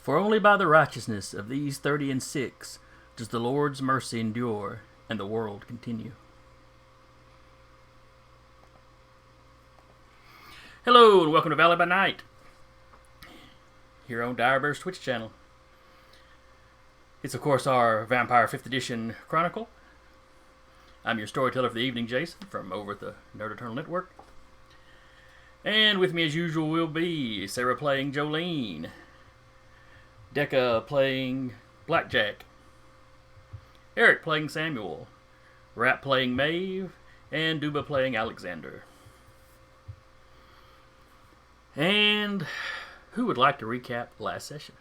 For only by the righteousness of these 30 and 6 does the Lord's mercy endure and the world continue. Hello and welcome to Valley by Night, here on Direbear's Twitch channel. It's of course our Vampire 5th Edition Chronicle. I'm your storyteller for the evening, Jason, from over at the Nerd Eternal Network. And with me as usual will be Sarah playing Jolene, Decca playing Blackjack, Eric playing Samuel, Rat playing Maeve, and Duba playing Alexander. And who would like to recap last session?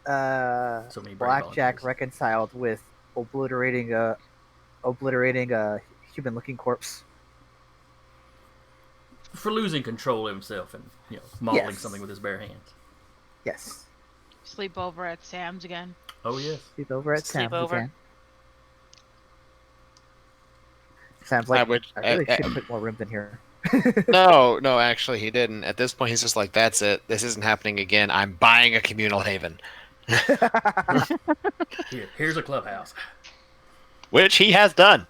So many brave Blackjack volunteers. reconciled with obliterating a human-looking corpse. For losing control of himself and modeling Yes. something with his bare hands. Yes. Sleep over at Sam's again. Oh yes. Sleep over at Sam's Sleepover. again. Sounds like I really should have put more rooms in here. No, actually he didn't. At this point, he's just like, that's it. This isn't happening again. I'm buying a communal haven. Here's a clubhouse. Which he has done.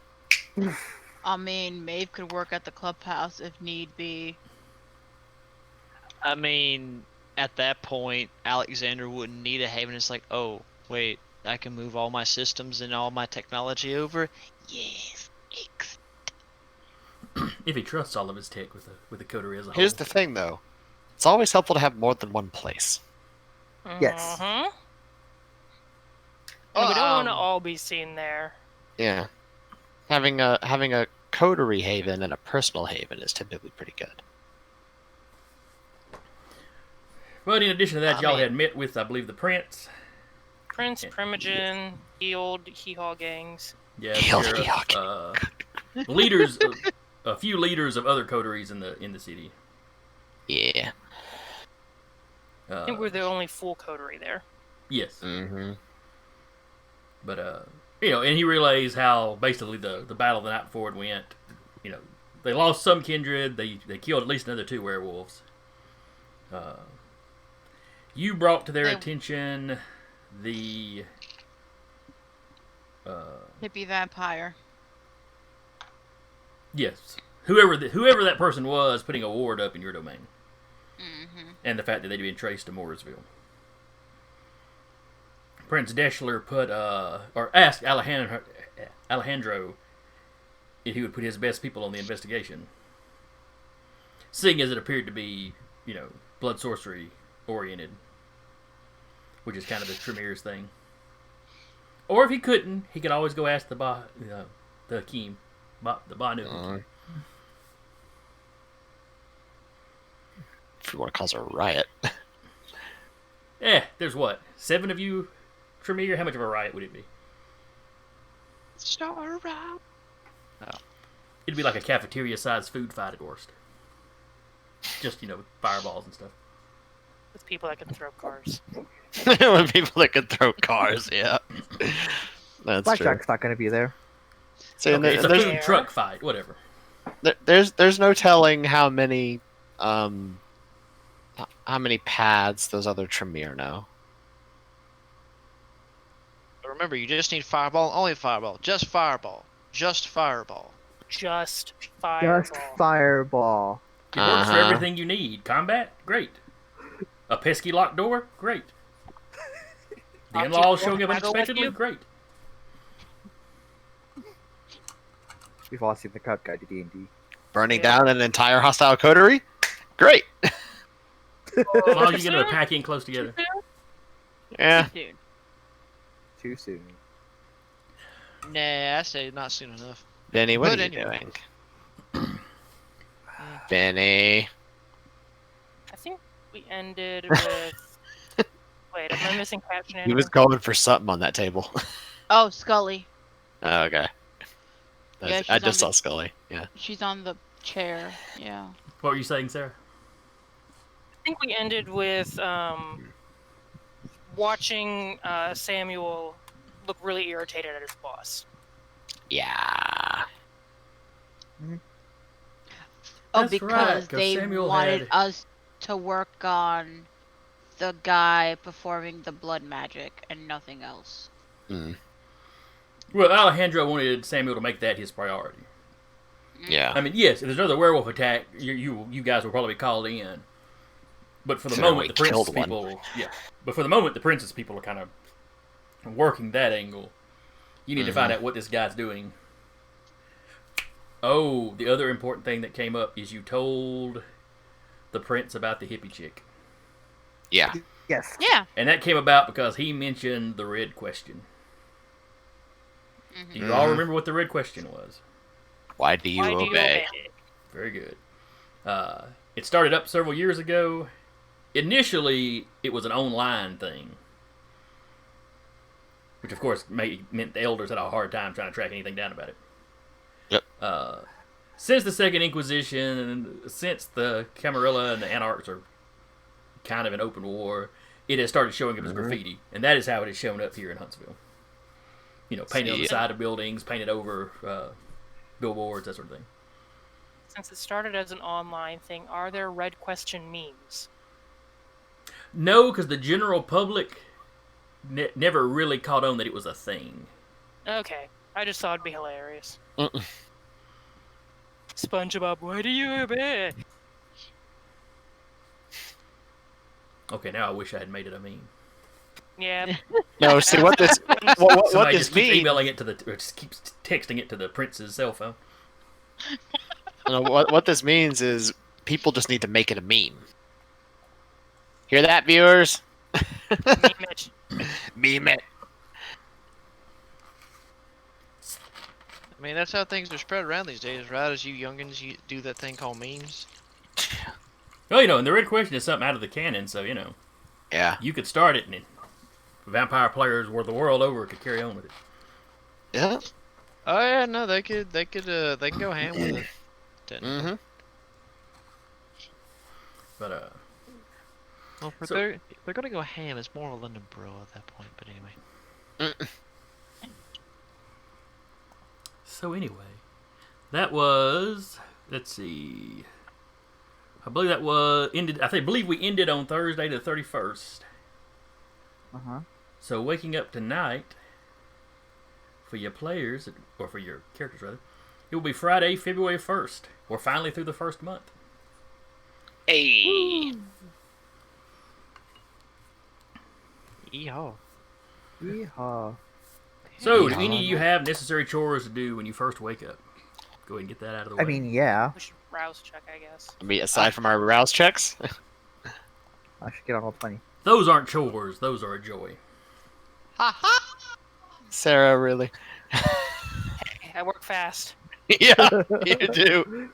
I mean, Maeve could work at the clubhouse if need be. I mean, at that point, Alexander wouldn't need a haven. It's like, oh, wait, I can move all my systems and all my technology over? Yes, If he trusts all of his tech with the coterie as a whole. Here's the thing, though. It's always helpful to have more than one place. Yes. Mhm. And we don't want to all be seen there. Yeah. Having a coterie haven and a personal haven is typically pretty good. But in addition to that, I y'all mean- had met with, I believe, the Prince. Prince, Yeah. Primogen, Healed, Hee-Haw gangs. Yeah, Hell, sheriff, leaders, a few leaders of other coteries in the city. Yeah. I think we're the only full coterie there. Yes, Mm-hmm. but and he relays how basically the battle the night before it went. They lost some kindred. They killed at least another 2 werewolves. You brought to their attention the Hippie vampire. yes, whoever that person was putting a ward up in your domain, Mm-hmm. and the fact that they'd been traced to Mooresville. Prince Deschler asked Alejandro if he would put his best people on the investigation, seeing as it appeared to be, blood sorcery oriented, which is kind of the Tremere's thing. Or if he couldn't, he could always go ask the Hakim, the Banu. If you want to cause a riot. There's what, 7 of you, Tremere? How much of a riot would it be? Star Route. It'd be like a cafeteria-sized food fight at worst. Just, fireballs and stuff. With people that can throw cars. When people that can throw cars, yeah. That's Blackjack's not going to be there. true. So, and Okay, it's a there's, food truck fight, whatever. there's no telling how many pads those other Tremere know. But remember, you just need fireball, only fireball. Just fireball. Just fireball. Just fireball. Just fireball. It works for Uh-huh. everything you need. Combat? Great. A pesky locked door? Great. The I'll in-laws keep showing up going. I'll go with unexpectedly? you. Great. We've all seen the Cup Guide to D&D. Burning Yeah. down an entire hostile coterie? Great. As long as you get them packed in close together. Yeah. Dude. Too soon. Nah, I say not soon enough. Benny, what But are you anyway. doing? Benny. I think we ended with... Wait, am I missing caption? He was going for something on that table. Oh, Scully. Oh, okay. Yeah, I she's just on saw Scully. Yeah. She's on the chair. Yeah. What were you saying, Sarah? I think we ended with watching Samuel look really irritated at his boss. Yeah. Oh, That's because right, 'cause they Samuel wanted had- us to work on the guy performing the blood magic and nothing else. Mm, Well, Alejandro wanted Samuel to make that his priority. yeah. I mean, yes, if there's another werewolf attack, you guys will probably be called in. But for the So moment, we the princess killed one. people, yeah. But for the moment, the princess people are kind of working that angle. You need to find out what this guy's doing. Oh, the other important thing that came up is you told the prince about the hippie chick, Yeah. Yes. Yeah. and that came about because he mentioned the red question. Do you all remember what the red question was? Why do you Why do you obey? obey? Very good. It started up several years ago. Initially, it was an online thing, which of course meant the elders had a hard time trying to track anything down about it. Yep. Since the Second Inquisition, since the Camarilla and the Anarchs are kind of in open war, it has started showing up as graffiti, and that is how it has shown up here in Huntsville. You know, painted on the side of buildings, painted over billboards, that sort of thing. Since it started as an online thing, are there red question memes? No, because the general public never really caught on that it was a thing. Okay, I just thought it'd be hilarious. Mm-mm. SpongeBob, why do you obey? Okay, now I wish I had made it a meme. Yeah. No, see what this what Somebody this just keeps means. emailing it to or just keeps texting it to the prince's cell phone. No, what this means is people just need to make it a meme. Hear that, viewers? Meme it. Meme it. I mean, that's how things are spread around these days, right? As you youngins, you do that thing called memes. Well, you know, and the red question is something out of the canon, so, you know, Yeah. you could start it and vampire players the world over could carry on with it. Yeah. Oh yeah, no, they can go ham with it. Mm-hmm. But, Well, So- they're gonna go ham. It's more of a London bro at that point, but anyway. so anyway, that was, let's see, I believe that was, believe we ended on Thursday the 31st. Uh-huh. So waking up tonight, for your players, or for your characters rather, it will be Friday, February 1st. We're finally through the first month. Hey. Yeehaw. Yeehaw. So, do any of you have necessary chores to do when you first wake up? Go ahead and get that out of the way. I mean, yeah. We should rouse check, I guess. I mean, aside from our rouse checks. I should get on all 20. those aren't chores, those are a joy. Sarah, really? Hey, I work fast. Yeah, you do.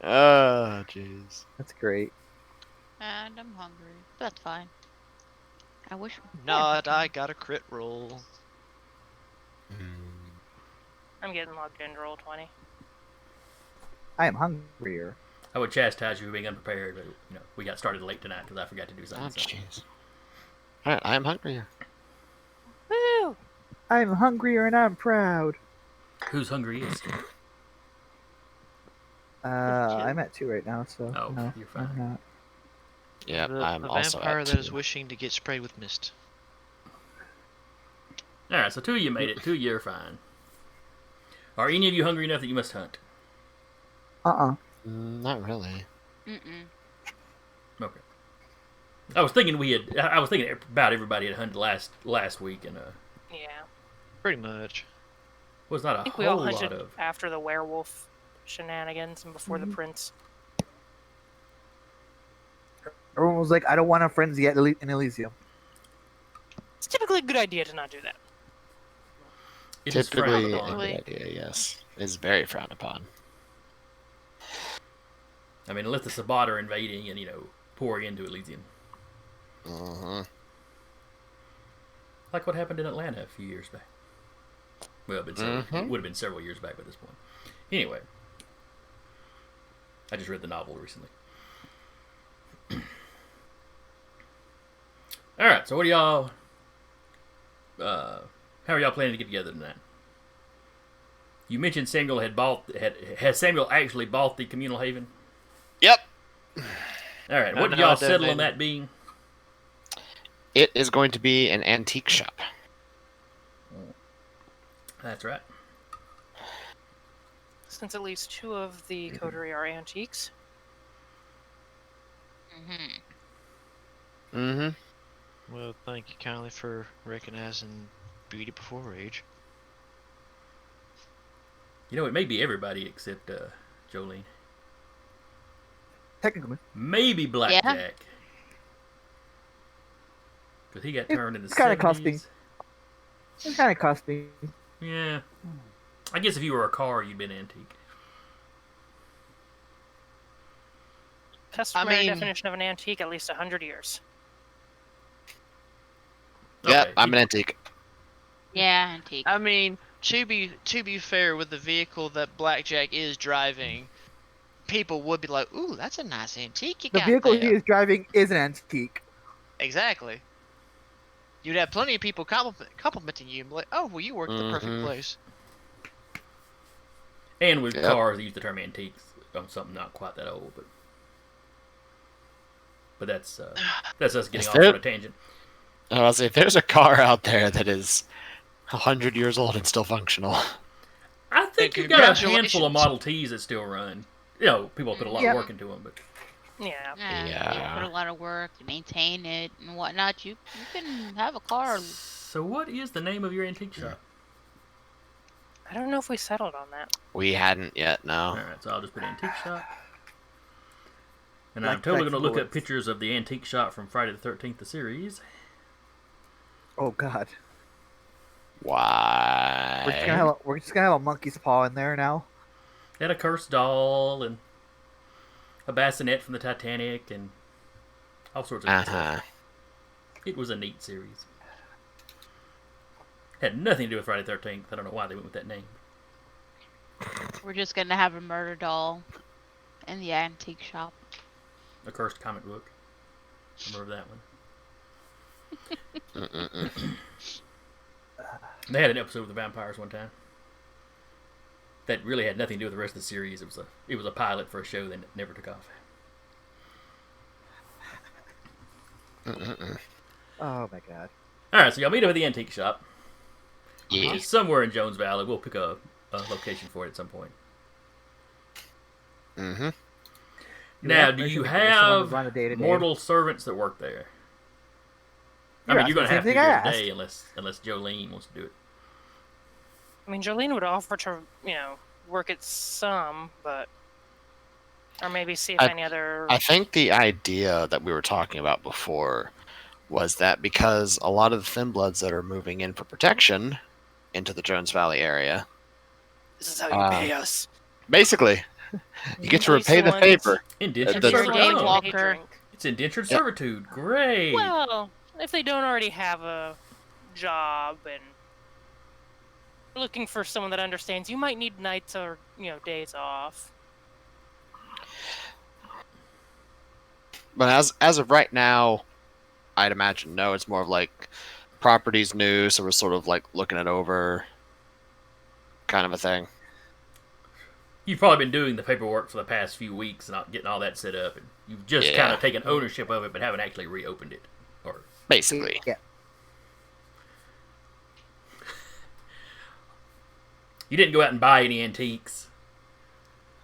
Oh, jeez. That's great. And I'm hungry. That's fine. I wish. Not, I got a crit roll. I'm getting logged in to roll 20. I am hungrier. I would chastise you for being unprepared, but, you know, we got started late tonight because I forgot to do Oh, something. so. jeez. Alright, I am hungrier. Woo! I'm hungrier and I'm proud. Who's hungry is? I'm at 2 right now, so Oh, no, you're fine. I'm not. Yeah, The I'm also vampire at that is 2. wishing to get sprayed with mist. Alright, so 2 of you made it. 2 of you are fine. Are any of you hungry enough that you must hunt? Uh-uh. Not really. Mm-mm. Okay. I was thinking about everybody had hunted last week, and Yeah. Pretty much. was not I a think we whole all lot hunted of. after the werewolf shenanigans and before the prince. Everyone was like, I don't want a friends yet in Elysium. It's typically a good idea to not do that. It is Typically, frowned a upon. good idea, yes. It's very frowned upon. I mean, unless the Sabbat are invading and, you know, pouring into Elysium. Uh-huh. Like what happened in Atlanta a few years back. Well, it would have been several years back by this point. Anyway. I just read the novel recently. Alright, so what do y'all... how are y'all planning to get together tonight? You mentioned Samuel has Samuel actually bought the communal haven? Yep. All right. No, What did no, y'all I settle on donated. that being? It is going to be an antique shop. That's right. Since at least 2 of the coterie are antiques. Mm-hmm. Mm-hmm. Well, thank you kindly for recognizing beauty before age. You know, it may be everybody except Jolene. Technically. Maybe Blackjack. Because he got turned in the It's kind of 70s. costing. It's kind of costing. Yeah. I guess if you were a car, you'd been antique. Customary mean- definition of an antique, at least 100 years. Yep, Okay. I'm an antique. Yeah, antique. I mean, to be fair, with the vehicle that Blackjack is driving, people would be like, "Ooh, that's a nice antique you The got vehicle there." he is driving is an antique. Exactly. You'd have plenty of people complimenting you and be like, "Oh, well, you work at the perfect Mhm. place." And with Yep. cars, they use the term antiques on something not quite that old, but that's us getting Is off there- on a tangent. I'll say if there's a car out there that is 100 years old and still functional. I think Hey, you've got a handful of congratulations. Model Ts that still run. You know, people put a lot Yeah. of work into them, but Yeah. Yeah. You put a lot of work to maintain it and whatnot. You can have a car. so what is the name of your antique shop? I don't know if we settled on that. We hadn't yet, All no. right, so I'll just put antique shop. And Like I'm totally going to look bullets. up pictures of the antique shop from Friday the 13th, the series. Oh God. Why? We're just gonna have a monkey's paw in there now. Had a cursed doll and a bassinet from the Titanic and all sorts of good stuff. Uh-huh. It was a neat series. Had nothing to do with Friday the 13th. I don't know why they went with that name. We're just gonna have a murder doll in the antique shop. A cursed comic book. I remember that one. Mm-mm-mm. They had an episode with the vampires one time. That really had nothing to do with the rest of the series. It was a pilot for a show that never took off. Mm-mm-mm. Oh my God. All right, so y'all meet up at the antique shop. Yeah. Somewhere in Jones Valley. We'll pick a location for it at some point. Mm-hmm. Now, do you have run a day-to-day? mortal servants that work there? I You're mean, you're going to asking have to the do same it thing I today unless Jolene wants to do it. I mean, Jolene would offer to, work at some, but. Or maybe see if any other. I think the idea that we were talking about before was that because a lot of the Thin Bloods that are moving in for protection into the Jones Valley area, This is how you pay us. basically, you get to At least repay the ones- favor. Indentured That's- You're a servitude. game Daywalker. walker. It's indentured Yep. servitude. Great. Well, if they don't already have a job and looking for someone that understands, you might need nights or days off. But as of right now, I'd imagine no. It's more of like property's new, so we're sort of like looking it over, kind of a thing. You've probably been doing the paperwork for the past few weeks and getting all that set up, and you've just Yeah. kind of taken ownership of it, but haven't actually reopened it. Or Basically, Yeah. you didn't go out and buy any antiques.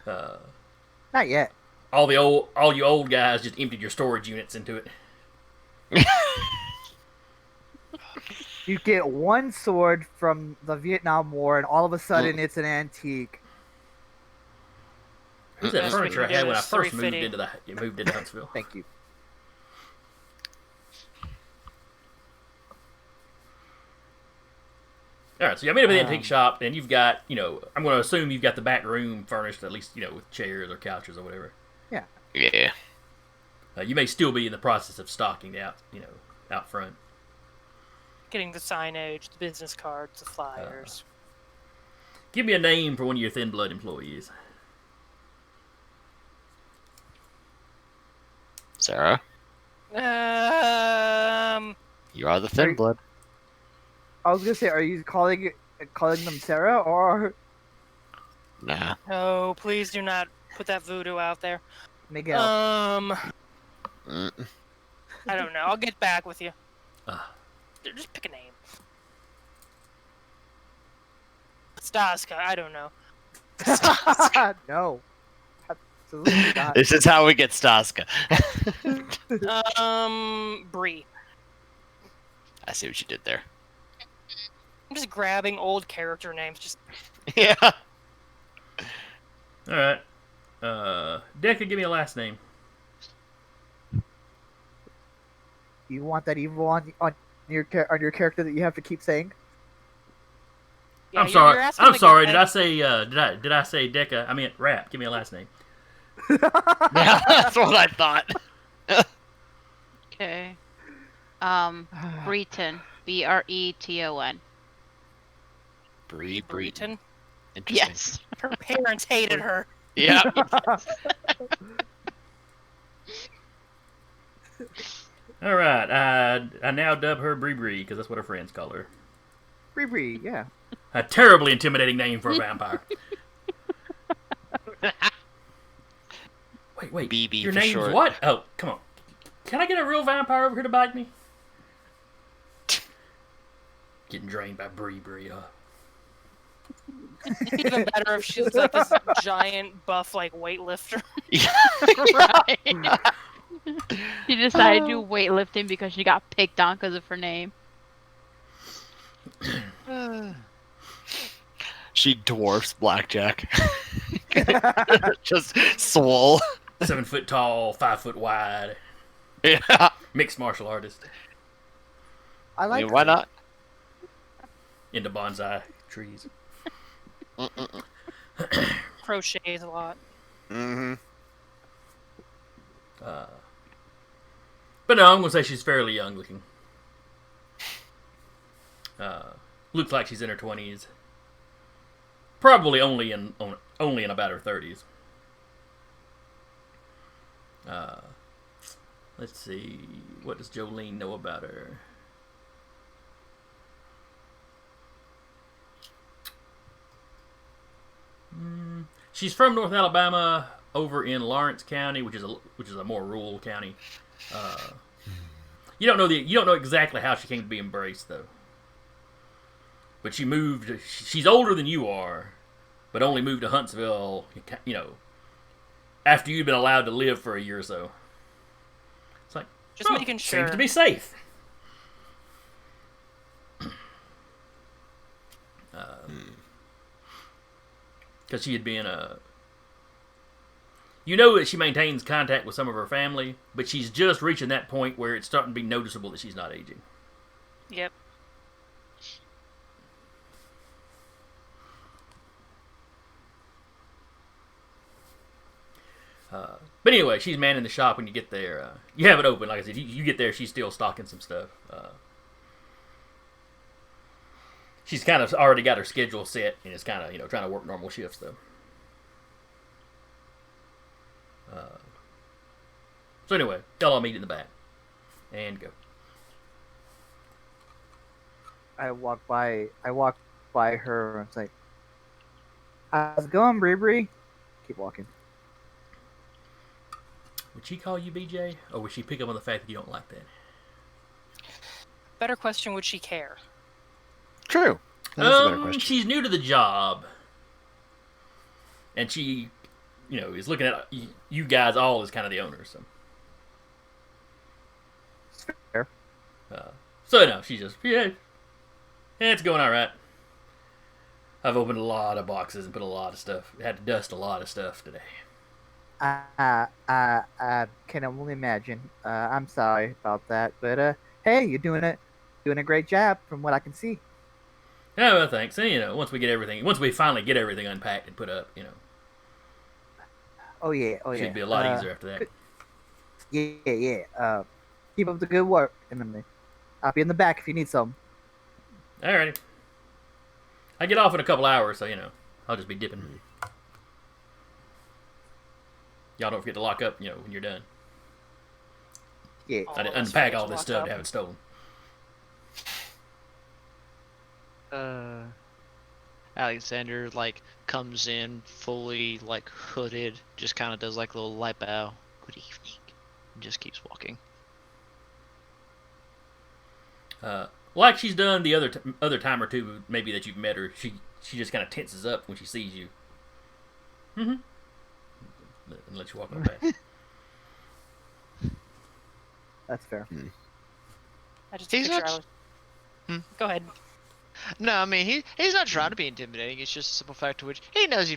Not yet. All you old guys just emptied your storage units into it. You get one sword from the Vietnam War, and all of a sudden it's an antique. This is that Best we furniture I can had do when I is first moved 350. into Huntsville. Thank you. All right, so you meet up at the antique shop, and you've got, I'm going to assume you've got the back room furnished at least, with chairs or couches or whatever. yeah. You may still be in the process of stocking out front. Getting the signage, the business cards, the flyers. Give me a name for one of your Thin Blood employees. Sarah, you are the Thin Blood. I was gonna say, are you calling them Sarah or? Nah. Oh, please do not put that voodoo out there. Miguel. Mm. I don't know. I'll get back with you. Ah. Just pick a name. Staska, I don't know. No. Absolutely not. This is how we get Staska. Bree. I see what you did there. I'm just grabbing old character names. Just Yeah. All right. Deca, give me a last name. You want that evil on your character that you have to keep saying? yeah, I'm you're sorry. asking I'm the sorry. guy- Did I say? Did I say Deca? I meant Rap. Give me a last name. Yeah, that's what I thought. Okay. Breton. Breton. Bree Breton. Breton? Interesting. Yes. Her parents hated her. Yeah. All right. I now dub her Bree Bree because that's what her friends call her. Bree, yeah. A terribly intimidating name for a vampire. Wait. BB Your for name's short. what? Oh, come on. Can I get a real vampire over here to bite me? Getting drained by Bree Bree. Even better if she's like this giant buff like weightlifter. Right. She decided to do weightlifting because she got picked on because of her name. She dwarfs Blackjack. Just swole. 7 foot tall, 5 foot wide, Yeah. mixed martial artist I I like. mean, why not? into bonsai trees. Mm-mm-mm. Crochets a lot. Mm-hmm. But no, I'm gonna say she's fairly young looking. Looks like she's in her 20s. Probably only in about her 30s. Let's see. What does Jolene know about her? She's from North Alabama, over in Lawrence County, which is a more rural county. You don't know exactly how she came to be embraced though. But she moved. She's older than you are, but only moved to Huntsville. You know, after you'd been allowed to live for a year or so. It's like Just making sure. Seems to be safe. Because she had been you know that she maintains contact with some of her family, but she's just reaching that point where it's starting to be noticeable that she's not aging. Yep. But anyway, she's manning the shop when you get there. You have it open, like I said. You get there, she's still stocking some stuff. She's kind of already got her schedule set, and is kind of trying to work normal shifts though. So anyway, y'all all meet in the back and go. I walk by her and say, "How's it going, Bree?" Keep walking. Would she call you BJ, or would she pick up on the fact that you don't like that? Better question, would she care? True. That's a better question. She's new to the job, and she, is looking at you guys all as kind of the owners. So, Fair. so no, she's just it's going all right. I've opened a lot of boxes and put a lot of stuff. Had to dust a lot of stuff today. I can only imagine. I'm sorry about that, but hey, you're doing a great job from what I can see. Yeah, well, thanks. And once we finally get everything unpacked and put up, Oh yeah, should be a lot easier after that. Yeah. Keep up the good work, and then I'll be in the back if you need some. Alrighty. I get off in a couple hours, so I'll just be dipping. Y'all don't forget to lock up, when you're done. Yeah. I didn't Oh, that's unpack right, all this lock stuff up. to have it stolen. Alexander like comes in fully like hooded, just kind of does like a little light bow. Good evening, and just keeps walking. Like she's done the other time or two, maybe that you've met her. She just kind of tenses up when she sees you. Mm-hmm. And lets you walk on past. That's fair. I just He's picture not- Go ahead. No, I mean he's not trying to be intimidating. It's just a simple fact to which he knows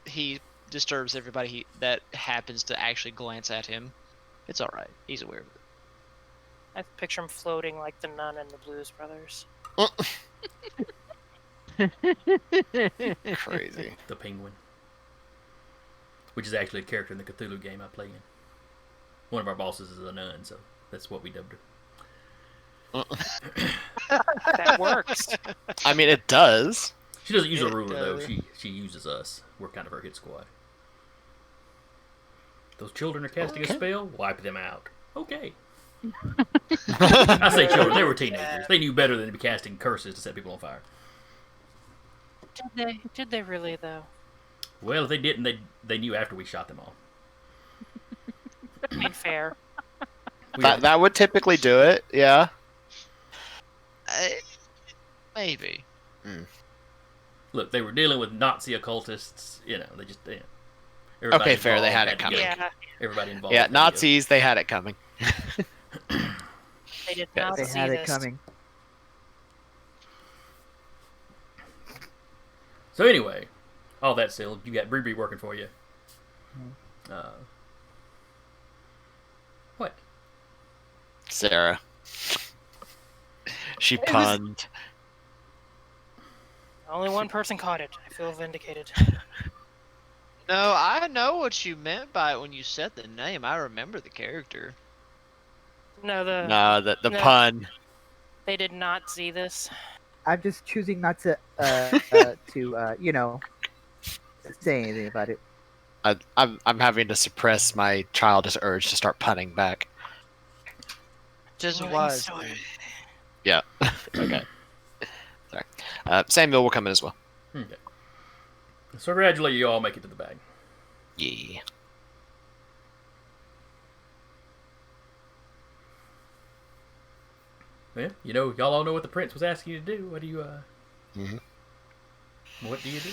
he disturbs everybody that happens to actually glance at him. It's all right. He's aware of it. I picture him floating like the nun in the Blues Brothers. Crazy. The Penguin. Which is actually a character in the Cthulhu game I play in. One of our bosses is a nun, so that's what we dubbed her. That works. I mean, it does. She doesn't use a It ruler, though. does. She uses us. We're kind of her hit squad. Those children are casting a spell? Wipe them out. Okay. I say children. They were teenagers. They knew better than to be casting curses to set people on fire. Did they really though? Well, if they didn't, they knew after we shot them all. I mean, fair. That would typically do it, yeah. Maybe. Look, they were dealing with Nazi occultists. You know, they just... Yeah. Okay, fair, they had it coming. Yeah, Everybody involved. Yeah, had to go. Nazis, they had it coming. they did Yeah, not They see had it this. coming. So anyway, all that said, you got Bree working for you. What? Sarah. She It was- punned. Only one person caught it. I feel vindicated. No, I know what you meant by it when you said the name. I remember the character. No, No, the No. pun. they did not see this. I'm just choosing not to, you know, say anything about it. I'm having to suppress my childish urge to start punning back. Just Rolling was. sword. Yeah. Okay. Sorry. Samuel will come in as well. Okay. So gradually, you all make it to the bag. Yeah. Yeah, you know, y'all all know what the prince was asking you to do. What do you, Mhm. What do you do?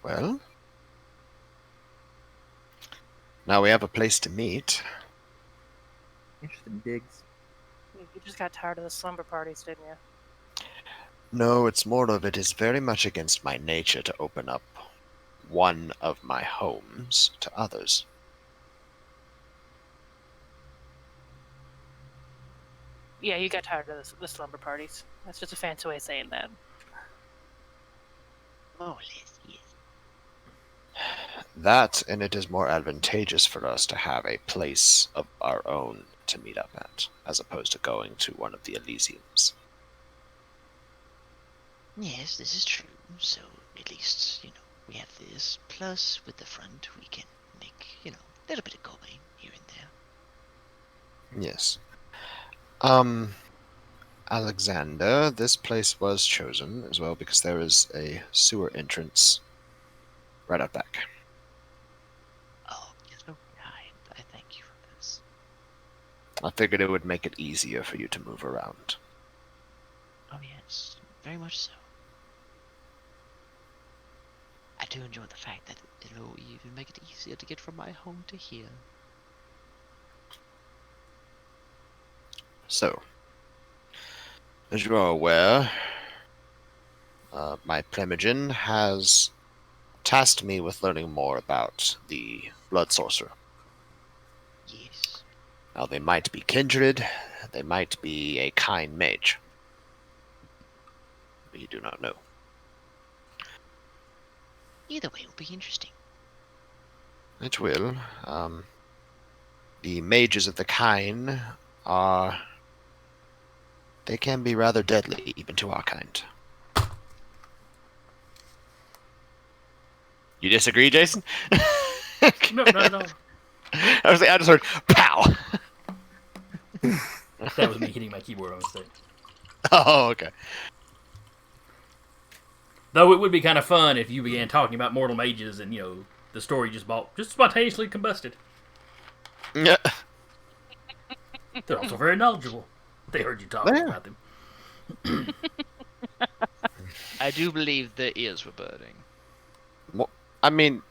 Well, now we have a place to meet. Interesting digs. You just got tired of the slumber parties, didn't you? No, it's more of it is very much against my nature to open up one of my homes to others. Yeah, you got tired of the slumber parties. That's just a fancy way of saying that. Oh, yes. That, and it is more advantageous for us to have a place of our own to meet up at, as opposed to going to one of the Elysiums. Yes, this is true. So at least, we have this. Plus, with the front, we can make, a little bit of coin here and there. Yes. Alexander, this place was chosen as well because there is a sewer entrance right out back. Oh, you're so kind. I thank you for this. I figured it would make it easier for you to move around. Oh, yes. Very much so. I do enjoy the fact that it'll even make it easier to get from my home to here. So, as you are aware, my Plemigen has tasked me with learning more about the Blood Sorcerer. Yes. Now, they might be kindred, they might be a kind mage. But you do not know. Either way, it'll be interesting. It will. The mages of the kind are... They can be rather deadly, even to our kind. You disagree, Jason? No, not at all. I just heard, pow! That was me hitting my keyboard on mistake. Oh, okay. Though it would be kind of fun if you began talking about mortal mages and, the story just spontaneously combusted. Yeah. They're also very knowledgeable. They heard you talking Yeah. about them. I do believe their ears were burning. I mean,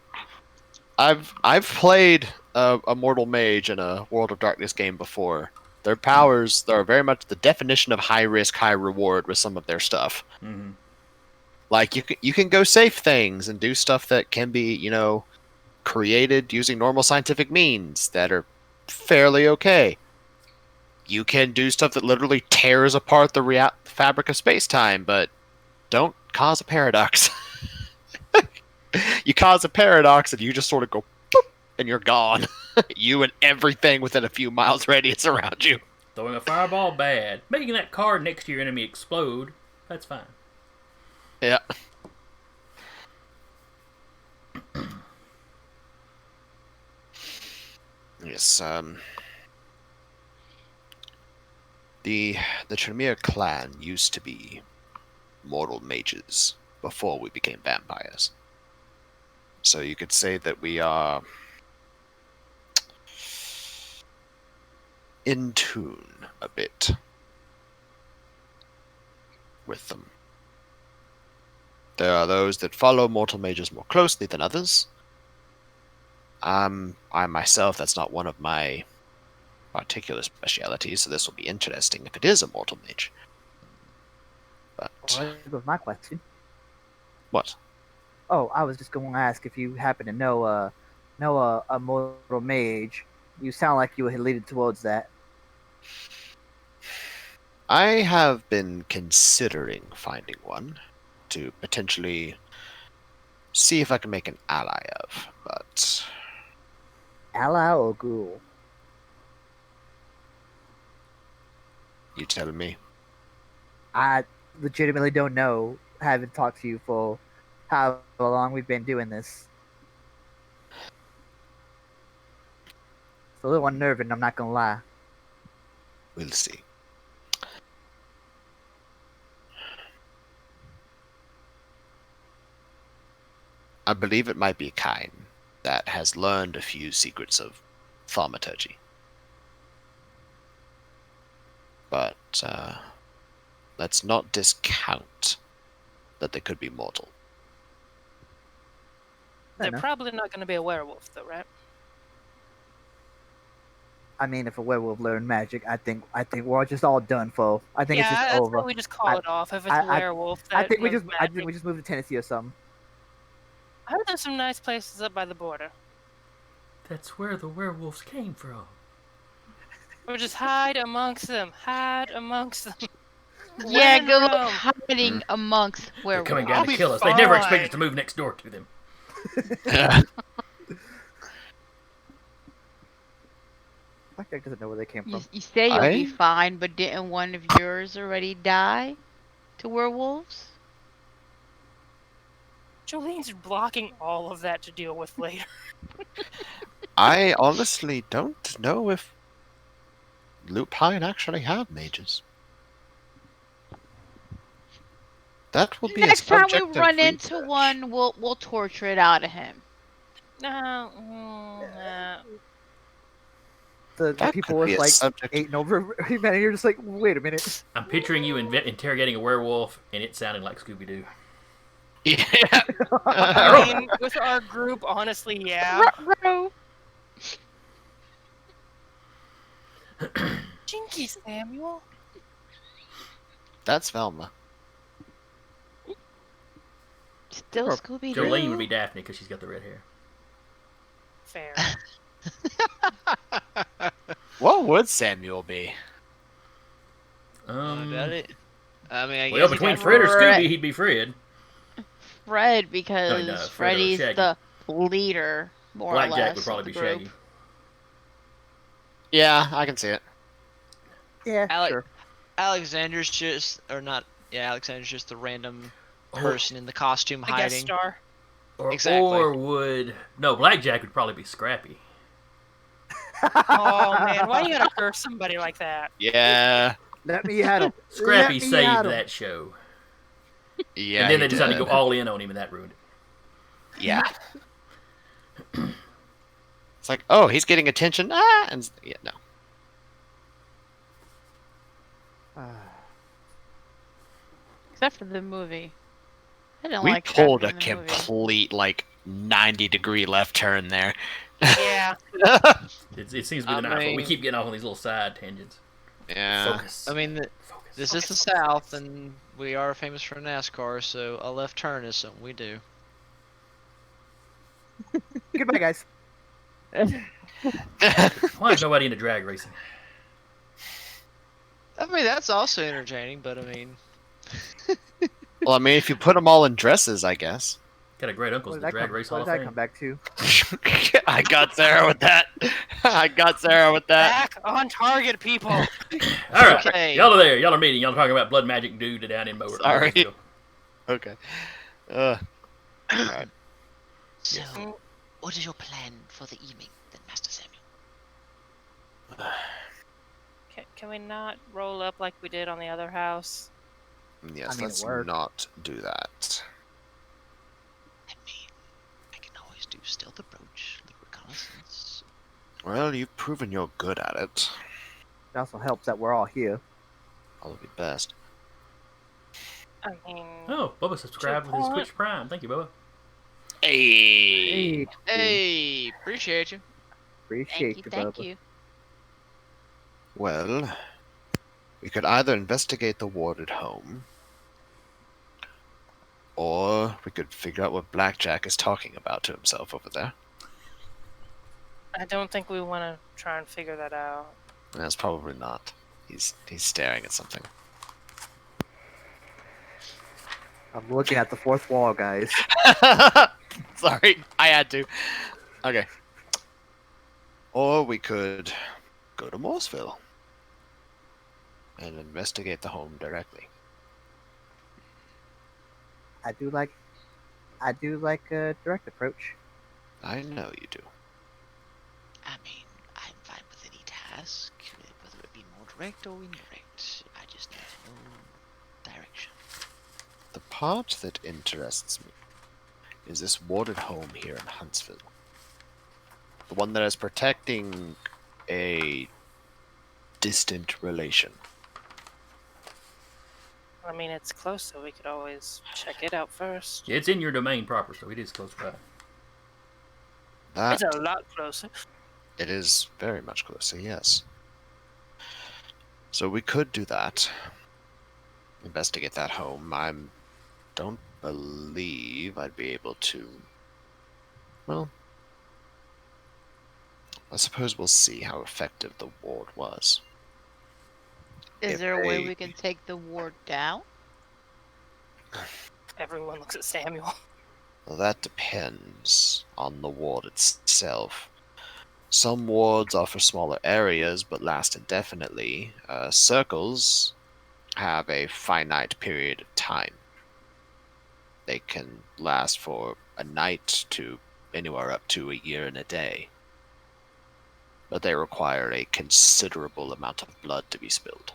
I've played a mortal mage in a World of Darkness game before. Their powers are very much the definition of high risk, high reward with some of their stuff. Mm-hmm. Like you can go safe things and do stuff that can be, created using normal scientific means that are fairly okay. You can do stuff that literally tears apart the fabric of space-time, but don't cause a paradox. You cause a paradox and you just sort of go boop, and you're gone. You and everything within a few miles radius around you. Throwing a fireball, bad. Making that card next to your enemy explode, that's fine. Yeah. Yes, the Tremere clan used to be mortal mages before we became vampires. So you could say that we are in tune a bit with them. There are those that follow mortal mages more closely than others. I myself, that's not one of my particular specialities, so this will be interesting if it is a mortal mage. But Well, that was my question. what? Oh, I was just going to ask if you happen to know a mortal mage. You sound like you were leading towards that. I have been considering finding one to potentially see if I can make an ally of, but Ally or ghoul? you tell me. I legitimately don't know. Haven't talked to you for how long we've been doing this. It's a little unnerving, I'm not gonna lie. We'll see. I believe it might be Kain that has learned a few secrets of thaumaturgy. But let's not discount that they could be mortal. Fair They're enough. probably not going to be a werewolf, though, right? I mean, if a werewolf learned magic, I think we're just all done for. I think yeah, it's just that's over. why we just call I- it off. If it's I- a werewolf, I that think we knows just magic. move to Tennessee or something. I heard there's some nice places up by the border. That's where the werewolves came from. Or just hide amongst them. Hide amongst them. Yeah, Run good luck around. hiding amongst They're werewolves. coming I'll down to be kill us. They never expect fine. us to move next door to them. Blackjack doesn't know where they came You, from. you say you'll be I- fine, but didn't one of yours already die to werewolves? Jolene's blocking all of that to deal with later. I honestly don't know if Lupine actually have mages. That will be Next a time we subject of run into research. one, we'll torture it out of him. No, The That people could be was a like subject. eating over him, and you're just like, wait a minute. I'm picturing you interrogating a werewolf and it sounding like Scooby Doo. Yeah. I mean, with our group, honestly, yeah. Ruh-roh. Jinky Samuel. That's Velma. Still Or Scooby Jolene would Doo. be Daphne because she's got the red hair. Fair. What would Samuel be? Doubt it. I mean, I Well, guess between he Fred or Fred. Scooby, he'd be Fred. Fred, No, because Fred or Freddy's Shaggy. the leader, more or less. Blackjack would probably of be the group. Shaggy. Yeah, I can see it. Yeah, Alec- sure. Alexander's just, or not, yeah, Alexander's just the random Or, person in the costume The guest hiding. star. Exactly. or would... No, Blackjack would probably be Scrappy. Oh man, why you gotta curse somebody like that? Yeah. Let me at him. Scrappy Let me saved at him. that show. Yeah, And then he they decided to did. go all in on him, and that ruined it. Yeah. It's like, oh, he's getting attention. Ah, and yeah, no. Except for the movie. I didn't We like pulled Scrappy a in the movie. complete 90-degree left turn there. Yeah. It seems to be I the night, but we mean- keep getting off on these little side tangents. Yeah. Focus. I mean, Focus. this is the South, and we are famous for NASCAR, so a left turn is something we do. Goodbye, guys. Why is nobody into drag racing? I mean, that's also entertaining, but I mean, Well, I mean, if you put them all in dresses, I guess. Got a great uncle What in did the that Drag come, Race what Hall did of that come Fame. back to? I got Sarah with that. I got Sarah with that. Back on target, people. All right, Okay. y'all are there. Y'all are meeting. Y'all are talking about Blood Magic Dude down in Sorry. Murrayville. Okay. Alright. so Yes. what is your plan for the evening, then, Master Samuel? Can we not roll up like we did on the other house? Yes, I mean, it let's worked. not do that. I mean, I can always do stealth approach, like reconnaissance. Well, you've proven you're good at it. It also helps that we're all here. That'll be best. I mean, Oh, Bubba subscribed with his point. Twitch Prime. Thank you, Bubba. Hey. Hey, appreciate you. Appreciate Thank you, you, thank Bubba. you. Well, we could either investigate the warded home, or we could figure out what Blackjack is talking about to himself over there. I don't think we want to try and figure that out. That's probably not. He's staring at something. I'm looking at the fourth wall, guys. Sorry, I had to. Okay. Or we could go to Morseville and investigate the home directly. I do like a direct approach. I know you do. I mean, I'm fine with any task, whether it be more direct or indirect. I just need to know direction. The part that interests me is this warded home here in Huntsville. The one that is protecting a distant relation. I mean, it's close, so we could always check it out first. Yeah, it's in your domain proper, so it is close by. That It's a lot closer. it is very much closer, yes. So we could do that. Investigate that home. I don't believe I'd be able to. Well, I suppose we'll see how effective the ward was. Is If there a way they- we can take the ward down? Everyone looks at Samuel. Well, that depends on the ward itself. Some wards are for smaller areas but last indefinitely. Circles have a finite period of time. They can last for a night to anywhere up to a year and a day. But they require a considerable amount of blood to be spilled.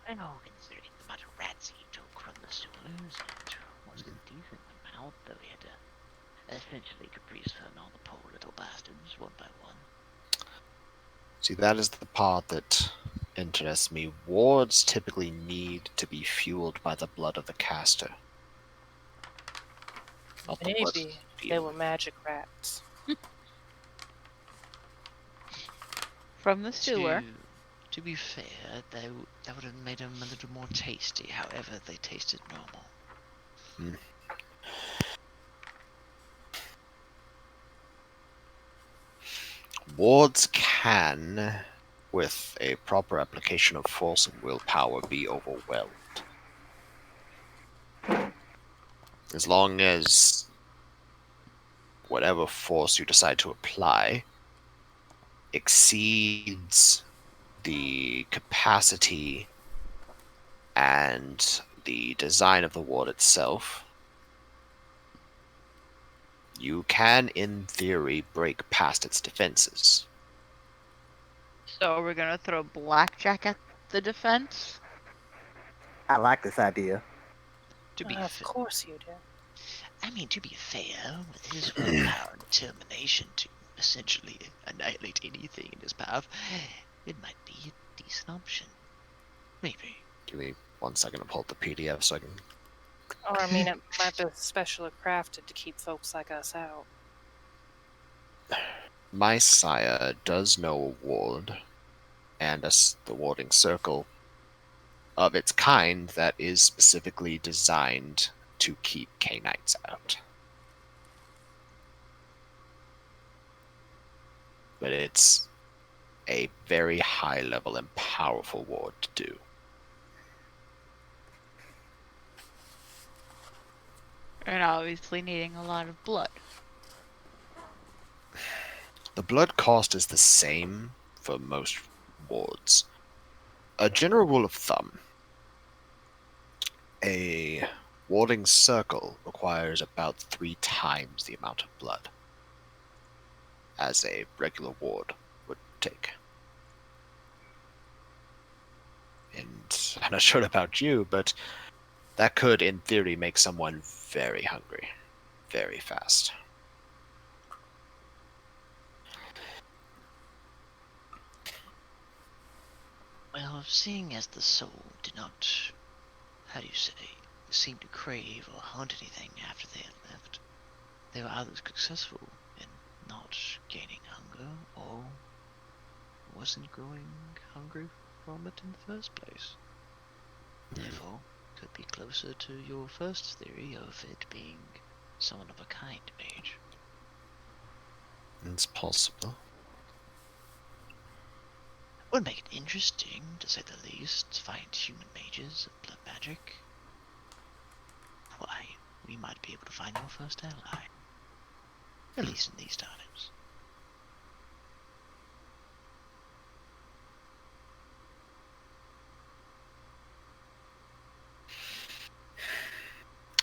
I know, considering the amount of rats he took from the sewers, it was a decent amount, though he had to essentially Caprice fund all the poor little bastards one by one. See, that is the part that interests me. Wards typically need to be fueled by the blood of the caster. Not the blood Maybe of the they field. were magic rats. From the sewer. To be fair, that would have made them a little more tasty. However, they tasted normal. Wards can, with a proper application of force and willpower, be overwhelmed. As long as whatever force you decide to apply exceeds the capacity and the design of the ward itself, you can, in theory, break past its defenses. So we're gonna throw blackjack at the defense? I like this idea. To be Of fair, course you do. I mean, to be fair, with his willpower and determination to essentially annihilate anything in his path, it might be a decent option. Maybe. Give me 1 second to pull up the PDF so I can. Or I mean, it might be specially crafted to keep folks like us out. My sire does know a ward, and the warding circle of its kind that is specifically designed to keep K-Knights out. But it's a very high level and powerful ward to do. And obviously needing a lot of blood. The blood cost is the same for most wards. A general rule of thumb: a warding circle requires about 3 times the amount of blood as a regular ward would take. And I'm not sure about you, but that could, in theory, make someone very hungry, very fast. Well, seeing as the soul did not, how do you say, seem to crave or hunt anything after they had left, they were either successful in not gaining hunger or wasn't growing hungry from it in the first place. Therefore, could be closer to your first theory of it being someone of a kind mage. It's possible. Would make it interesting, to say the least, to find human mages of blood magic. Why, we might be able to find your first ally. At least in these times.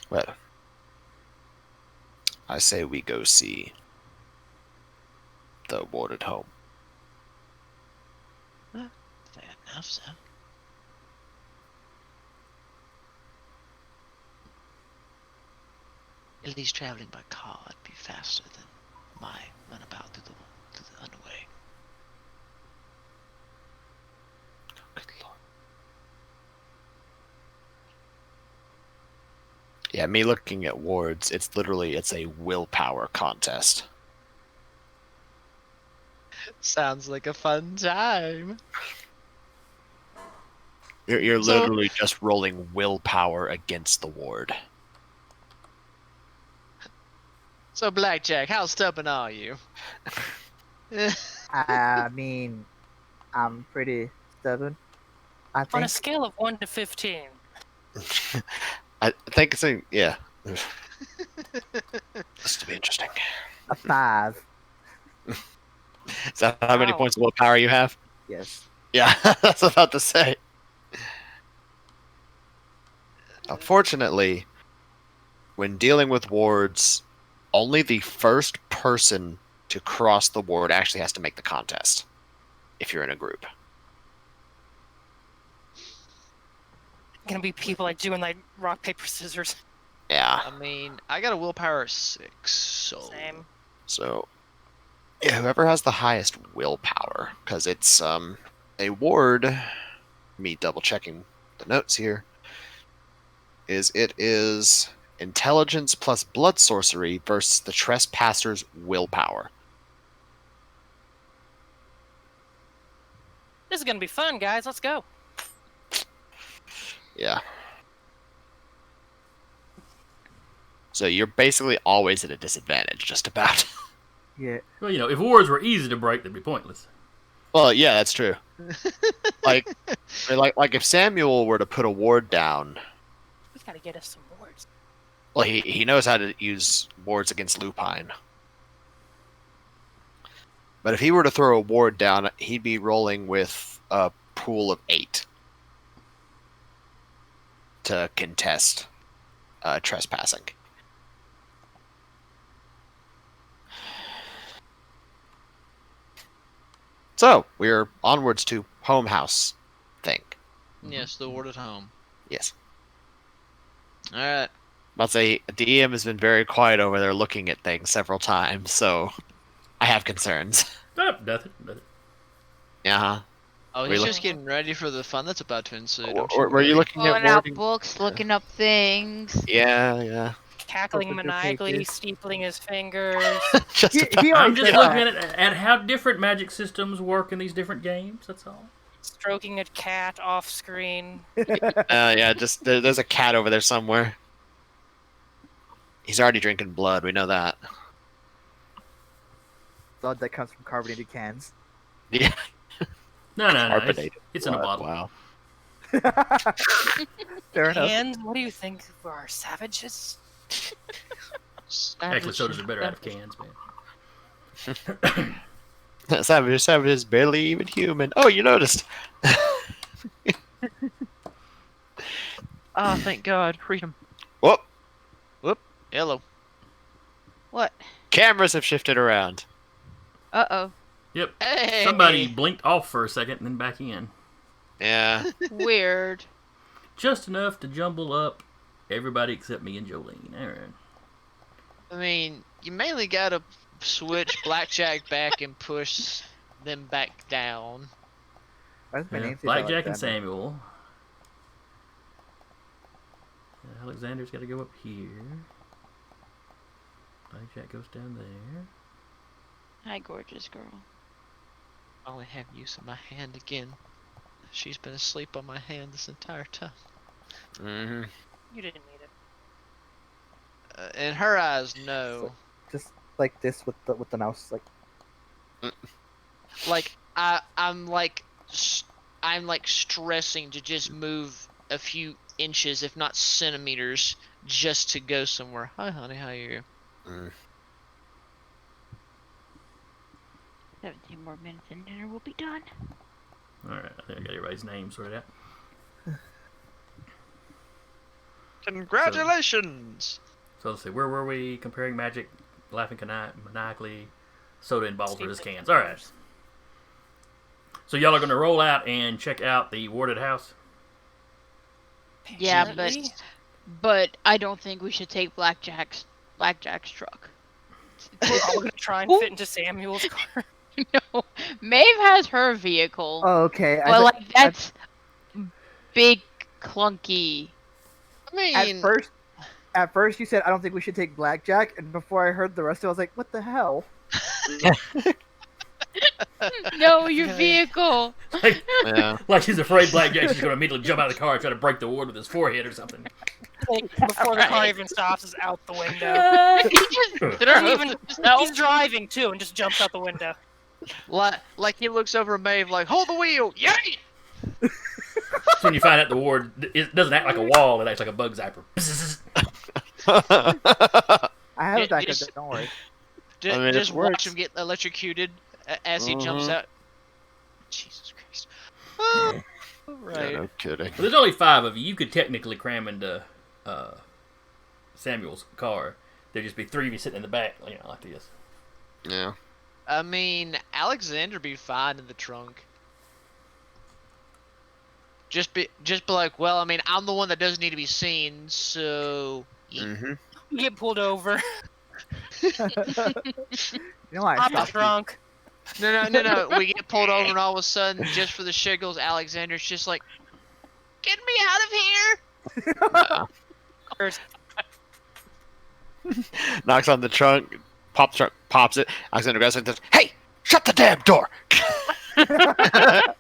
Well, I say we go see the warded home. Fair enough, sir. At least traveling by car would be faster than my runabout through the underway. Good lord. Yeah, me looking at wards, it's a willpower contest. Sounds like a fun time. You're So- literally just rolling willpower against the ward. So, Blackjack, how stubborn are you? I mean, I'm pretty stubborn. I On think. a scale of 1 to 15, I think it's yeah. This to be interesting. A 5. Is that how many Wow. points of willpower you have? Yes. Yeah, that's what I was about to say. Unfortunately, when dealing with wards, only the first person to cross the ward actually has to make the contest. If you're in a group. gonna be people like doing like rock paper scissors. Yeah. I mean, I got a willpower of 6, so... Same. So, yeah, whoever has the highest willpower, because it's a ward. Me double checking the notes here. It is intelligence plus blood sorcery versus the trespasser's willpower. This is gonna be fun, guys. Let's go. Yeah. So you're basically always at a disadvantage, just about. Yeah. Well, if wards were easy to break, they'd be pointless. Well, yeah, that's true. like if Samuel were to put a ward down, We gotta get us some words. well, he knows how to use wards against Lupine. But if he were to throw a ward down, he'd be rolling with a pool of 8 to contest trespassing. So we're onwards to home house thing. Yes, the ward at home. Yes. All right. I'll say DM has been very quiet over there looking at things several times, so I have concerns. Oh, nothing. Yeah. Oh, We he's look- just getting ready for the fun that's about to ensue. Were, Don't you were you worry. looking at Pulling out warding? books, looking up things. Yeah, yeah. Cackling Open the maniacally, pages. steepling his fingers. Just He, about. he I'm already just said looking that. at how different magic systems work in these different games. That's all. Stroking a cat off screen. Yeah, just there's a cat over there somewhere. He's already drinking blood. We know that. Blood that comes from carbonated cans. Yeah. No. It's, Carbonated it's in a blood, bottle. Wow. Fair enough. And what do you think are savages? Actually, sodas are better out of cans, man. Savage is barely even human. Oh, you noticed. Oh, thank God, freedom. Whoop. Hello. What? Cameras have shifted around. Uh-oh. Yep. Hey. Somebody blinked off for a second and then back in. Yeah. Weird. Just enough to jumble up everybody except me and Jolene. All right. I mean, you mainly gotta switch Blackjack back and push them back down. Why does my Yeah, name say Blackjack and Alexander? Samuel. Alexander's got to go up here. Blackjack goes down there. Hi, gorgeous girl. I only have use of my hand again. She's been asleep on my hand this entire time. Mm-hmm. You didn't need it. In her eyes, no. Just like this with the mouse, like Like I'm like stressing to just move a few inches, if not centimeters, just to go somewhere. Hi, honey. How are you? 17 more minutes and dinner will be done. Alright, I think I got everybody's name sorted out. Congratulations! So let's see, where were we comparing magic, laughing maniacally, soda and bottles versus cans? Alright. So y'all are going to roll out and check out the warded house? Yeah, Apparently. but I don't think we should take Blackjack's truck. We're all gonna try and Who- fit into Samuel's car. No, Maeve has her vehicle, oh, okay. but like that's big, clunky. I mean, At first you said I don't think we should take Blackjack, and before I heard the rest of it, I was like, what the hell? No, your vehicle. Like, Yeah. like he's afraid Blackjack's just going to immediately jump out of the car and try to break the ward with his forehead or something. Like, before the car even stops, is out the window. He just Doesn't even, himself. he's driving too and just jumps out the window. like he looks over at Maeve like, hold the wheel! Yay! So when you find out the ward, it doesn't act like a wall, it acts like a bug zapper. I have Yeah, a backup, just- don't worry. Just, I mean, it just watch works. him get electrocuted as he jumps Mhm. out. Jesus Christ. Oh, Yeah, right. no kidding. Well, there's only 5 of you. You could technically cram into Samuel's car. There'd just be 3 of you sitting in the back, you know, like this. Yeah. I mean, Alexander be fine in the trunk. Just be like, well, I mean, I'm the one that doesn't need to be seen, so. Mm-hmm. You get pulled over. You know why I I'm stopped you? drunk. No. We get pulled over, and all of a sudden, just for the shiggles, Alexander's just like, get me out of here! There's- Knocks on the trunk, pops it. Alexander grabs it and says, "Hey, shut the damn door!" I'm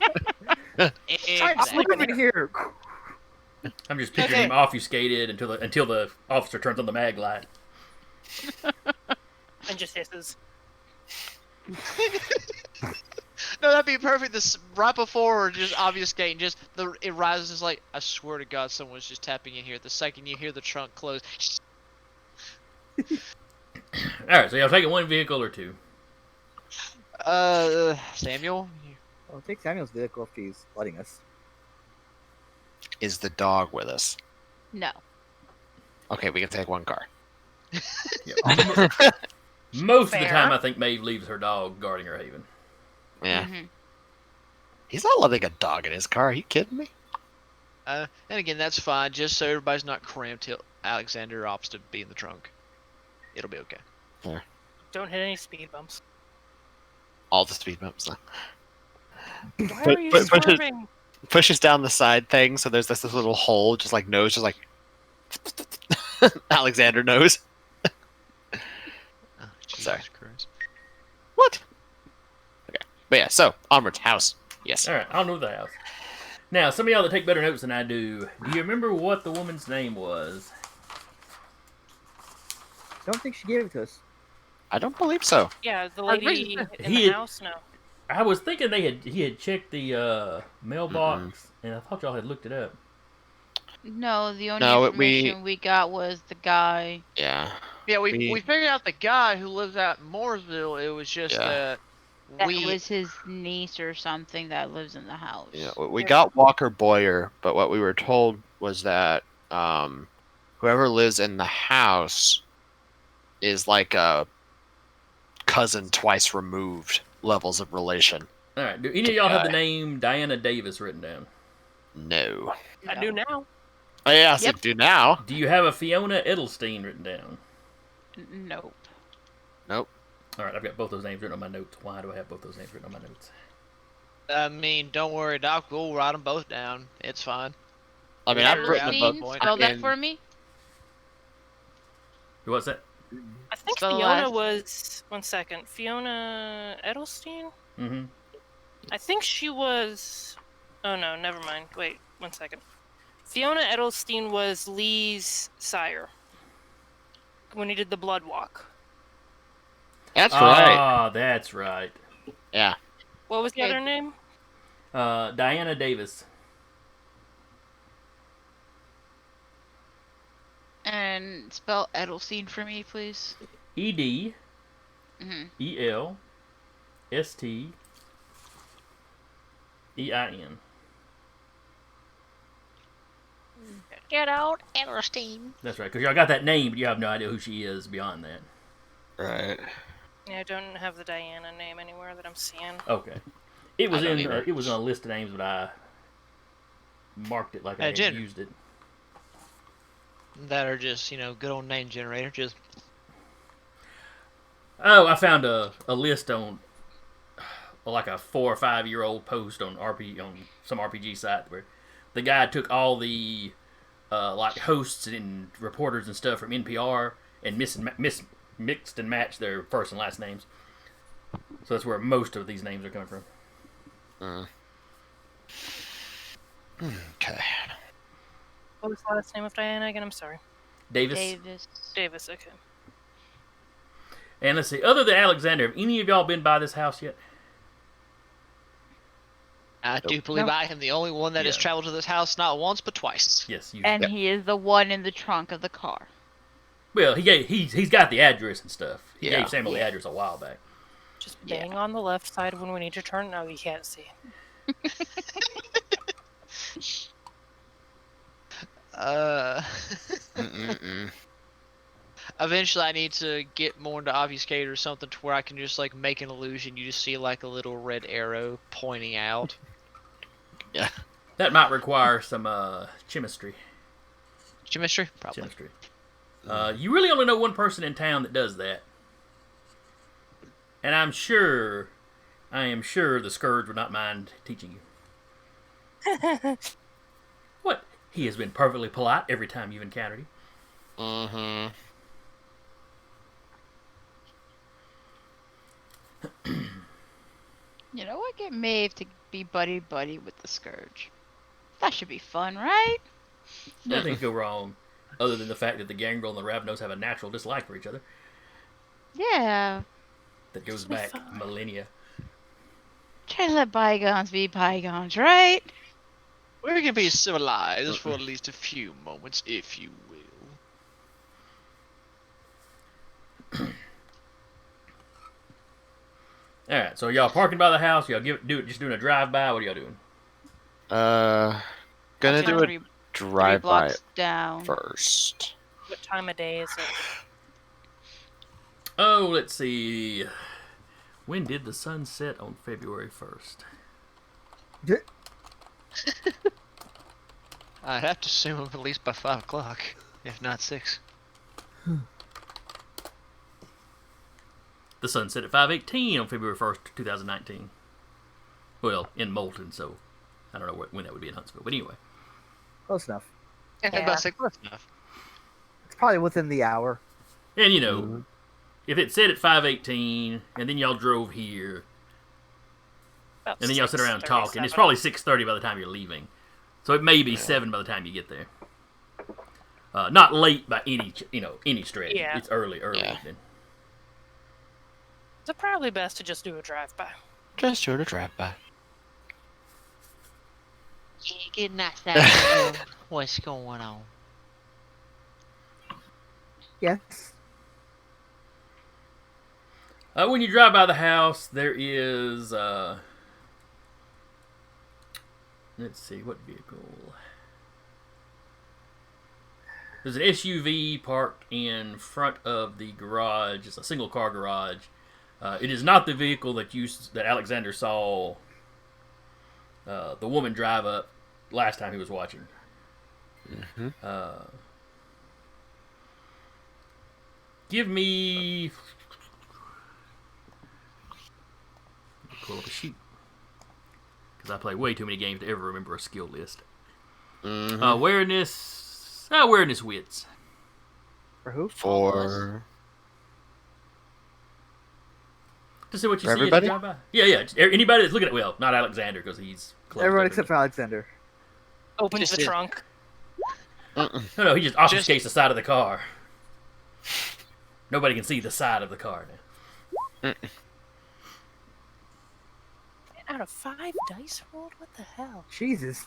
Exactly. moving here. I'm just picturing Okay. him obfuscated until the officer turns on the mag light. and just hisses. No, that'd be perfect. This right before just obfuscating, just it rises like, I swear to God, someone's just tapping in here. The second you hear the trunk close, Alright, so y'all taking 1 vehicle or 2? Samuel. Well, take Samuel's vehicle if he's letting us. Is the dog with us? No. Okay, we can take 1 car. Most of the Fair. time, I think Maeve leaves her dog guarding her haven. Yeah. Mhm. He's not letting a dog in his car. Are you kidding me? And again, that's fine. Just so everybody's not cramped, Alexander opts to be in the trunk. It'll be okay. Don't hit any speed bumps. All the speed bumps. Now. Why But- are you but- but- swerving? Pushes down the side thing, so there's this little hole, just like nose, just like Alexander knows. Oh, Jesus Sorry. Christ. What? Okay, but yeah. So onwards, house. Yes. All right, I'll know the house. Now, some of y'all that take better notes than I do you remember what the woman's name was? Don't think she gave it to us. I don't believe so. Yeah, the I lady agree. in He- the house. No. I was thinking he had checked the mailbox, and I thought y'all had looked it up. No, the only No, information we got was the guy. Yeah. Yeah, we We- figured out the guy who lives out in Mooresville. It was just Yeah. that That we was his niece or something that lives in the house. Yeah. We got Walker Boyer, but what we were told was that whoever lives in the house is like a cousin twice removed levels of relation. All right, do any of y'all have the Guy. name Diana Davis written down? No. I do now. Oh yeah, so Yep. do now. Do you have a Fiona Edelstein written down? Nope. Nope. All right, I've got both those names written on my notes. Why do I have both those names written on my notes? I mean, don't worry, Doc. We'll write them both down. It's fine. I mean, Yeah, I've written them Edelstein? both. Spell that in- for me. What's that? I think So Fiona last- was 1 second. Fiona Edelstein? Mm-hmm. I think she was. Oh no, never mind. Wait, 1 second. Fiona Edelstein was Lee's sire when he did the blood walk. That's right. Ah, that's right. Yeah. What was the Okay. other name? Diana Davis. And spell Edelstein for me, please. E-D Hmm. E-L-S-T-E-I-N. Get out, Edelstein. That's right, because y'all got that name, but you have no idea who she is beyond that. Right. Yeah, I don't have the Diana name anywhere that I'm seeing. Okay. It was I don't in either. it was on a list of names, but I marked it like I had Jen. used it. That are just, good old name generator. Just Oh, I found a list on like a 4 or 5 year old post on some RPG site where the guy took all the like hosts and reporters and stuff from NPR and mixed and matched their first and last names. So that's where most of these names are coming from. Okay. What was the last name of Diana again? I'm sorry. Davis. Davis, okay. And let's see, other than Alexander, have any of y'all been by this house yet? I do believe No. I am the only one that has Yeah. traveled to this house not once but twice. Yes, you. And he is the one in the trunk of the car. Well, he's got the address and stuff. He Yeah. gave Samuel the Yeah. address a while back. Just Yeah. bang on the left side when we need to turn. No, you can't see. Mm-mm-mm. Eventually, I need to get more into Obfuscate or something to where I can just make an illusion. You just see like a little red arrow pointing out. That might require some chemistry. Chemistry, probably. Chemistry. You really only know one person in town that does that, and I am sure the Scourge would not mind teaching you. What? He has been perfectly polite every time you've encountered him. Mm-hmm. You know what? Get Maeve to be buddy with the Scourge. That should be fun, right? Nothing could go wrong, other than the fact that the Gangrel and the Ravnos have a natural dislike for each other Yeah. that goes It'll be back fine. millennia. Try to let bygones be bygones, right? We're gonna be civilized for at least a few moments, if you will. All right, so y'all parking by the house. Y'all just doing a drive by. What are y'all doing? Gonna That's do a three drive by blocks down. first. What time of day is it? Oh, let's see. When did the sun set on February 1st? I'd have to assume at least by 5 o'clock, if not 6. The sun set at 5:18 on February 1st, 2019. Well, in Moulton, so I don't know when that would be in Huntsville. But anyway. Close enough. Yeah, Yeah. about 6 close enough. It's probably within the hour. And, you know, if it said at 5:18, and then y'all drove here, About and then y'all sit around 6:30, talking, it's 7. probably 6:30 by the time you're leaving. So it may be 7 by the time you get there. Not late by any stretch. Yeah. It's early Yeah. evening. So probably best to just do a drive-by. Just sort of drive by. Yeah, getting that side. What's going on? Yes. When you drive by the house, there is, let's see, what vehicle? There's an SUV parked in front of the garage. It's a single-car garage. It is not the vehicle that Alexander saw the woman drive up last time he was watching. Mm-hmm. Give me... Pull up a sheet. Because I play way too many games to ever remember a skill list. Mm-hmm. Awareness wits. For who? For To see what you For see as you everybody? drive by. Yeah. Anybody that's looking at, well, not Alexander because he's closed Everyone up, except isn't for Alexander. Opens Just the it. trunk. Mm-mm. he? No, he just obfuscates the side of the car. Nobody can see the side of the car now. Out of 5 dice rolled? What the hell? Jesus.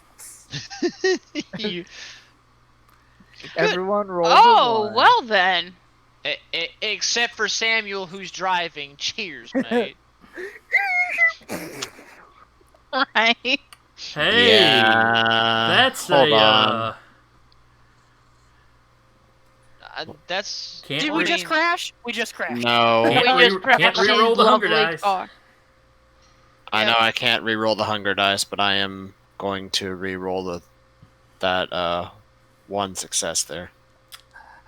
You, Everyone roll. Oh, well then. except for Samuel, who's driving. Cheers, mate. Right. Hey! Yeah. That's Hold a... on. That's. Can't Did we re- just crash? We just crashed. No, Can't We just re- can't crashed re-roll his the hunger lovely dice. car. I know I can't re-roll the hunger dice, but I am going to re-roll that one success there.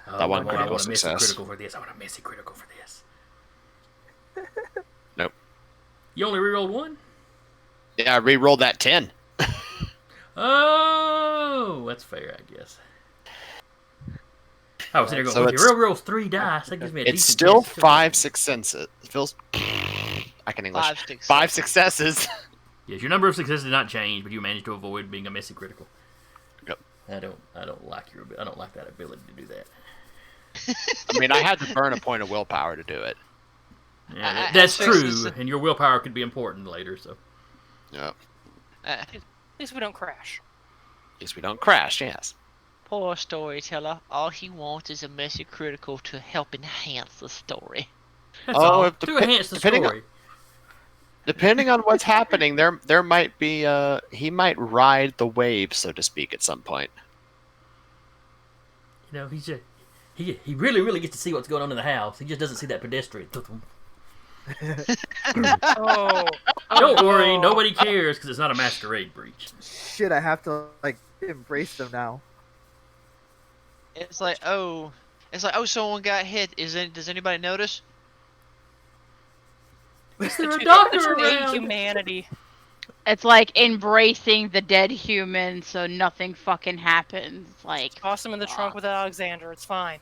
That one I critical want a messy success. critical for this. I want a messy critical for this. Nope. You only rerolled one? Yeah, I re-rolled that 10. Oh, that's fair, I guess. I was sitting there So going, if it's- your rolls 3 dice, that gives me a It's decent still chance to- 5 successes. It feels. I can English. 5 sticks. 5 successes. Yes, your number of successes did not change, but you managed to avoid being a messy critical. Yep. I don't like that ability to do that. I mean, I had to burn a point of willpower to do it. Yeah, I- that's I- true, and your willpower could be important later. So Yep. At least we don't crash. At least we don't crash. Yes. Poor storyteller. All he wants is a messy critical to help enhance the story. that's Oh, all. if To depe- enhance the depending on- story. Depending on what's happening, there might be he might ride the wave, so to speak, at some point. You know, he's just, he really gets to see what's going on in the house. He just doesn't see that pedestrian. Oh. Don't worry, nobody cares because it's not a masquerade breach. Shit, I have to like embrace them now. It's like, oh, someone got hit. Does anybody notice? Is there a The doctor true around? Oh. humanity. It's like embracing the dead human so nothing fucking happens. Like, Toss him in the trunk with Alexander. It's fine.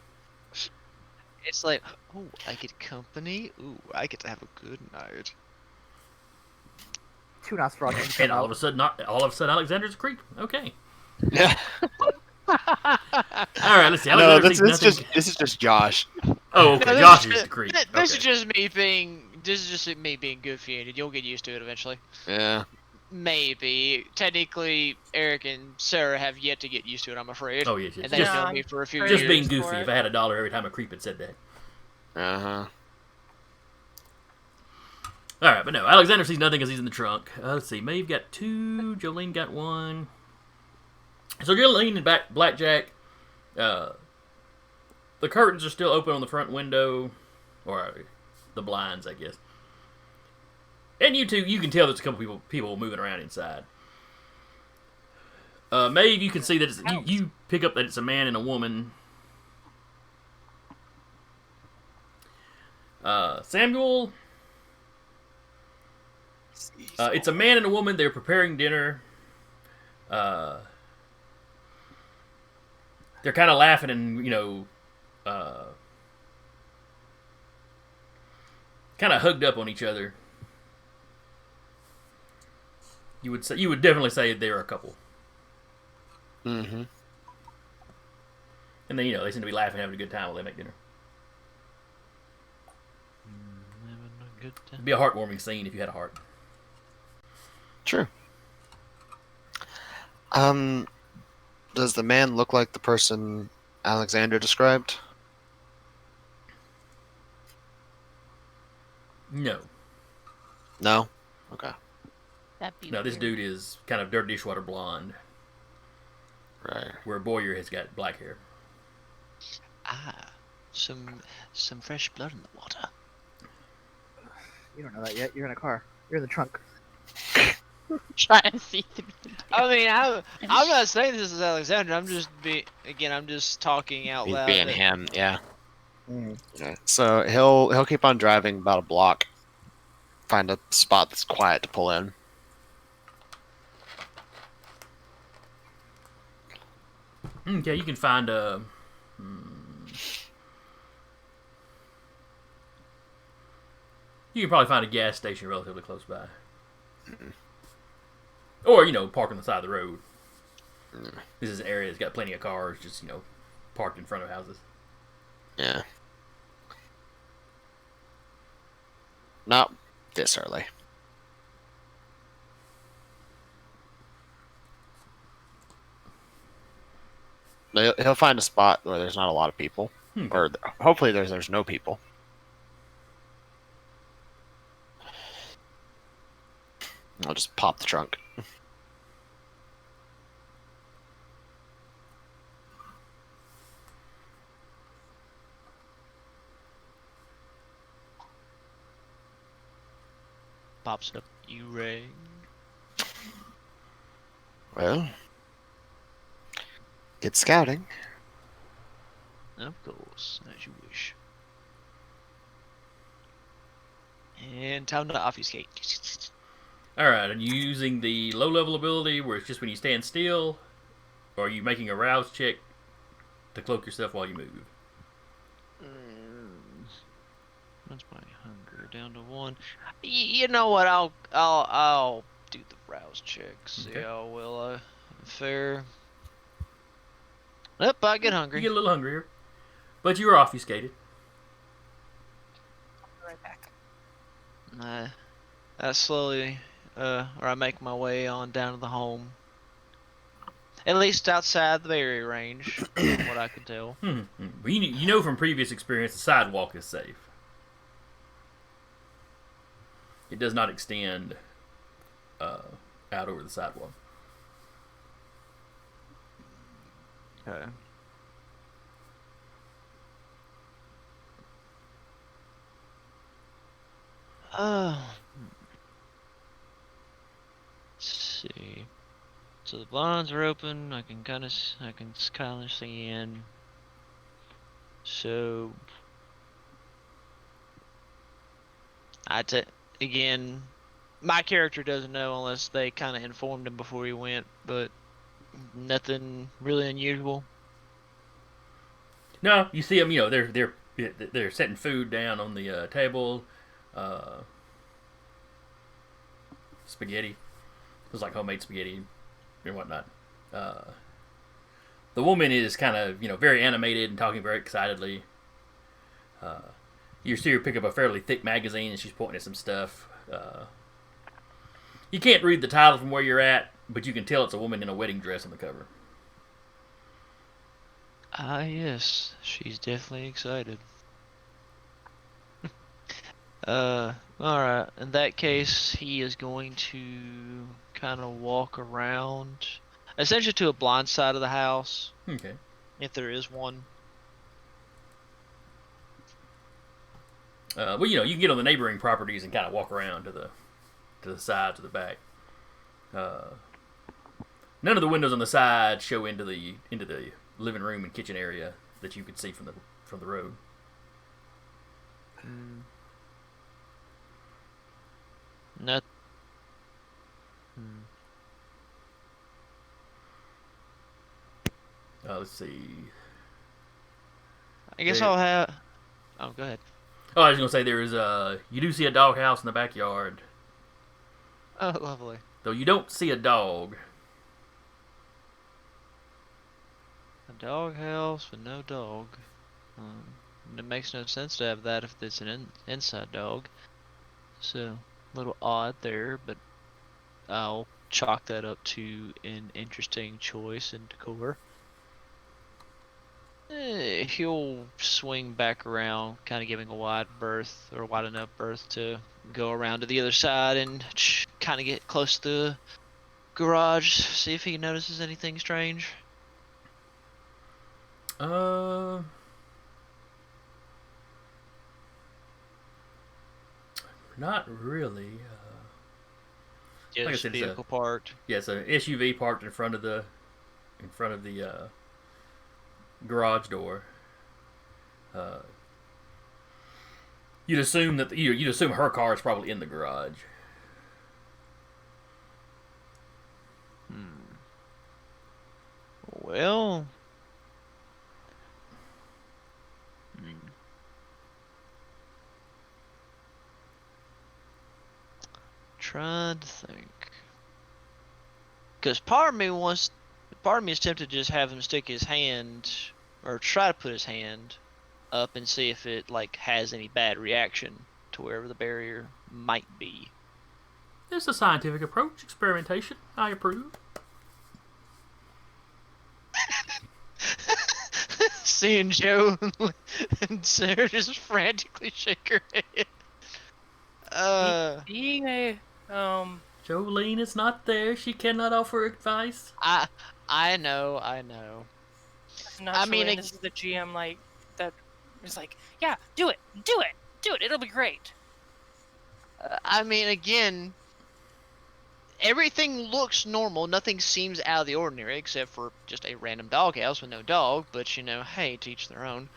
It's like, oh, I get company. Ooh, I get to have a good night. Two Nosferatu. And all of a sudden, Alexander's a creep. Okay. Yeah. All right, let's see. No, Alexander this thinks is nothing. just Josh. Oh, okay. No, Josh is the creep. This is Okay. just me being. This is just me being goofy, and you'll get used to it eventually. Yeah. Maybe. Technically, Eric and Sarah have yet to get used to it. I'm afraid. Oh yes, yes. And they've Just, Yeah. known me for a few just years. being for goofy. it. If I had $1 every time a creep had said that. Uh huh. All right, but no, Alexander sees nothing because he's in the trunk. Let's see. Maeve got 2. Jolene got 1. So Jolene and Blackjack, the curtains are still open on the front window, or the blinds, I guess. And you two, you can tell there's a couple people moving around inside. Maeve, you can see that you pick up that it's a man and a woman. Samuel, it's a man and a woman. They're preparing dinner. They're kind of laughing and kind of hugged up on each other. You would definitely say they're a couple. Mm-hmm. And then they seem to be laughing, having a good time while they make dinner. Having a good time. It'd be a heartwarming scene if you had a heart. True. Does the man look like the person Alexander described? No, No? Okay. That'd be no, this weird. dude is kind of dirty dishwater blonde, Right. where Boyer has got black hair. Ah, some fresh blood in the water. You don't know that yet. You're in a car. You're in the trunk. Trying to see through the door. I mean, I'm not saying this is Alexander. I'm just talking out He's loud. being that- him, yeah. Mm. Okay. So he'll keep on driving about a block, find a spot that's quiet to pull in. Okay, you can find a. You can probably find a gas station relatively close by. Or, park on the side of the road. This is an area that's got plenty of cars just, parked in front of houses. Yeah. Not this early. He'll find a spot where there's not a lot of people, or hopefully there's no people. I'll just pop the trunk. Pops up. You rang. Well, get scouting. Of course, as you wish. And time to obfuscate. Alright, are you using the low level ability where it's just when you stand still? Or are you making a rouse check to cloak yourself while you move? What's my hunger down to 1? You know what? I'll do the rouse check. See Okay. how well I fare. Yep, I get You hungry. get a little hungrier. But you are obfuscated. Right back. I slowly, or I make my way on down to the home. At least outside the area range, from what I can tell. Well, you know from previous experience the sidewalk is safe. It does not extend out over the sidewalk. Okay. Let's see. So the blinds are open. I can kind of see in. So again, my character doesn't know unless they kind of informed him before he went, but nothing really unusual. No, you see them. They're setting food down on the table. Spaghetti. It was like homemade spaghetti and whatnot. The woman is kind of very animated and talking very excitedly. You see her pick up a fairly thick magazine and she's pointing at some stuff. You can't read the title from where you're at, but you can tell it's a woman in a wedding dress on the cover. Ah, yes, she's definitely excited. Alright, in that case, he is going to kind of walk around, essentially to a blind side of the house, Okay. if there is one. Well, you can get on the neighboring properties and kind of walk around to the side, to the back. None of the windows on the side show into the living room and kitchen area that you could see from the road. Not. Let's see. I guess There- I'll have. Oh, go ahead. Oh, I was gonna say there is you do see a doghouse in the backyard, Oh, lovely. though you don't see a dog. A dog house with no dog. It makes no sense to have that if it's an inside dog. So, a little odd there, but I'll chalk that up to an interesting choice in decor. He'll swing back around, kind of giving a wide berth, or wide enough berth to go around to the other side and kind of get close to the garage, see if he notices anything strange. Not really. Just Like I said, it's a- vehicle parked. Yeah, it's an SUV parked in front of the garage door. You'd assume that you'd assume her car is probably in the garage. Well, trying to think. Because part of me is tempted to just have him stick his hand, or try to put his hand up and see if it like has any bad reaction to wherever the barrier might be. It's a scientific approach, experimentation. I approve. Seeing Joe and Sarah just frantically shake her head. Being a Jolene is not there. She cannot offer advice. I know. not I mean, this is the GM like that is like, yeah, do it, it'll be great. I mean, again, everything looks normal. Nothing seems out of the ordinary except for just a random doghouse with no dog. But, you know, hey, to each their own.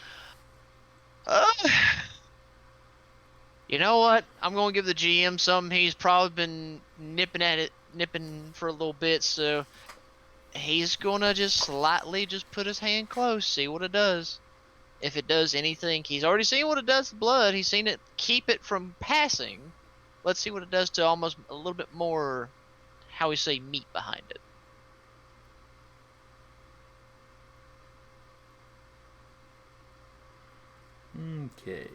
You know what? I'm going to give the GM something. He's probably been nipping for a little bit. So he's going to just slightly just put his hand close, see what it does. If it does anything, he's already seen what it does to blood. He's seen it keep it from passing. Let's see what it does to almost a little bit more, how we say, meat behind it. Okay.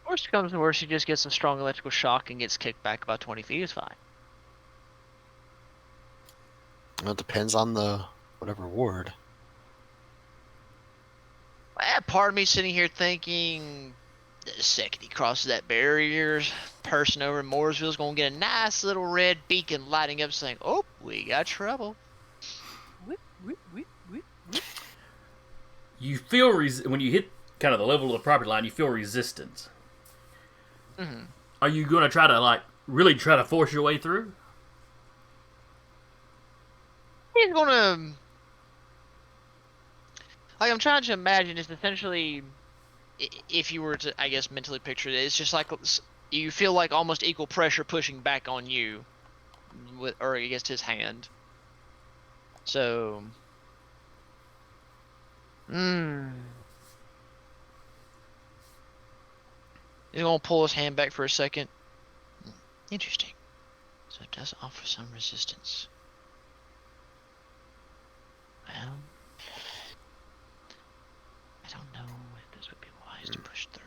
Worst comes to worst, he just gets a strong electrical shock and gets kicked back about 20 feet. It's fine. Well, it depends on the whatever ward. Part of me sitting here thinking, the second he crosses that barrier, person over in Mooresville's gonna get a nice little red beacon lighting up saying, "Oh, we got trouble." Whip, whip, whip, whip, whip. You feel when you hit kind of the level of the property line, you feel resistance. Mm-hmm. Are you going to try to really try to force your way through? He's gonna, like, I'm trying to imagine it's essentially, if you were to, I guess, mentally picture it, it's just like you feel like almost equal pressure pushing back on you, or against his hand. So, he's gonna pull his hand back for a second. Interesting. So it does offer some resistance. Well, I don't know if this would be wise to push through.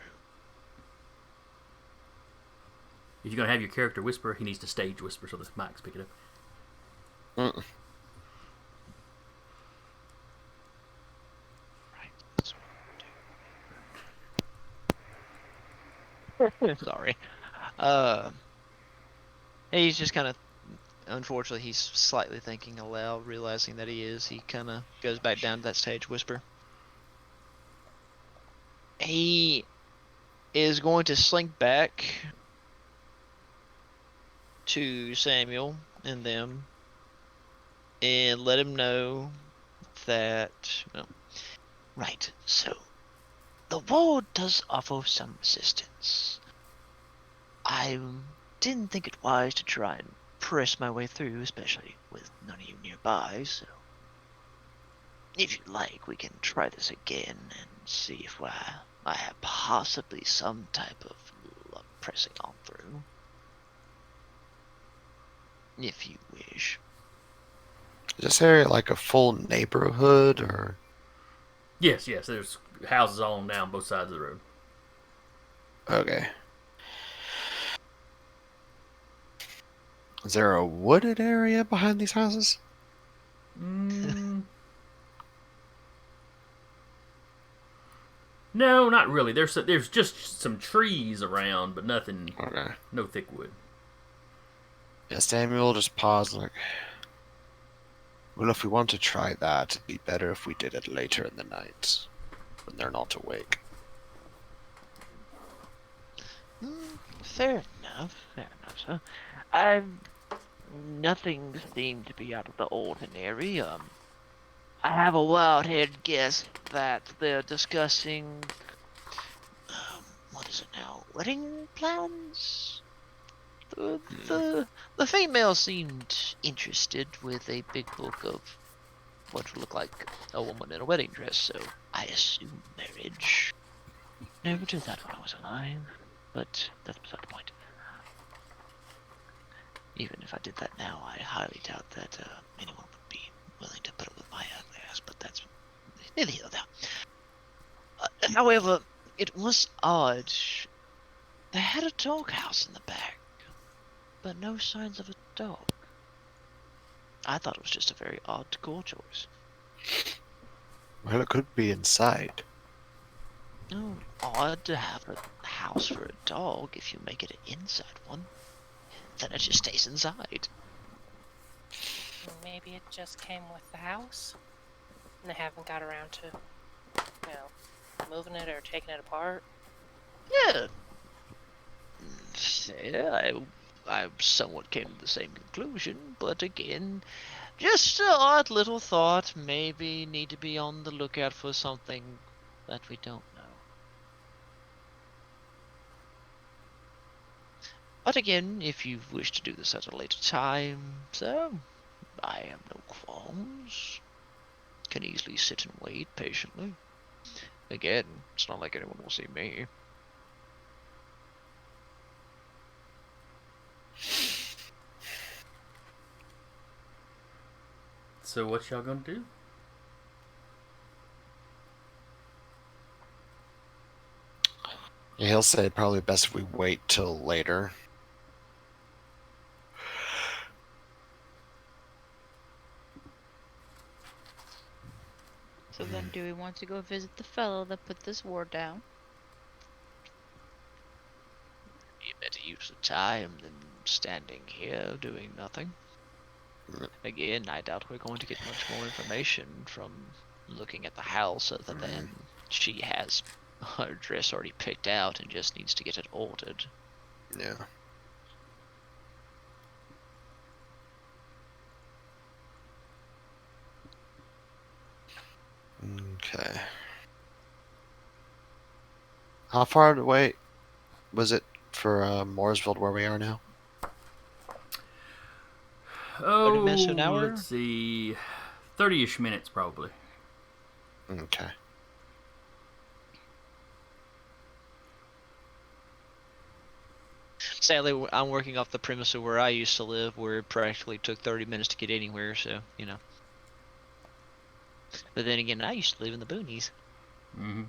If you're going to have your character whisper, he needs to stage whisper so the mics pick it up. Mm. Right. That's what I'm gonna do. Sorry. He's just kind of, unfortunately, he's slightly thinking aloud, realizing that he is. He kind of goes back down to that stage whisper. He is going to slink back to Samuel and them and let him know that, well, right, so the ward does offer some assistance. I didn't think it wise to try and press my way through, especially with none of you nearby, so if you'd like, we can try this again and see if I have possibly some type of luck pressing on through. If you wish. Is this area like a full neighborhood, or? Yes, there's houses all down both sides of the road. Okay. Is there a wooded area behind these houses? No, not really. There's just some trees around, but nothing. Okay. No thick wood. Yeah, Samuel just paused like, well, if we want to try that, it'd be better if we did it later in the night, when they're not awake. Fair enough, sir. Nothing seemed to be out of the ordinary. I have a wild-haired guess that they're discussing, what is it now, wedding plans? The female seemed interested with a big book of what would look like a woman in a wedding dress, so I assume marriage. Never did that when I was alive, but that's beside the point. Even if I did that now, I highly doubt that anyone would be willing to put up with my ugly ass, but that's neither here nor there. However, it was odd. They had a doghouse in the back, but no signs of a dog. I thought it was just a very odd decor choice. Well, it could be inside. Oh, odd to have a house for a dog if you make it an inside one. Then it just stays inside. Maybe it just came with the house, and they haven't got around to, moving it or taking it apart. Yeah. Yeah, I somewhat came to the same conclusion, but again, just an odd little thought. Maybe need to be on the lookout for something that we don't know. But again, if you wish to do this at a later time, so I have no qualms. Can easily sit and wait patiently. Again, it's not like anyone will see me. So what y'all gonna do? Yeah, he'll say probably best if we wait till later. So then, do we want to go visit the fellow that put this war down? You better use the time than standing here doing nothing. Again, I doubt we're going to get much more information from looking at the house other than she has her dress already picked out and just needs to get it ordered. Yeah. Okay. How far away was it for Mooresville where we are now? Oh, minutes to an hour? let's see, 30-ish minutes probably. Okay. Sadly, I'm working off the premise of where I used to live, where it practically took 30 minutes to get anywhere, so, you know. But then again, I used to live in the boonies. Mm-hmm.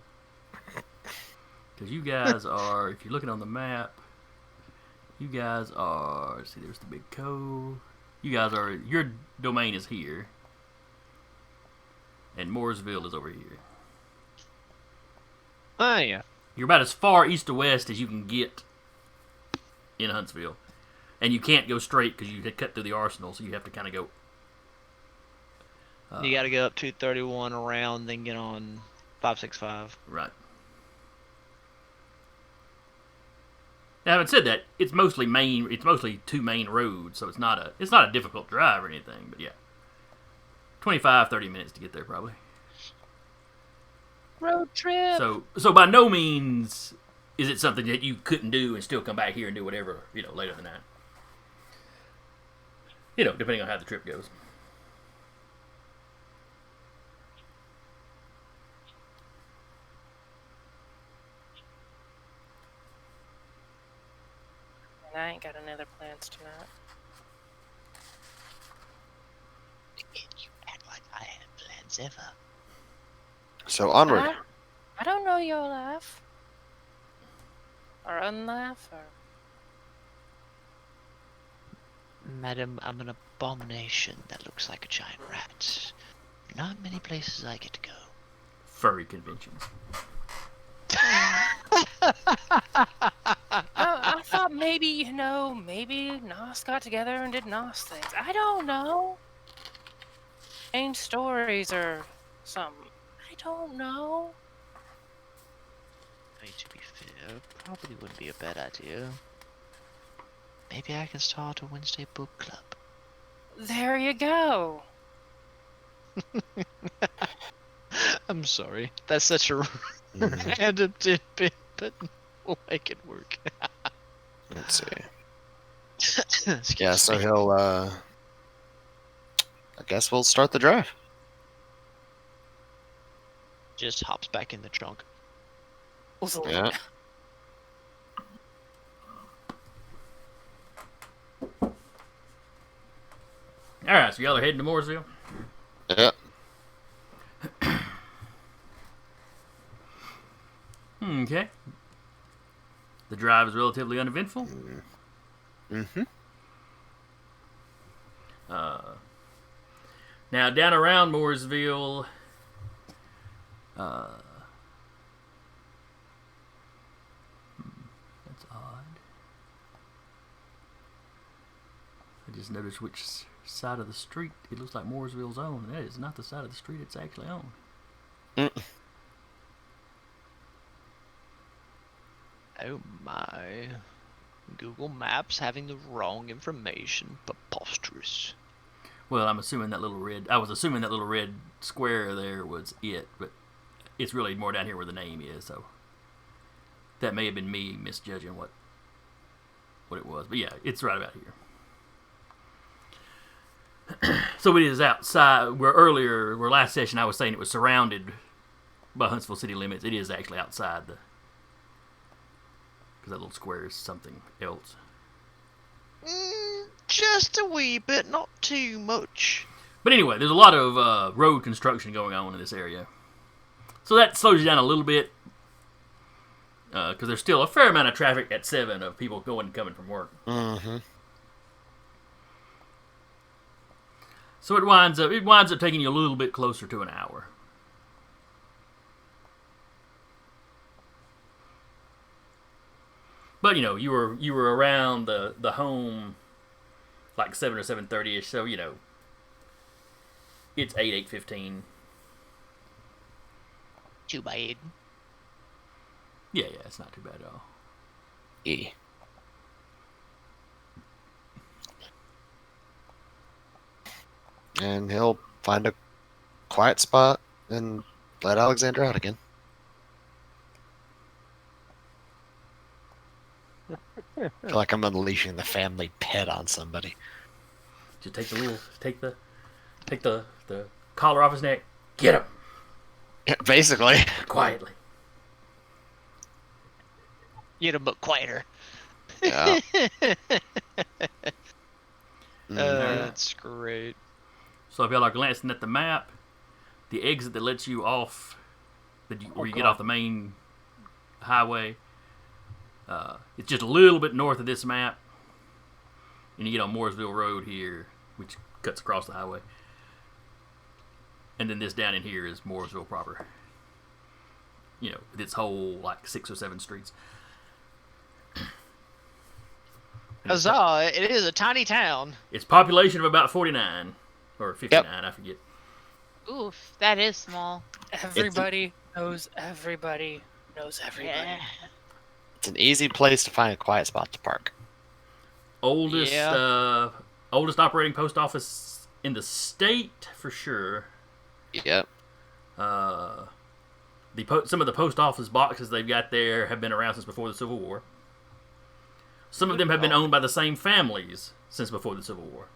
Because you guys are, if you're looking on the map, you guys are, let's see, there's the big cove. You guys are, your domain is here. And Mooresville is over here. Oh, yeah. You're about as far east to west as you can get in Huntsville. And you can't go straight because you had cut through the arsenal, so you have to kind of go. You gotta go up 231 around, then get on 565. Right. Now, having said that, it's mostly two main roads, so it's not a difficult drive or anything. But yeah. 25, 30 minutes to get there, probably. Road trip. So by no means is it something that you couldn't do and still come back here and do whatever, later than that. Depending on how the trip goes. And I ain't got any other plans tonight. You act like I have plans ever. So onward. I don't know your laugh. Or unlaugh, or... Madam, I'm an abomination that looks like a giant rat. Not many places I get to go. Furry conventions. I thought maybe, maybe Nos got together and did Nos things. I don't know. Strange stories or something. I don't know. I mean, to be fair, probably wouldn't be a bad idea. Maybe I can start a Wednesday book club. There you go. I'm sorry. That's such a random tidbit, but we'll make it work. Let's see. Excuse Yeah, so me. he'll, I guess we'll start the drive. Just hops back in the trunk. Yeah. Alright, so y'all are heading to Mooresville? Yeah. Okay. The drive is relatively uneventful. Mm-hmm. Now, down around Mooresville, that's odd. I just noticed which side of the street it looks like Mooresville's on. That is not the side of the street it's actually on. Oh my. Google Maps having the wrong information. Preposterous. Well, I'm assuming that little red. I was assuming that little red square there was it, but it's really more down here where the name is. So that may have been me misjudging what it was. But yeah, it's right about here. So it is outside. Where last session I was saying it was surrounded by Huntsville city limits. It is actually outside the. Because that little square is something else. Just a wee bit, not too much. But anyway, there's a lot of road construction going on in this area. So that slows you down a little bit. Because there's still a fair amount of traffic at 7 of people going and coming from work. Mm-hmm. So it winds up taking you a little bit closer to an hour. But you were around the home like 7 or 7:30ish, so it's 8:15. Too bad. Yeah, it's not too bad at all. E. And he'll find a quiet spot and let Alexander out again. I feel like I'm unleashing the family pet on somebody. Just take the collar off his neck. Get him Yeah, basically. quietly. Get a bit quieter. Yeah. Mm. That's great. So if y'all are glancing at the map, the exit that lets you off, where you get off the main highway, it's just a little bit north of this map, and you get on Mooresville Road here, which cuts across the highway, and then this down in here is Mooresville proper. With its whole like 6 or 7 streets. Huzzah! It is a tiny town. Its population of about 49 or 59, I forget. Oof, that is small. Everybody knows everybody knows everybody. Yeah. It's an easy place to find a quiet spot to park. Oldest operating post office in the state for sure. Yep. Some of the post office boxes they've got there have been around since before the Civil War. Some of them have been owned by the same families since before the Civil War.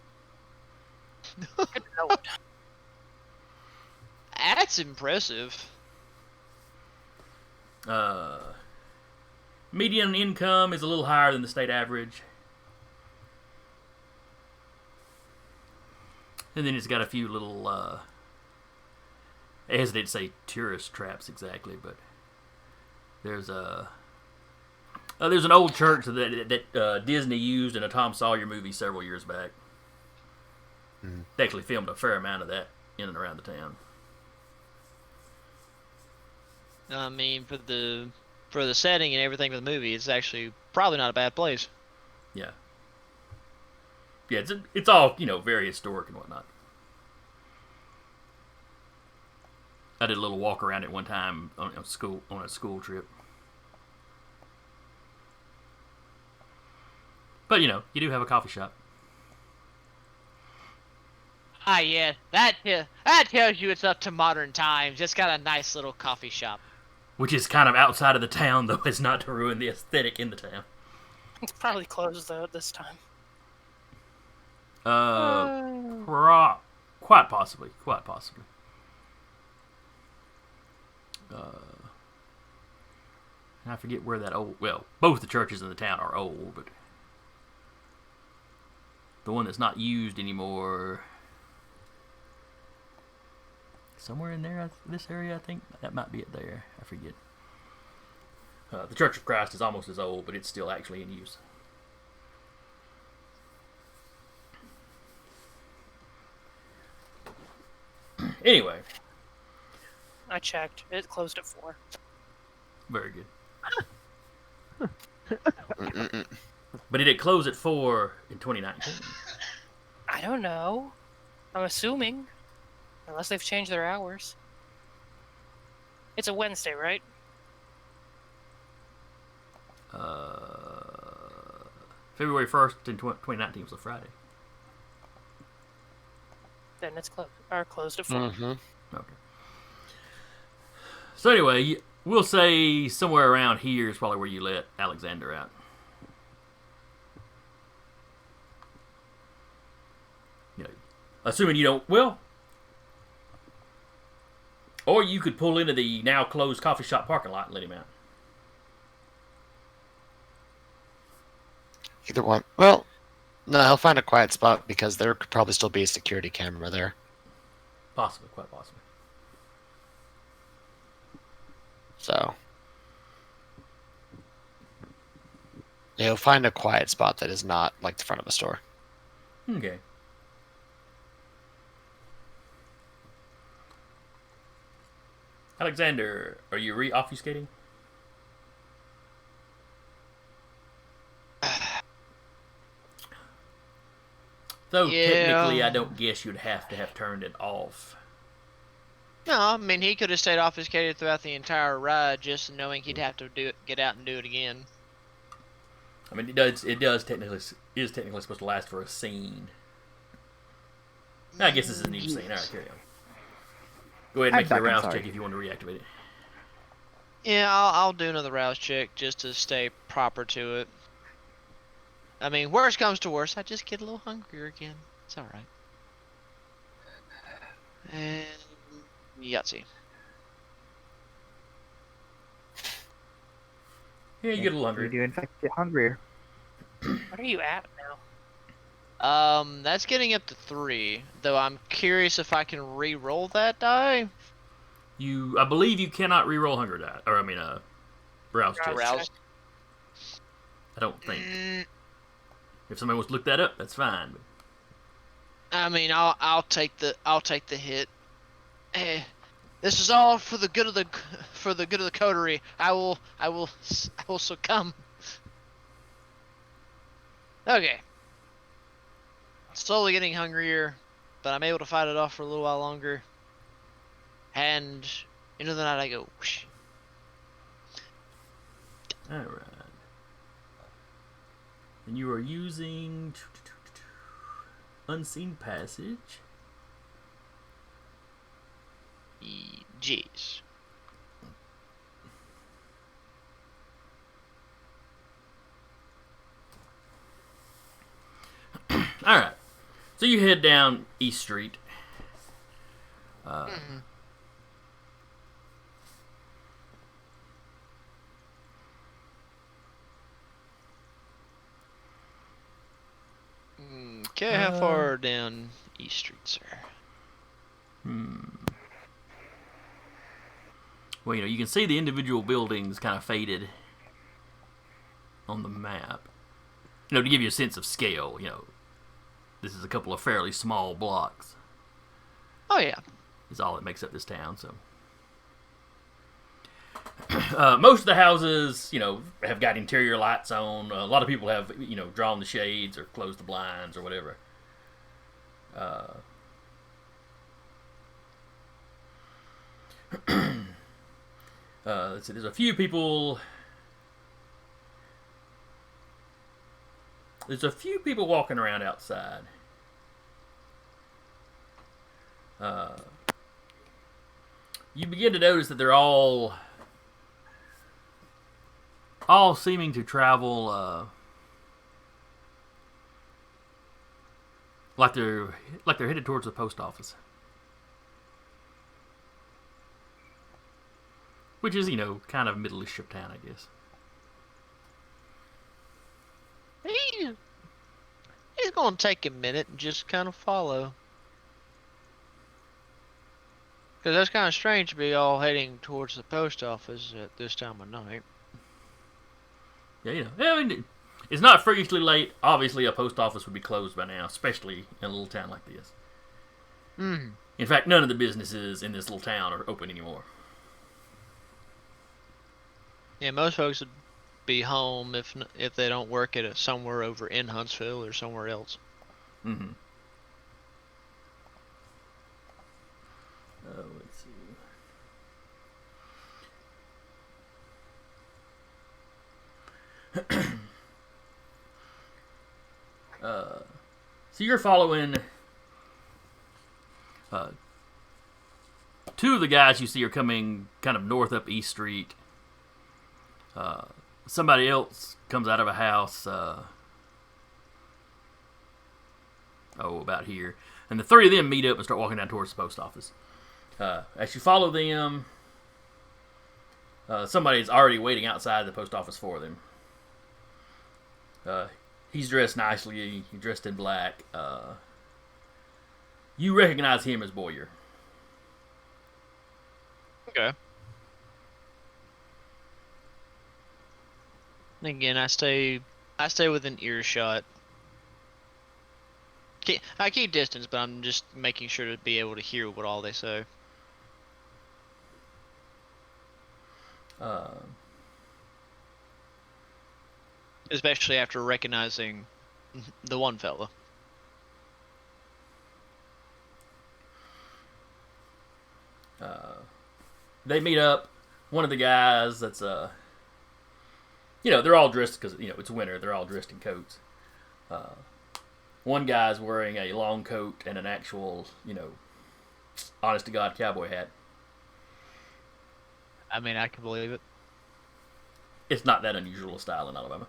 Good note. That's impressive. Median income is a little higher than the state average. And then it's got a few little, I hesitate to say tourist traps exactly, but there's an old church that Disney used in a Tom Sawyer movie several years back. Mhm. They actually filmed a fair amount of that in and around the town. I mean, for the setting and everything of the movie, it's actually probably not a bad place. Yeah. Yeah, it's all, very historic and whatnot. I did a little walk around it one time on a school trip. But, you do have a coffee shop. Ah, yeah, that tells you it's up to modern times. It's got a nice little coffee shop. Which is kind of outside of the town, though, as not to ruin the aesthetic in the town. It's probably closed though at this time. Quite possibly. I forget where that both the churches in the town are old, but the one that's not used anymore, somewhere in there, this area, I think that might be it there. I forget. The Church of Christ is almost as old, but it's still actually in use. Anyway, I checked. It closed at 4. very good. Mm-mm-mm. But did it close at 4 in 2019? I don't know. I'm assuming. Unless they've changed their hours. It's a Wednesday, right? February 1st in 2019 was a Friday. Then it's closed. Or closed at 4. Mhm. Okay. So anyway, we'll say somewhere around here is probably where you let Alexander out. Assuming you don't, or you could pull into the now closed coffee shop parking lot and let him out. Either one. Well, no, he'll find a quiet spot because there could probably still be a security camera there. Possibly, quite possibly. So he'll find a quiet spot that is not like the front of a store. Okay. Alexander, are you re-obfuscating? Though technically, I don't guess you'd have to have turned it off. No, I mean he could have stayed obfuscated throughout the entire ride, just knowing he'd have to get out and do it again. I mean, it is technically supposed to last for a scene. I guess this isn't even a scene. All right, carry on. Go ahead and make your rouse check if you want to reactivate it. Yeah, I'll do another rouse check just to stay proper to it. I mean, worst comes to worst, I just get a little hungrier again. It's alright. And Yahtzee. Yeah, you get a little You hungry. do in fact get hungrier. What are you at now? That's getting up to 3. Though I'm curious if I can re-roll that die. I believe you cannot re-roll hunger die, rouse check. Rouse. I don't think. Mm, If somebody wants to look that up, that's fine. But I mean, I'll take the hit. This is all for the good of the coterie. I will succumb. Okay. Slowly getting hungrier, but I'm able to fight it off for a little while longer. And into the night I go. Whoosh. all right. And you are using Unseen Passage. Jeez. All right. So you head down East Street. Okay, how far down East Street, sir? Well, you can see the individual buildings kind of faded on the map. To give you a sense of scale, this is a couple of fairly small blocks. Oh yeah. Is all that makes up this town, so. Most of the houses, have got interior lights on. A lot of people have, drawn the shades or closed the blinds or whatever. Let's see, there's a few people. There's a few people walking around outside. You begin to notice that they're all seeming to travel like they're headed towards the post office, which is kind of middle-ish of town, I guess. He's gonna take a minute and just kind of follow. Because that's kind of strange to be all heading towards the post office at this time of night. Yeah, I mean, it's not freakishly late. Obviously, a post office would be closed by now, especially in a little town like this. In fact, none of the businesses in this little town are open anymore. Yeah, most folks would be home if they don't work at somewhere over in Huntsville or somewhere else. Mm-hmm. Let's see. So you're following two of the guys you see are coming kind of north up East Street. Somebody else comes out of a house about here. And the three of them meet up and start walking down towards the post office. As you follow them, somebody's already waiting outside the post office for them. He's dressed nicely. He's dressed in black. You recognize him as Boyer. Okay. Again, I stay within earshot. I keep distance, but I'm just making sure to be able to hear what all they say. Especially after recognizing the one fella. They meet up. One of the guys that's they're all dressed because it's winter. They're all dressed in coats. One guy's wearing a long coat and an actual honest to God cowboy hat. I mean, I can believe it. It's not that unusual a style in Alabama.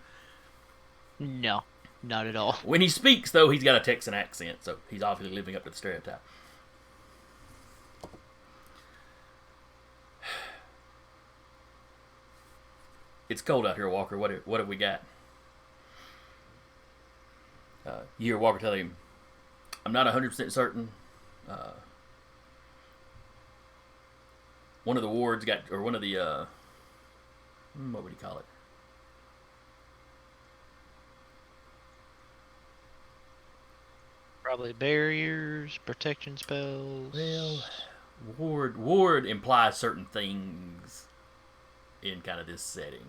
No, not at all. When he speaks, though, he's got a Texan accent, so he's obviously living up to the stereotype. It's cold out here, Walker. What have we got? You hear Walker tell him, I'm not 100% certain. One of the wards got, or one of the, what would you call it? Probably barriers, protection spells. Well, ward implies certain things in kind of this setting.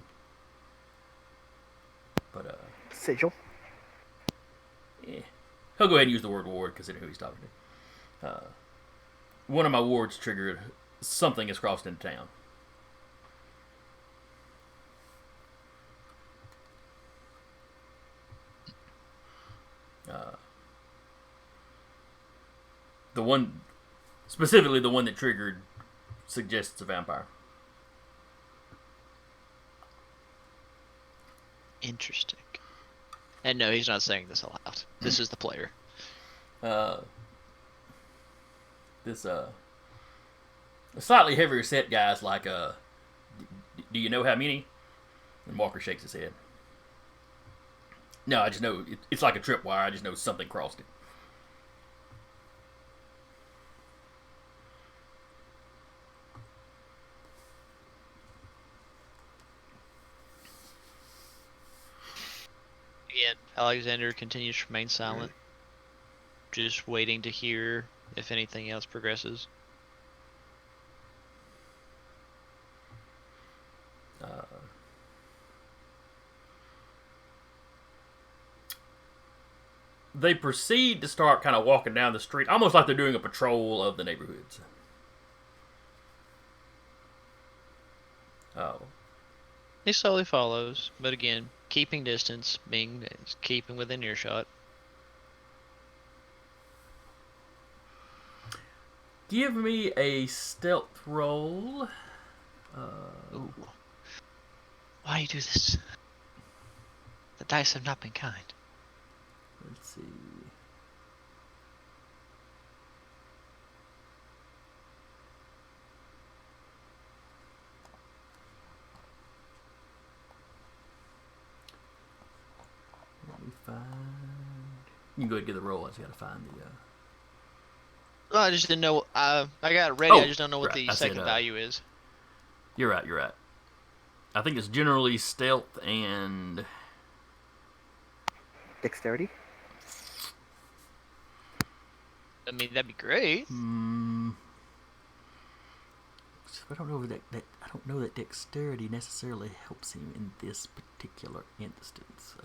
But, Sigil. yeah. He'll go ahead and use the word ward, considering who he's talking to. One of my wards triggered something has crossed into town. The one, specifically the one that triggered suggests a vampire. Interesting. And no, he's not saying this aloud. This is the player. This a slightly heavier set guy's like, do you know how many? And Walker shakes his head. No, I just know it's like a tripwire. I just know something crossed it. Again, Alexander continues to remain silent, just waiting to hear if anything else progresses. They proceed to start kind of walking down the street, almost like they're doing a patrol of the neighborhoods. Oh. He slowly follows, but again, keeping distance, keeping within earshot. Give me a stealth roll. Ooh. Why do you do this? The dice have not been kind. Let's see. Let me find. You can go ahead and get the roll. I just gotta find the. Well, I just didn't know. I got it ready. I just don't know what right. the second value is. You're right. You're right. I think it's generally stealth and Dexterity. I mean, that'd be great. I don't know that I don't know that dexterity necessarily helps him in this particular instance.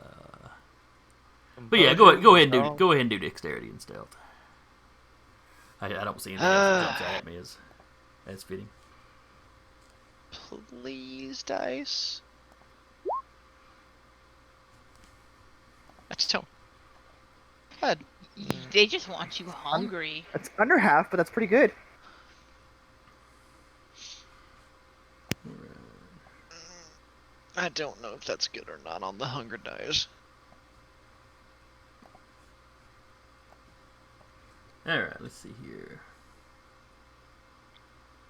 But yeah, go ahead and do dexterity and stealth. I don't see anything else that jumps out at me as fitting. Please, dice. I just don't. God. They just want you hungry. That's under half, but that's pretty good. I don't know if that's good or not on the hunger dice. Alright, let's see here.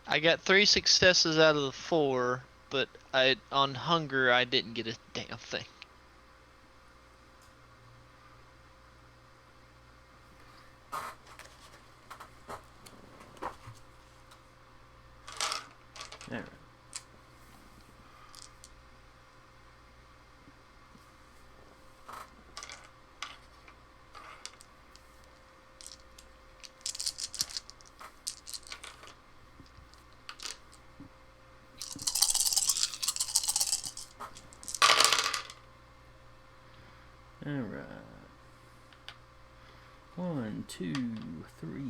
I got 3 successes out of the 4, but on hunger I didn't get a damn thing. Alright. Alright. 1, 2, 3,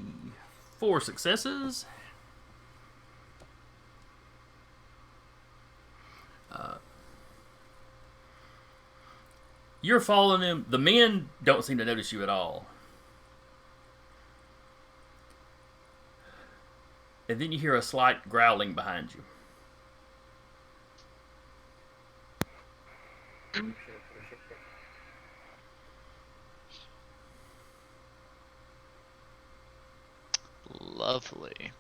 4 successes. You're following them. The men don't seem to notice you at all. And then you hear a slight growling behind you. Lovely.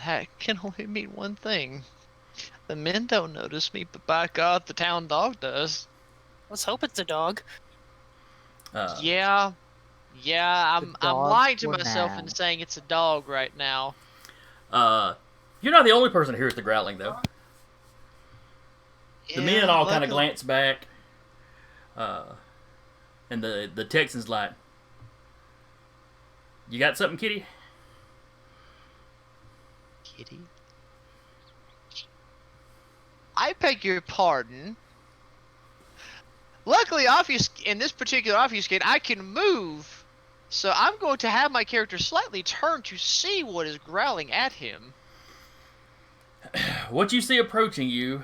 That can only mean one thing. The men don't notice me, but by God, the town dog does. Let's hope it's a dog. Yeah, I'm dog lying to or myself man? and saying it's a dog right now. You're not the only person who hears the growling, though. The men all kind of glance back. And the Texan's like, "You got something, Kitty?" Kitty? I beg your pardon. Luckily, in this particular obfuscate, I can move. So I'm going to have my character slightly turn to see what is growling at him. What you see approaching you,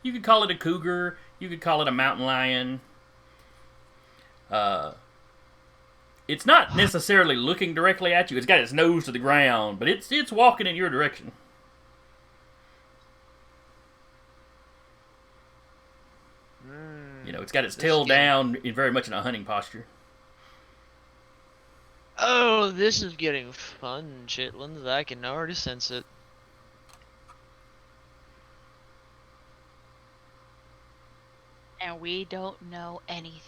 you could call it a cougar. You could call it a mountain lion. It's not necessarily looking directly at you. It's got its nose to the ground, but it's walking in your direction. You know, it's got its tail down, in very much in a hunting posture. Oh, this is getting fun, Chitlins. I can already sense it. And we don't know anything.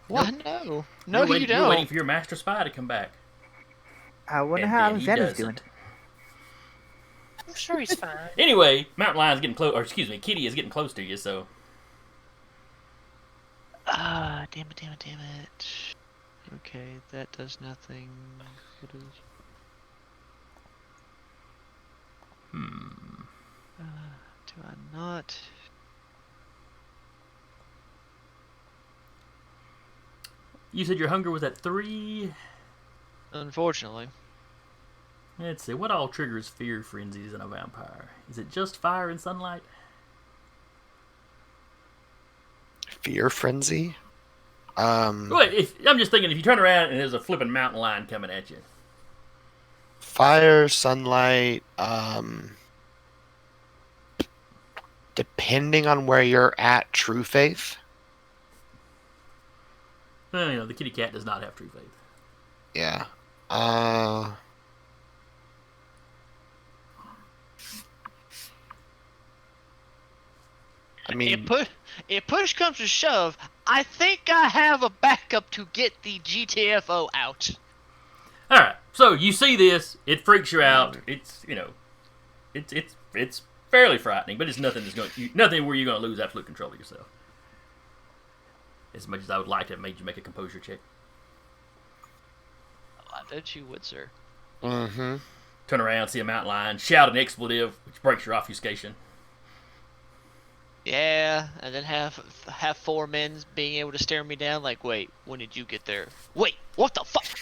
What? No. No, you You're don't. waiting for your master spy to come back. I wonder And how then he Alexander's doesn't. doing. I'm sure he's fine. Anyway, mountain lion's getting close, or excuse me, Kitty is getting close to you, so... Ah, damn it, damn it, damn it. Okay, that does nothing. What is... do I not? You said your hunger was at 3? Unfortunately. Let's see, what all triggers fear frenzies in a vampire? Is it just fire and sunlight? Fear frenzy. Wait, I'm just thinking if you turn around and there's a flipping mountain lion coming at you. Fire, sunlight. Depending on where you're at, true faith. Well, you know, the kitty cat does not have true faith. Yeah. I mean, If push comes to shove, I think I have a backup to get the GTFO out. Alright, so you see this, it freaks you out. It's, you know, it's fairly frightening, but it's nothing nothing where you're going to lose absolute control of yourself. As much as I would like to have made you make a composure check. I bet you would, sir. mm-hmm. Turn around, see a mountain lion, shout an expletive, which breaks your obfuscation. Yeah, and then have 4 men being able to stare me down like, wait, when did you get there? Wait, what the fuck?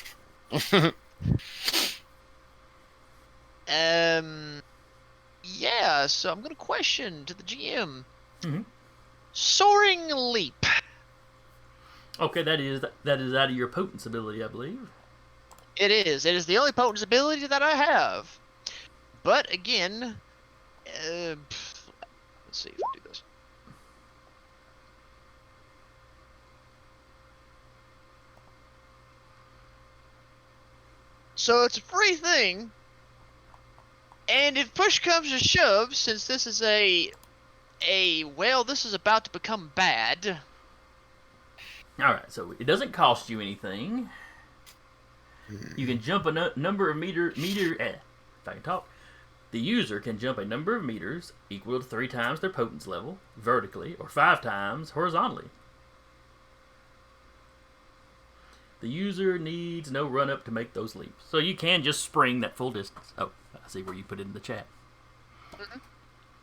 Yeah, so I'm gonna question to the GM. Mhm. Soaring leap. Okay, that is out of your potence ability, I believe. It is. It is the only potence ability that I have. But again, let's see if I do this. So it's a free thing. And if push comes to shove, since this is well, this is about to become bad. Alright, so it doesn't cost you anything. You can jump a number of if I can talk. The user can jump a number of meters equal to 3 times their potence level, vertically, or 5 times horizontally. The user needs no run-up to make those leaps. So you can just spring that full distance. Oh, I see where you put it in the chat.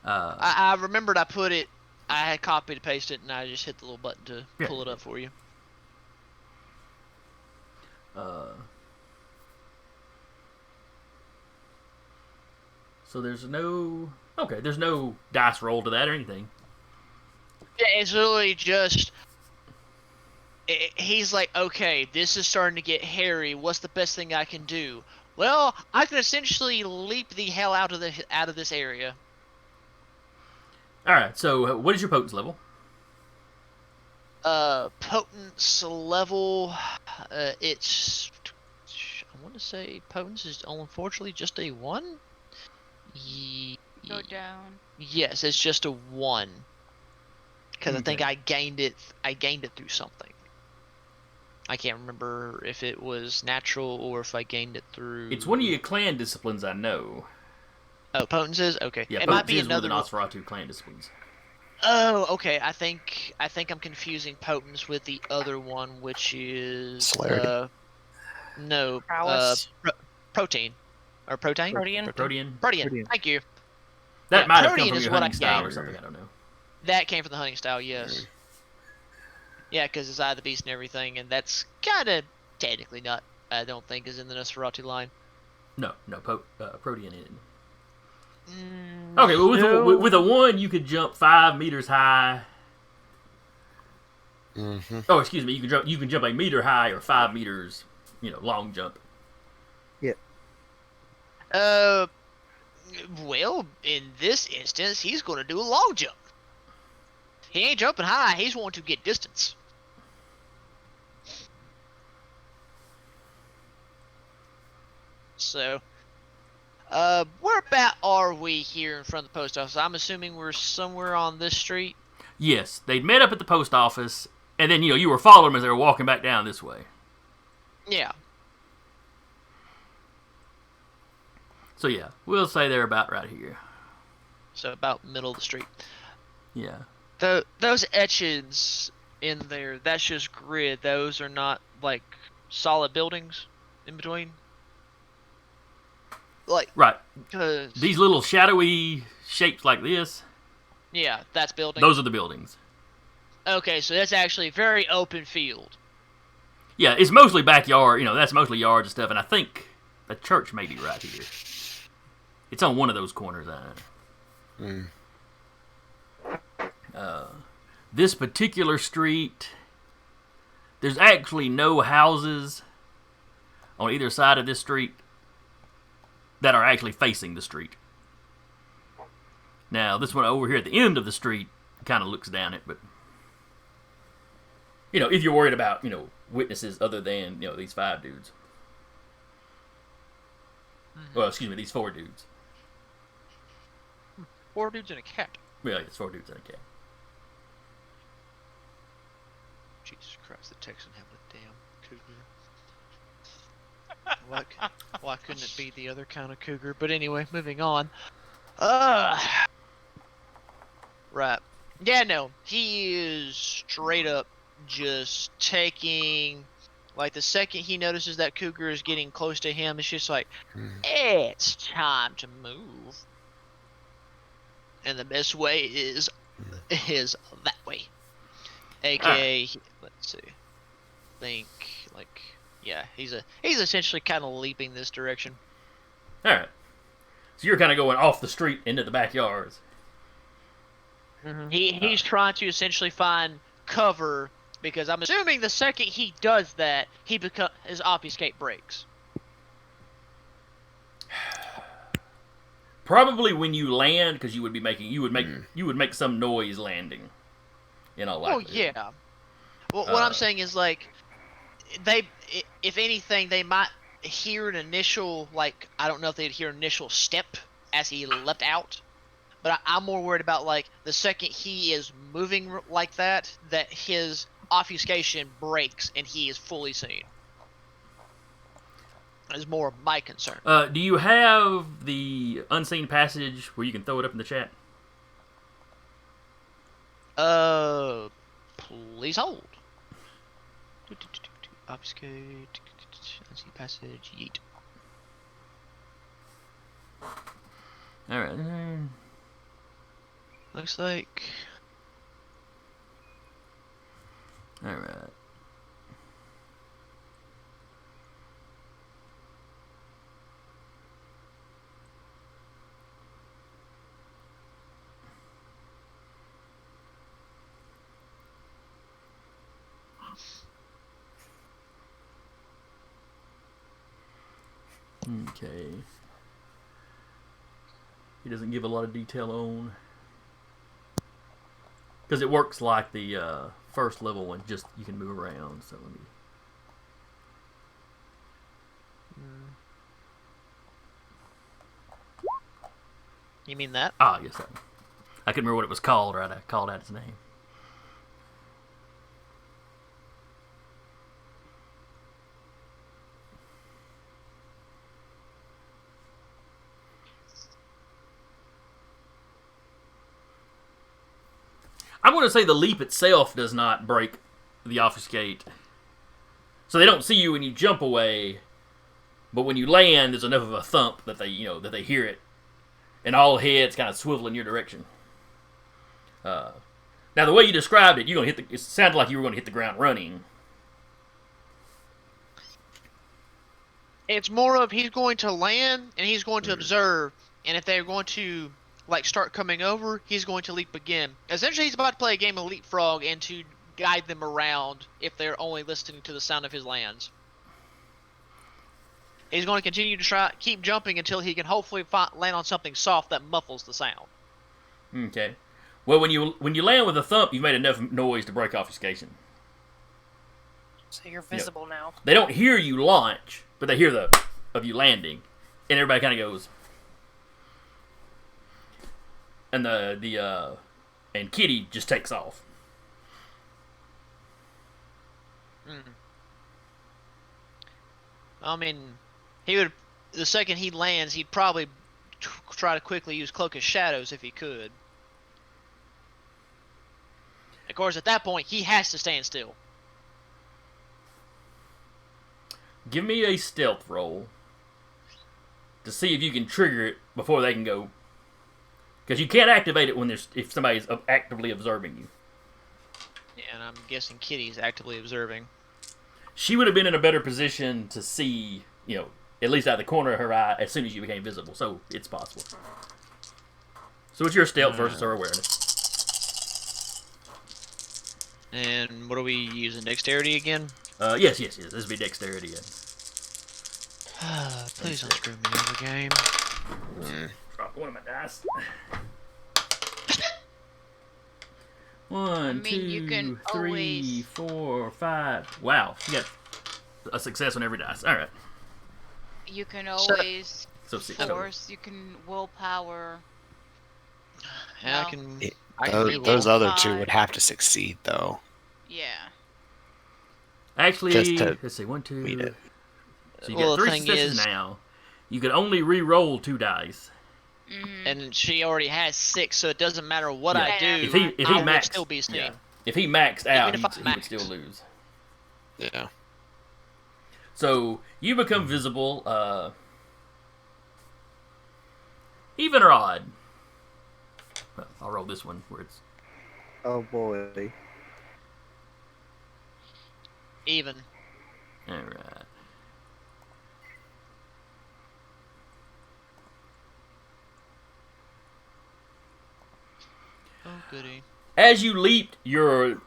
I remembered I had copied and pasted it, and I just hit the little button to pull it up for you. So there's no dice roll to that or anything. Yeah, it's literally just... He's like, okay, this is starting to get hairy. What's the best thing I can do? Well, I can essentially leap the hell out of this area. Alright, so what is your potence level? Potence level, it's... I want to say potence is unfortunately just a 1? Go down. Yes, it's just a 1. Because I think I gained it through something. I can't remember if it was natural or if I gained it through... It's one of your clan disciplines, I know. Oh, potence is? Okay. Yeah, it might be potence is one of another... the Nosferatu clan disciplines. Oh, okay. I think I'm confusing potence with the other one, which is... Celerity. No. Prowess. Protein. Or protein? Protean. Protean. Protean. Thank you. That Yeah, might have come protean from is your what hunting I style or gained. something, I don't know. That came from the hunting style, yes. Yeah, because it's Eye of the Beast and everything, and that's kind of technically not, I don't think, is in the Nosferatu line. No, Protean in. Okay, well, No. with a 1, you could jump 5 meters high. Mm-hmm. Oh, excuse me. You can jump a meter high or 5 meters. Long jump. Well, in this instance, he's going to do a long jump. He ain't jumping high. He's wanting to get distance. So, where about are we here in front of the post office? I'm assuming we're somewhere on this street. Yes, they'd met up at the post office, and then you were following them as they were walking back down this way. Yeah. So yeah, we'll say they're about right here. So about middle of the street. Yeah. Those etchings in there, that's just grid. Those are not like solid buildings in between. Like, Right. cause These little shadowy shapes like this, yeah, that's building. those are the buildings. Okay, so that's actually very open field. Yeah, it's mostly backyard. That's mostly yards and stuff, and I think the church may be right here. It's on one of those corners. Mm. This particular street, there's actually no houses on either side of this street that are actually facing the street. Now, this one over here at the end of the street kind of looks down it, but if you're worried about witnesses other than these 5 dudes. Well, excuse me, these 4 dudes. 4 dudes and a cat. Well, it's 4 dudes and a cat. Jesus Christ, the Texan having a damn cougar. Why couldn't it be the other kind of cougar? But anyway, moving on. Right. Yeah, no. He is straight up just taking... Like, the second he notices that cougar is getting close to him, it's just like, it's time to move. And the best way is that way. AKA, let's see. Think, like, yeah, he's essentially kind of leaping this direction. All right. So you're kind of going off the street into the backyards. He's trying to essentially find cover, because I'm assuming the second he does that, his obfuscate breaks. Probably when you land, because you would make some noise landing. In all Oh likelihood. yeah. Well, what I'm saying is, like, if anything, they might hear an initial, like, I don't know if they'd hear an initial step as he leapt out, but I'm more worried about, like, the second he is moving like that his obfuscation breaks and he is fully seen. Is more my concern. Do you have the unseen passage where you can throw it up in the chat? Please hold. Obfuscate. Unseen passage. Yeet. All right. Looks like. All right. Okay. He doesn't give a lot of detail on, because it works like the first level one. Just you can move around. So let me. You mean that? Ah, yes, that one. I couldn't remember what it was called. Right, I called out its name. I'm going to say the leap itself does not break the obfuscate. So they don't see you when you jump away, but when you land, there's enough of a thump that they hear it, and all heads kind of swivel in your direction. Now, the way you described it, it sounded like you were going to hit the ground running. It's more of he's going to land and he's going to observe, and if they're going to like start coming over, he's going to leap again. Essentially, he's about to play a game of leapfrog and to guide them around if they're only listening to the sound of his lands. He's going to continue to keep jumping until he can hopefully land on something soft that muffles the sound. Okay. Well, when you land with a thump, you've made enough noise to break obfuscation. So you're visible now. They don't hear you launch, but they hear the of you landing, and everybody kind of goes. And and Kitty just takes off. I mean, he would. The second he lands, he'd probably try to quickly use Cloak of Shadows if he could. Of course, at that point, he has to stand still. Give me a stealth roll to see if you can trigger it before they can go. Because you can't activate it if somebody's actively observing you. Yeah, and I'm guessing Kitty's actively observing. She would have been in a better position to see, at least out of the corner of her eye as soon as you became visible. So it's possible. So it's your stealth versus her awareness. And what are we using? Dexterity again? Yes. This would be dexterity again. Please don't screw me over, game. Drop one of my dice. 1, you 2, can 3, always- 4, 5. Wow, you got a success on every dice. All right. You can always So 6. force. You can willpower. Yeah, No. I can Those reroll. other two would have to succeed, though. Yeah. Actually, Just to let's see. 1, 2. read it. So you Well, got the 3 thing successes is- now. You can only re-roll 2 dice. Mm-hmm. And she already has 6, so it doesn't matter what Yeah. I do. If he I would maxed, still be seen. yeah. If he maxed out, Even he if I would maxed. still lose. Yeah. So you become visible. Even or odd? Well, I'll roll this one where it's Oh boy. Even. all right. Oh, goody. As you leaped, you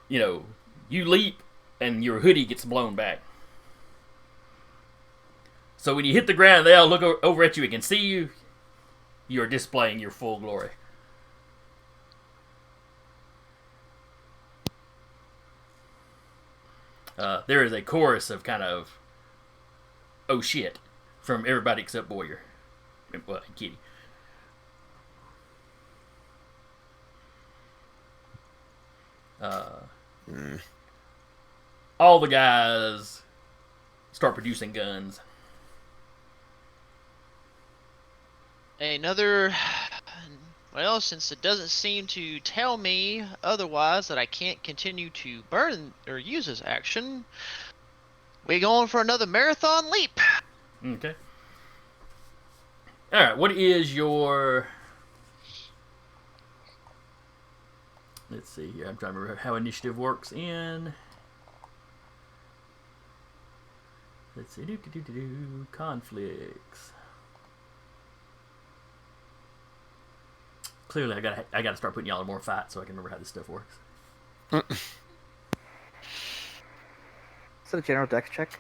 leap and your hoodie gets blown back. So when you hit the ground, they all look over at you and can see you. You are displaying your full glory. There is a chorus of kind of, oh shit, from everybody except Boyer. Well, and Kitty. All the guys start producing guns. Another. Well, since it doesn't seem to tell me otherwise that I can't continue to burn or use this action, we going for another marathon leap. Okay. All right. What is your? Let's see here. I'm trying to remember how initiative works in. Let's see. Conflicts. Clearly, I gotta start putting y'all in more fights so I can remember how this stuff works. So a general dex check.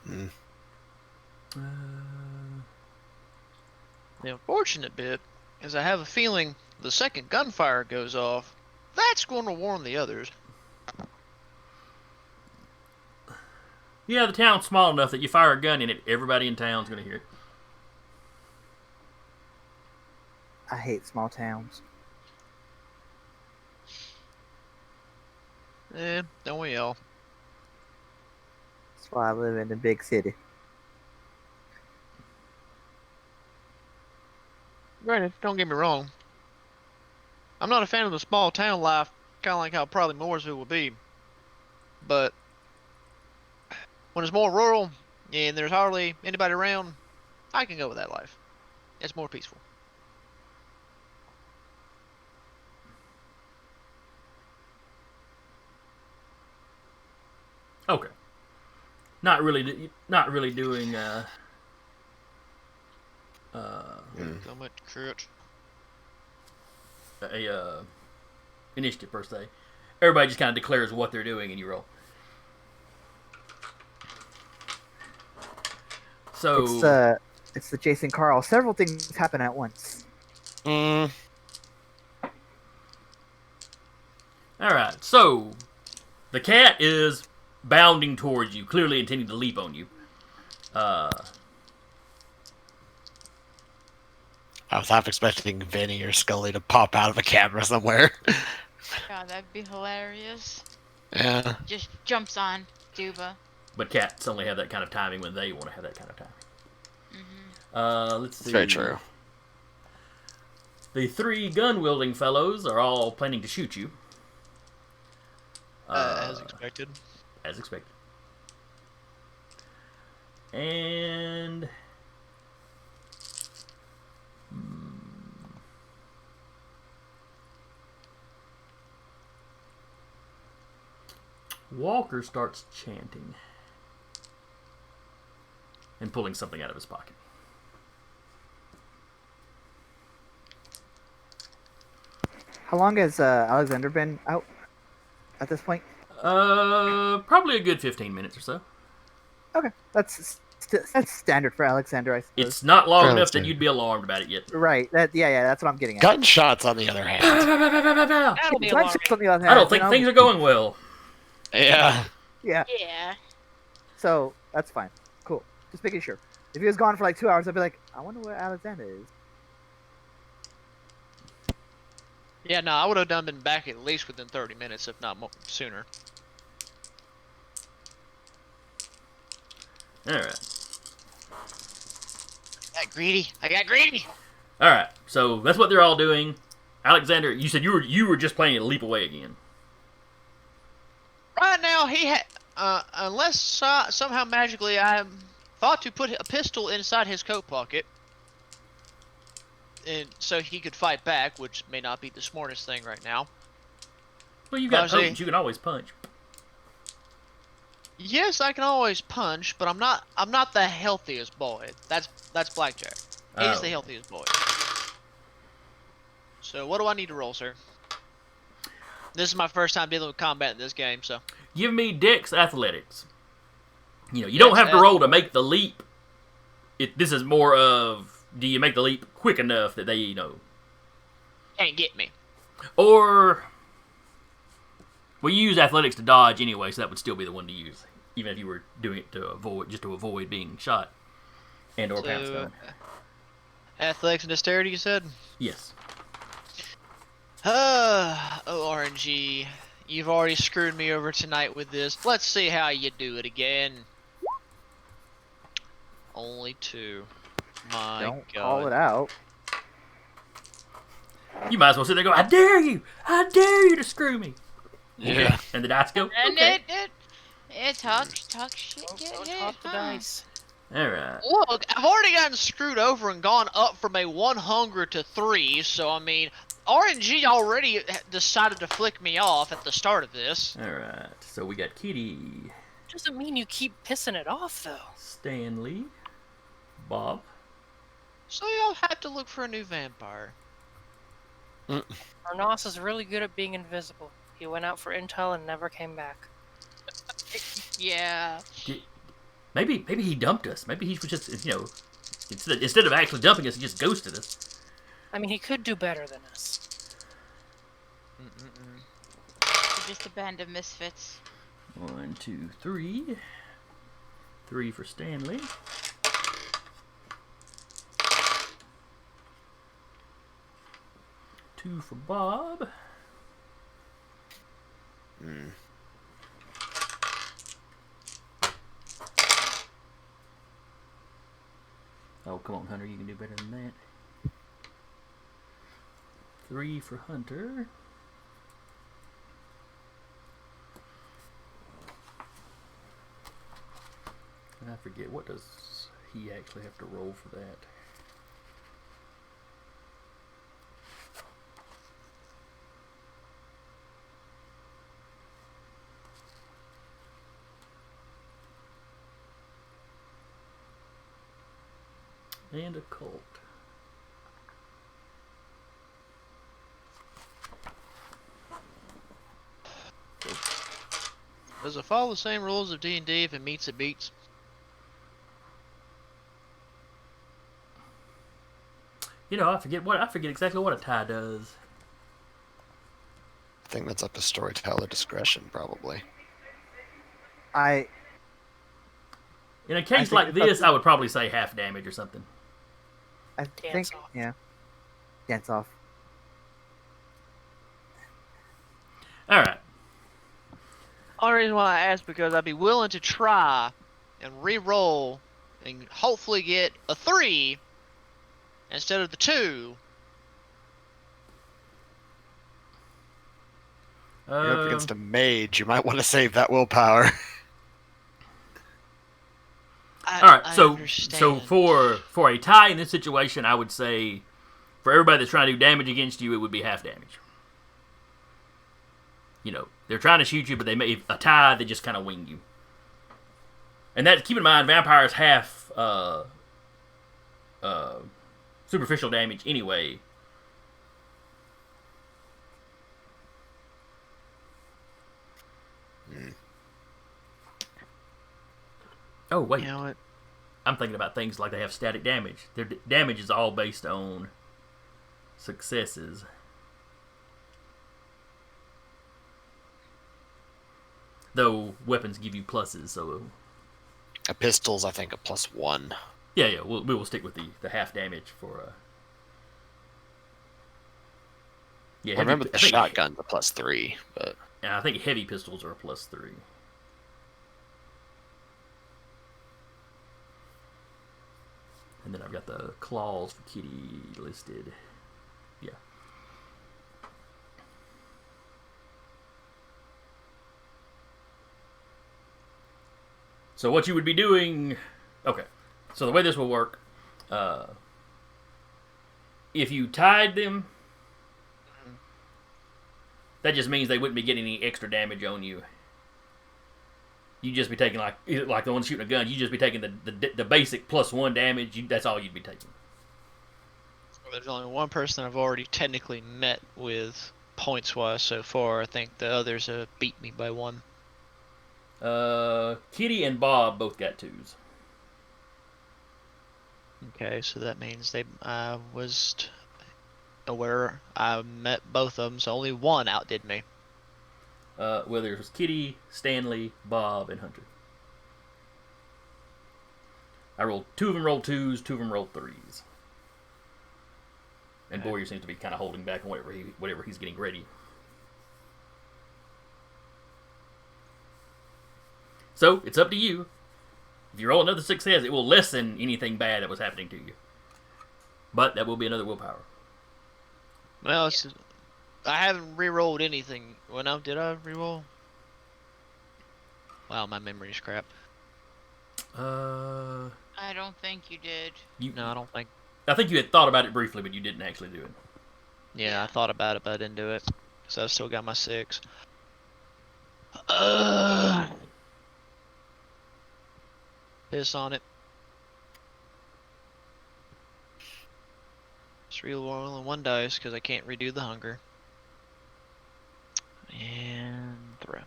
The unfortunate bit is I have a feeling the second gunfire goes off, that's going to warn the others. Yeah, the town's small enough that you fire a gun in it, everybody in town's gonna hear it. I hate small towns. Don't we all? That's why I live in a big city. Granted, don't get me wrong. I'm not a fan of the small town life, kind of like how probably Mooresville would be. But when it's more rural and there's hardly anybody around, I can go with that life. It's more peaceful. Okay. Not really doing So much crit. Initiative per se. Everybody just kind of declares what they're doing, and you roll. So It's the Jason Carl. Several things happen at once. all right. So the cat is bounding towards you, clearly intending to leap on you. I was half expecting Vinny or Scully to pop out of a camera somewhere. God, that'd be hilarious. Yeah. Just jumps on Duba. But cats only have that kind of timing when they want to have that kind of timing. Let's see. It's very true. The 3 gun-wielding fellows are all planning to shoot you. As expected. As expected. And... Walker starts chanting. And pulling something out of his pocket. How long has Alexander been out at this point? Probably a good 15 minutes or so. Okay, that's standard for Alexander, I suppose. It's not long Fairly enough that standard. you'd be alarmed about it yet. Right. Yeah, that's what I'm getting at. Gunshots, on the other hand. I That'll be Gunshots alarming. on the other hand, don't think things are going well. Yeah. Yeah, Yeah. so that's fine. Cool. Just making sure. If he was gone for like 2 hours, I'd be like, I wonder where Alexander is. Yeah, no, I would have done been back at least within 30 minutes, if not sooner. Alright. I got greedy. Alright, so that's what they're all doing. Alexander, you said you were just planning to leap away again. Right now, he had, unless somehow magically I thought to put a pistol inside his coat pocket, and so he could fight back, which may not be the smartest thing right now. Well, you got Honestly- potence, you can always punch. Yes, I can always punch, but I'm not the healthiest boy. That's Blackjack. He's Oh. the healthiest boy. So what do I need to roll, sir? This is my first time dealing with combat in this game, so Give me Dex Athletics. You know, you don't have to roll to make the leap. This is more of, do you make the leap quick enough that they, you know, can't get me. or... Well, you use athletics to dodge anyway, so that would still be the one to use, even if you were doing it to avoid being shot and or pounced So, on. athletics and dexterity, you said? Yes. Oh, RNG. You've already screwed me over tonight with this. Let's see how you do it again. Only 2. My Don't God. call it out. You might as well sit there and go, I dare you! I dare you to screw me! Yeah. And the dice go, And okay. it talk shit. Don't Yeah, talk the huh. dice. Alright. Look, I've already gotten screwed over and gone up from a 1 hunger to 3, so I mean, RNG already decided to flick me off at the start of this. Alright. So we got Kitty, Doesn't mean you keep pissing it off, though. Stanley, Bob. So y'all have to look for a new vampire. Arnos is really good at being invisible. He went out for intel and never came back. Yeah. Maybe he dumped us. Maybe he was just, you know, instead of actually dumping us, he just ghosted us. I mean, he could do better than us. We're just a band of misfits. 1, 2, 3. 3 for Stanley. Two for Bob. Oh, come on, Hunter. You can do better than that. 3 for Hunter. And I forget, what does he actually have to roll for that? And a cult. Does it follow the same rules of D&D? If it meets, it beats. You know, I forget exactly what a tie does. I think that's up to storyteller discretion, probably. I In a case think like it's up this, to- I would probably say half damage or something. think off. yeah. Dance off. All right. Only reason why I asked because I'd be willing to try and re-roll and hopefully get a 3 instead of the 2. You're up against a mage. You might want to save that willpower. All right, I so understand. for a tie in this situation, I would say for everybody that's trying to do damage against you, it would be half damage. You know, they're trying to shoot you, but a tie, they just kind of wing you. And that, keep in mind, vampires have superficial damage anyway. Oh wait, You know what? I'm thinking about things like they have static damage. Their damage is all based on successes. Though weapons give you pluses, so A pistol's, I think, a +1. yeah, we will stick with the half damage for. Yeah, I remember I the think- shotgun's a +3, but And I think heavy pistols are a +3. And then I've got the claws for Kitty listed. Yeah. So what you would be doing... Okay. So the way this will work... if you tied them... That just means they wouldn't be getting any extra damage on you. You'd just be taking, like the one shooting a gun, you'd just be taking the basic +1 damage. That's all you'd be taking. There's only one person I've already technically met with points-wise so far. I think the others have beat me by 1. Kitty and Bob both got 2s. Okay, so that means I was aware I met both of them, so only one outdid me. Well, there was Kitty, Stanley, Bob, and Hunter. I rolled 2 of them rolled 2s, 2 of them rolled 3s. And Boyer seems to be kind of holding back on whatever he's getting ready. So, it's up to you. If you roll another success, it will lessen anything bad that was happening to you. But that will be another willpower. Well, I haven't re-rolled anything. Did I re-roll? Wow, my memory's crap. I don't think you did. No, I don't think. I think you had thought about it briefly, but you didn't actually do it. Yeah, I thought about it, but I didn't do it. So I've still got my 6. Piss on it. Just re-rolling 1 dice because I can't redo the hunger. And throw.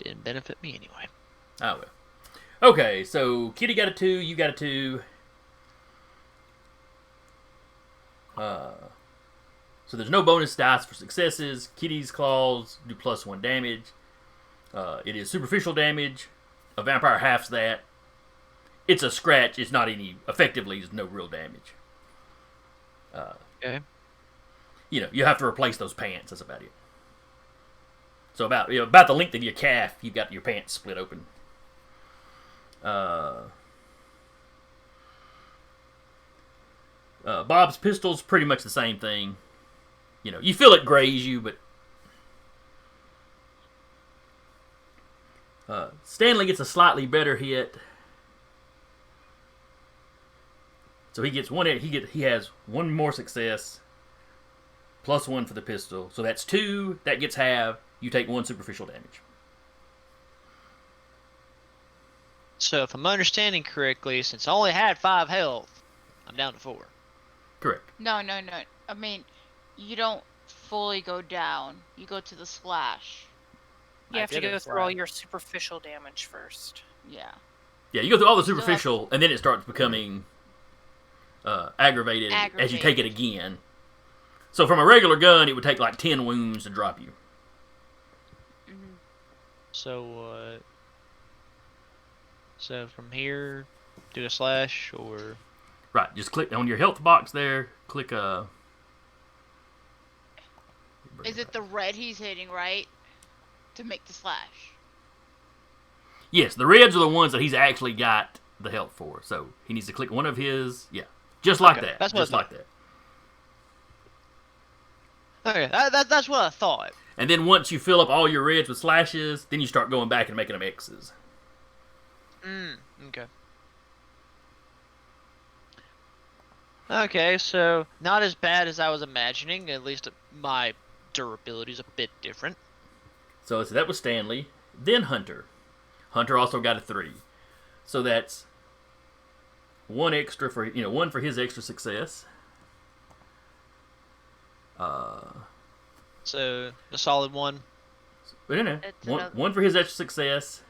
Didn't benefit me anyway. Oh, well. Okay, so Kitty got a 2, you got a 2. So there's no bonus dice for successes. Kitty's claws do +1 damage. It is superficial damage. A vampire halves that. It's a scratch. It's not any... Effectively, there's no real damage. Okay. You know, you have to replace those pants. That's about it. So about the length of your calf, you've got your pants split open. Bob's pistol's pretty much the same thing. You know, you feel it graze you, but Stanley gets a slightly better hit. So he gets one. He has 1 more success. +1 for the pistol. So that's 2. That gets halved. You take 1 superficial damage. So if I'm understanding correctly, since I only had 5 health, I'm down to 4. Correct. No. I mean, you don't fully go down. You go to the slash. You have to go didn't through all fly. your superficial damage first. Yeah. Yeah, you go through all the Still have- superficial, and then it starts becoming aggravated as you take it Aggravated. again. So from a regular gun, it would take like 10 wounds to drop you. Mhm. So, so from here, do a slash or Right, just click on your health box there. Click Is it the red he's hitting, right? To make the slash. Yes, the reds are the ones that he's actually got the health for. So he needs to click one of his. Yeah, just like Okay, that. that's what Just I like that. okay, that's what I thought. And then once you fill up all your reds with slashes, then you start going back and making them X's. Okay. Okay, so not as bad as I was imagining. At least my durability is a bit different. So that was Stanley. Then Hunter. Hunter also got a 3. So that's one extra for one for his extra success. So the solid one. But no. It's One, another- one for his extra success.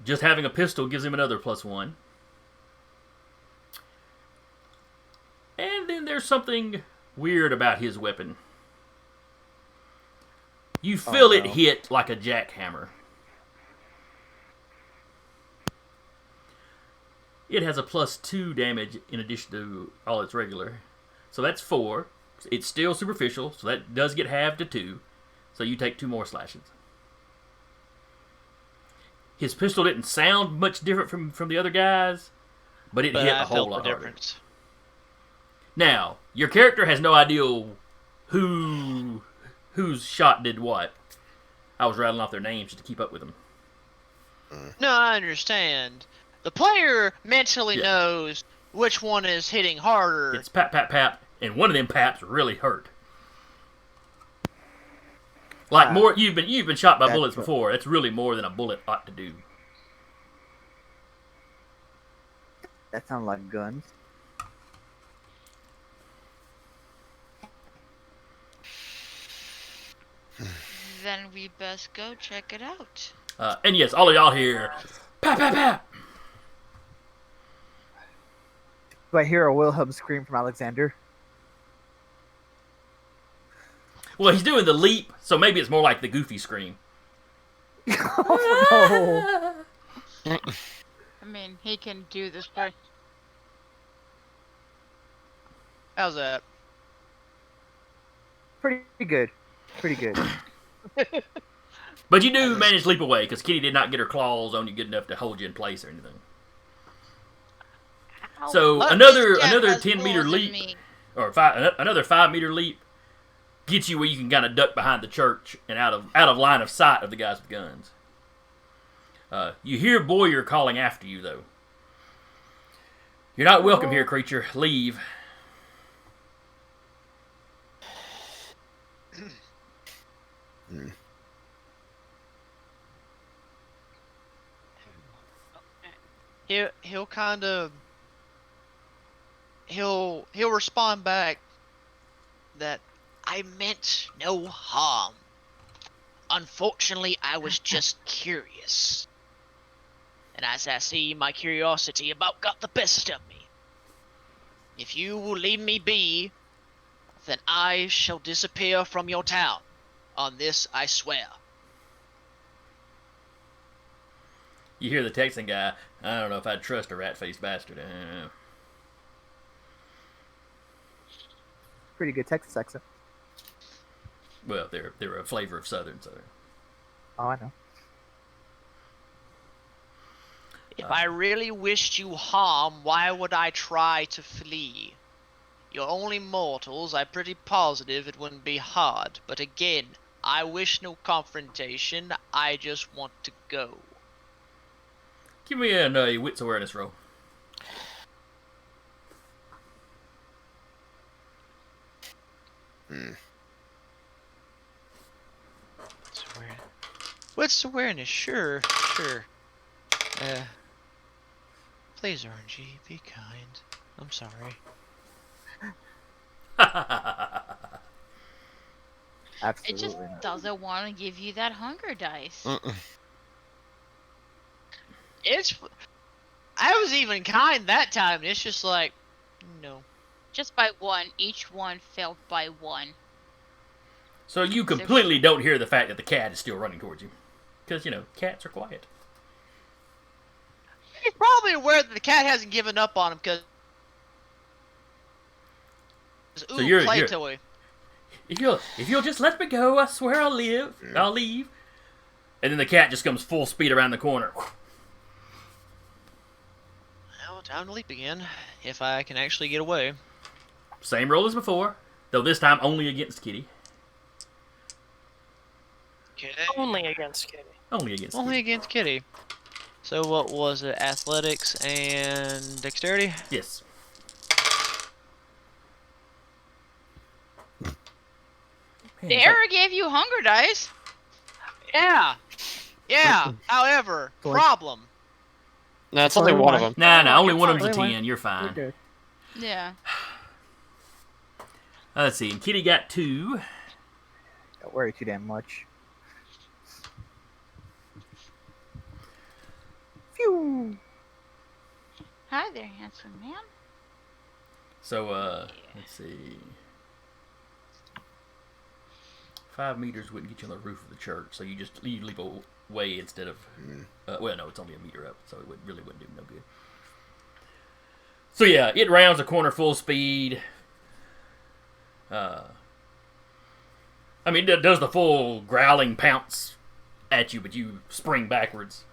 Just having a pistol gives him another +1. And then there's something weird about his weapon. You feel it no. hit like a jackhammer. It has a +2 damage in addition to all its regular. So that's 4. It's still superficial, so that does get halved to 2. So you take 2 more slashes. His pistol didn't sound much different from the other guys, but it But hit I a whole felt the lot harder. difference. Now, your character has no idea whose shot did what. I was rattling off their names just to keep up with them. No, I understand. The player mentally Yeah. knows which one is hitting harder. It's pap, pap, pap, and one of them paps really hurt. Like more, you've been shot by That's bullets right. before. That's really more than a bullet ought to do. That sounds like guns. Then we best go check it out. And yes, all of y'all hear pap, pap, pap. Do I hear a Wilhelm scream from Alexander? Well, he's doing the leap, so maybe it's more like the Goofy scream. Oh, no. I mean, he can do this part. How's that? Pretty good. Pretty good. But you do manage to leap away because Kitty did not get her claws on you good enough to hold you in place or anything. So Look, another this cat 10-meter has balls in leap, me. or another 5-meter leap, gets you where you can kind of duck behind the church and out of line of sight of the guys with guns. You hear Boyer calling after you though. You're not welcome here, creature. Leave. He'll kind of he'll respond back that I meant no harm. Unfortunately, I was just curious. And as I see, my curiosity about got the best of me. If you will leave me be, then I shall disappear from your town. On this I swear. You hear the Texan guy. I don't know if I'd trust a rat-faced bastard. Pretty good Texas accent. Well, they're a flavor of Southern. Oh, I know. If I really wished you harm, why would I try to flee? You're only mortals, I'm pretty positive it wouldn't be hard. But again, I wish no confrontation, I just want to go. Give me a wits awareness roll. What's awareness? Sure. Please, RNG, be kind. I'm sorry. It Absolutely just not. doesn't want to give you that hunger dice. Mm-mm. It's. I was even kind that time. And it's just like, no. Just by one. Each one failed by one. So you completely don't hear the fact that the cat is still running towards you. Because, cats are quiet. He's probably aware that the cat hasn't given up on him because. So you're- play you're- toy. If you'll just let me go, I swear I'll leave. And then the cat just comes full speed around the corner. Well, time to leap again. If I can actually get away. Same roll as before, though this time only against Kitty. Okay. Only against Kitty. Only against Only Kitty. against Kitty. So what was it? Athletics and dexterity? Yes. Man, Dara gave you hunger dice. Yeah. Yeah. However, So, like- problem. That's only one of them. Nah, only one of them's a Only one. 10. You're We're fine. good. Yeah. Let's see. Kitty got 2. Don't worry too damn much. Phew. Hi there, handsome man. So, let's see. 5 meters wouldn't get you on the roof of the church, so you leap away instead of. Well, no, it's only a meter up, so it really wouldn't do no good. So yeah, it rounds the corner full speed. I mean, it does the full growling pounce at you, but you spring backwards.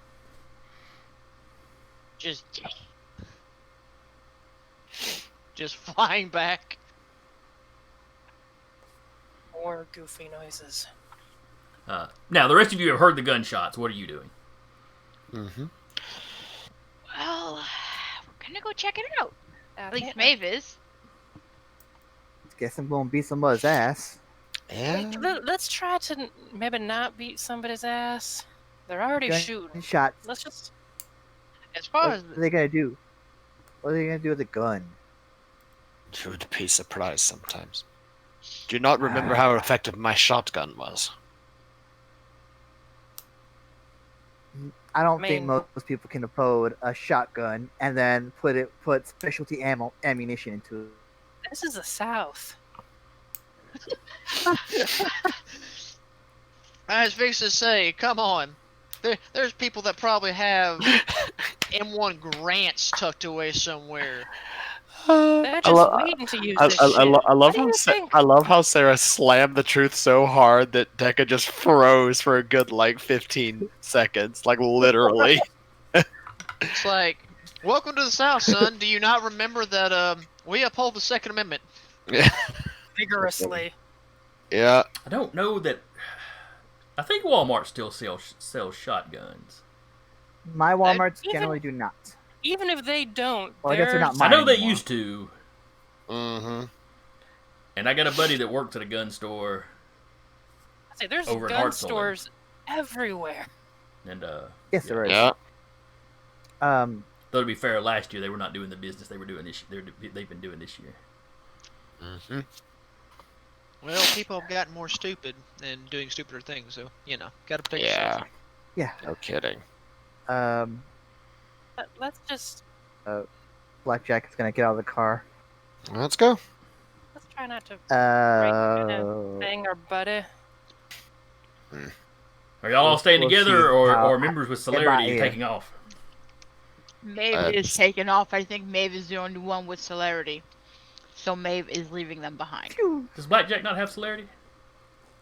Just flying back. More goofy noises. Now, the rest of you have heard the gunshots. What are you doing? Mm-hmm. Well, we're gonna go check it out. At least Wait, Maeve is. Guess I'm gonna beat somebody's ass. Yeah. let's try to maybe not beat somebody's ass. They're already shooting. Shot. Let's just. As far What as are they gonna do? What are they gonna do with a gun? You would be surprised sometimes. Do you not remember how effective my shotgun was? I don't I think mean- most people can afford a shotgun and then put specialty ammunition into it. This is the South. I was fixing to say, come on. There's people that probably have M1 Grants tucked away somewhere. They're just waiting to use this shit. I love What do you think? I love how Sarah slammed the truth so hard that Deca just froze for a good 15 seconds, literally. It's like, welcome to the South, son. Do you not remember that we uphold the Second Amendment? Vigorously. Yeah. I don't know that. I think Walmart still sells shotguns. My WalMarts even- generally do not. Even if they don't, Well, I guess they're not I know mine they anymore. used to, Mm-hmm. and I got a buddy that worked at a gun store, say there's over in gun Hartselle. stores everywhere. and Yes, there is. Yeah. though to be fair, last year they were not doing the business they were doing this. They've been doing this year. Mm-hmm. Well, people have gotten more stupid and doing stupider things, so, gotta protect Yeah. yourself. Yeah. No kidding. Let's just Blackjack is gonna get out of the car. Let's go. let's try not to Uh, bang our buddy. Are y'all all staying We'll together, see or, how- or members with celerity yeah. taking off? Maeve is taking off. I think Maeve is the only one with celerity. So Maeve is leaving them behind. Does Blackjack not have celerity?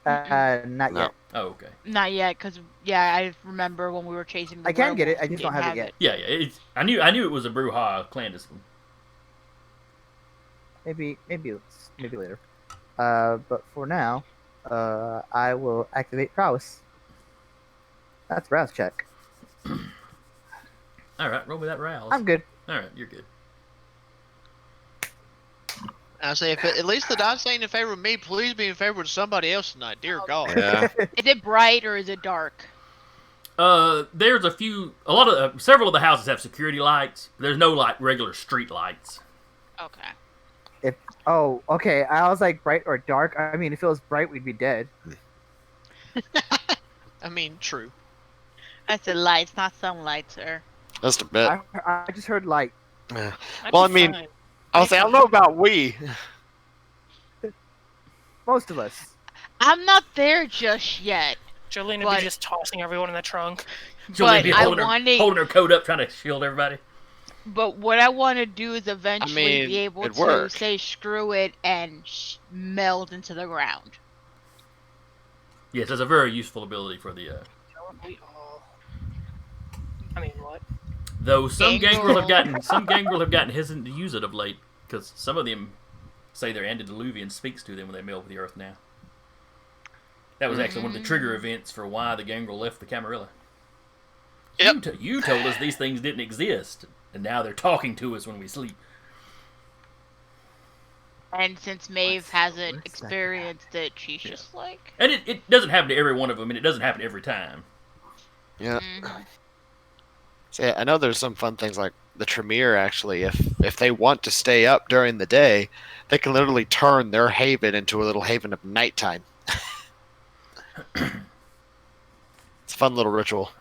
not No. yet. Oh, okay. Not yet, because, yeah, I remember when we were chasing the I can get it. werewolves, I we just don't didn't have it yet. Yeah, It's, I knew it was a Brujah clandestine. Maybe later. But for now, I will activate prowess. That's rouse check. All right, roll me that rouse. I'm good. All right, you're good. I say, if at least the dice ain't in favor of me, please be in favor of somebody else tonight. Dear God. Yeah. Is it bright or is it dark? There's several of the houses have security lights. There's no regular street lights. Okay. Oh, okay. I was like bright or dark. I mean, if it was bright, we'd be dead. I mean, true. I said lights, not sunlight, sir. Just a bit. I just heard light. Yeah. I'd Well, I be mean, fine. I'll say I don't know about we. Most of us. I'm not there just yet. Jolene would but- be just tossing everyone in the trunk. Jolene be I holding, wanted- holding her coat up, trying to shield everybody. But what I want to do is eventually mean, be able it'd to work. say screw it and meld into the ground. Yes, that's a very useful ability for the. Don't we all? I mean, what? Though some Gangrel. gangrel have gotten hesitant to use it of late, because some of them say their antediluvian speaks to them when they meld with the earth now. That was actually one of the trigger events for why the gangrel left the Camarilla. Yep. You told us these things didn't exist, and now they're talking to us when we sleep. And since Maeve hasn't worse that could experienced it, she's just like, And it doesn't happen to every one of them, and it doesn't happen every time. Yeah. mhm. See, I know there's some fun things like the Tremere. Actually, if they want to stay up during the day, they can literally turn their haven into a little haven of nighttime. It's a fun little ritual.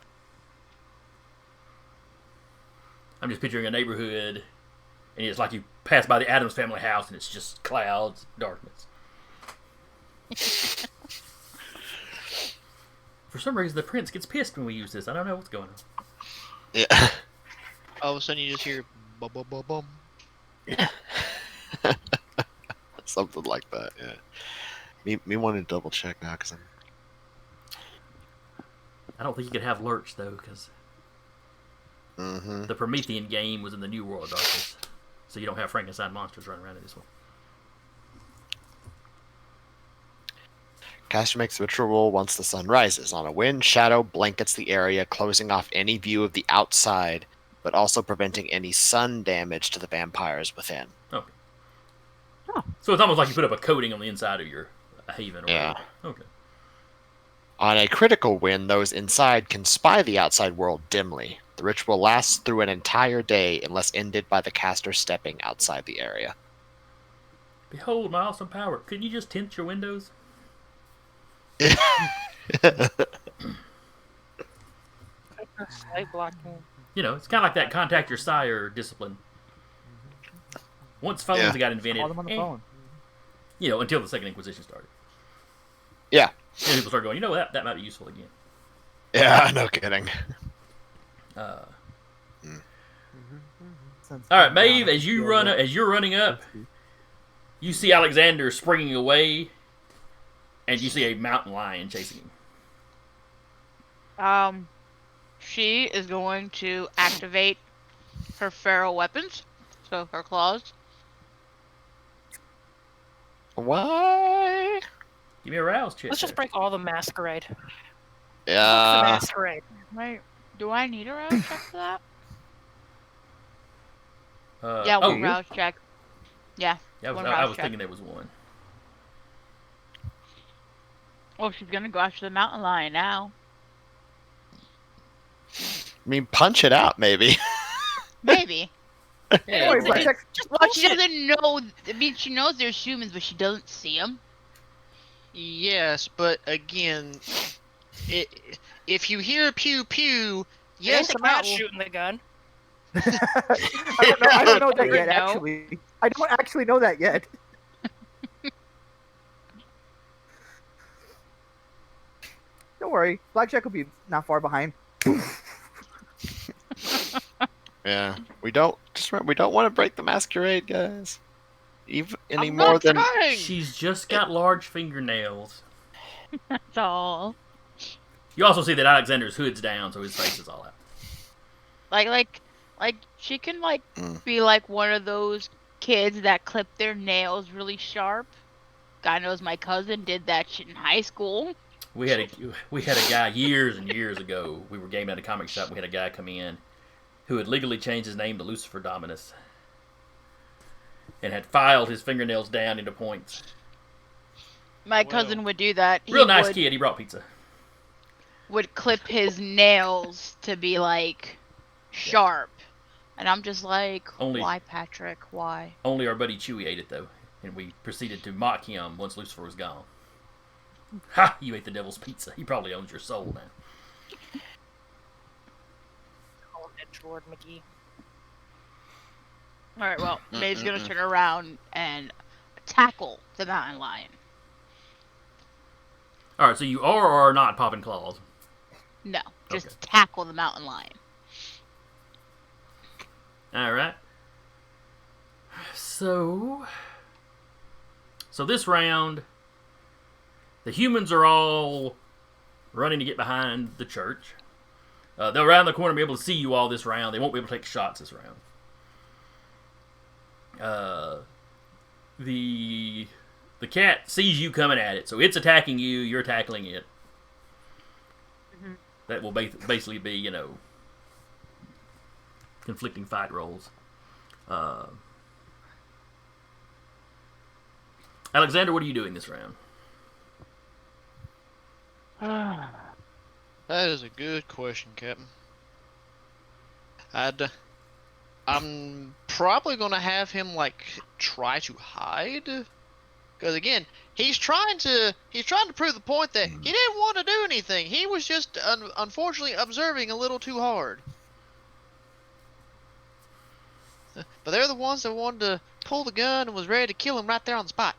I'm just picturing a neighborhood, and it's like you pass by the Addams family house, and it's just clouds, darkness. For some reason, the prince gets pissed when we use this. I don't know what's going on. Yeah. All of a sudden, you just hear bum bum bum bum. Something like that. Yeah. Me wanting to double check now because I'm. I don't think you could have lurch though, because Mm-hmm. the Promethean game was in the New World of Darkness, so you don't have Frankenstein monsters running around in this one. Caster makes the ritual once the sun rises. On a wind, shadow blankets the area, closing off any view of the outside, but also preventing any sun damage to the vampires within. Okay. So it's almost like you put up a coating on the inside of your haven. Or Yeah. whatever. Okay. On a critical wind, those inside can spy the outside world dimly. The ritual lasts through an entire day unless ended by the caster stepping outside the area. Behold my awesome power. Couldn't you just tint your windows? Light blocking. You know, it's kind of like that contact your sire discipline. Once phones Yeah. got invented, Call them on the phone. you know, until the Second Inquisition started. Yeah. And people start going, you know, that might be useful again. Yeah, no kidding. Uh, Sounds all right, good. Maeve, as you're running up, you see Alexander springing away, and you see a mountain lion chasing him. She is going to activate her feral weapons, so her claws. Why? Give me a rouse check. Let's just there. break all the masquerade. the Yeah. masquerade. Wait, do I need a rouse check for that? Uh, Yeah, oh, one rouse check. Yeah. I was, one I rouse was check. thinking there was one. Oh, she's gonna go after the mountain lion now. I mean, punch it out, maybe. Maybe. Yeah, Wait, right. Blackjack, Well, she doesn't know. I mean, she knows there's humans, but she doesn't see them. Yes, but again, if you hear pew pew, yes, Yes, the the cat mountain. shooting the gun. I don't know that You yet, know? actually. I don't actually know that yet. Don't worry, Blackjack will be not far behind. Yeah. We don't just remember, we don't want to break the masquerade, guys. Even any I'm more not than trying. She's just got large fingernails. That's all. You also see that Alexander's hood's down, so his face is all out. Like she can Mm. be like one of those kids that clip their nails really sharp. God knows my cousin did that shit in high school. We had a guy years and years ago. We were gaming at a comic shop. We had a guy come in who had legally changed his name to Lucifer Dominus and had filed his fingernails down into points. My Wow. cousin would do that. Real He nice would, kid. He brought pizza. would clip his nails to be like sharp, And I'm just like, Only- why, Patrick? Why? Only our buddy Chewie ate it, though, and we proceeded to mock him once Lucifer was gone. Ha! You ate the devil's pizza. He probably owns your soul now. Call him Edgelord McGee. Alright, well, Maeve's gonna turn around and tackle the mountain lion. All right, so you are or are not popping claws. No, just Okay. tackle the mountain lion. All right. So this round, the humans are all running to get behind the church. They'll round the corner and be able to see you all this round. They won't be able to take shots this round. The cat sees you coming at it, so it's attacking you. You're tackling it. That will basically be, you know, conflicting fight rolls. Alexander, what are you doing this round? That is a good question, Captain. I'm probably gonna have him like try to hide, because again, he's trying to prove the point that he didn't want to do anything. He was just unfortunately observing a little too hard. But they're the ones that wanted to pull the gun and was ready to kill him right there on the spot.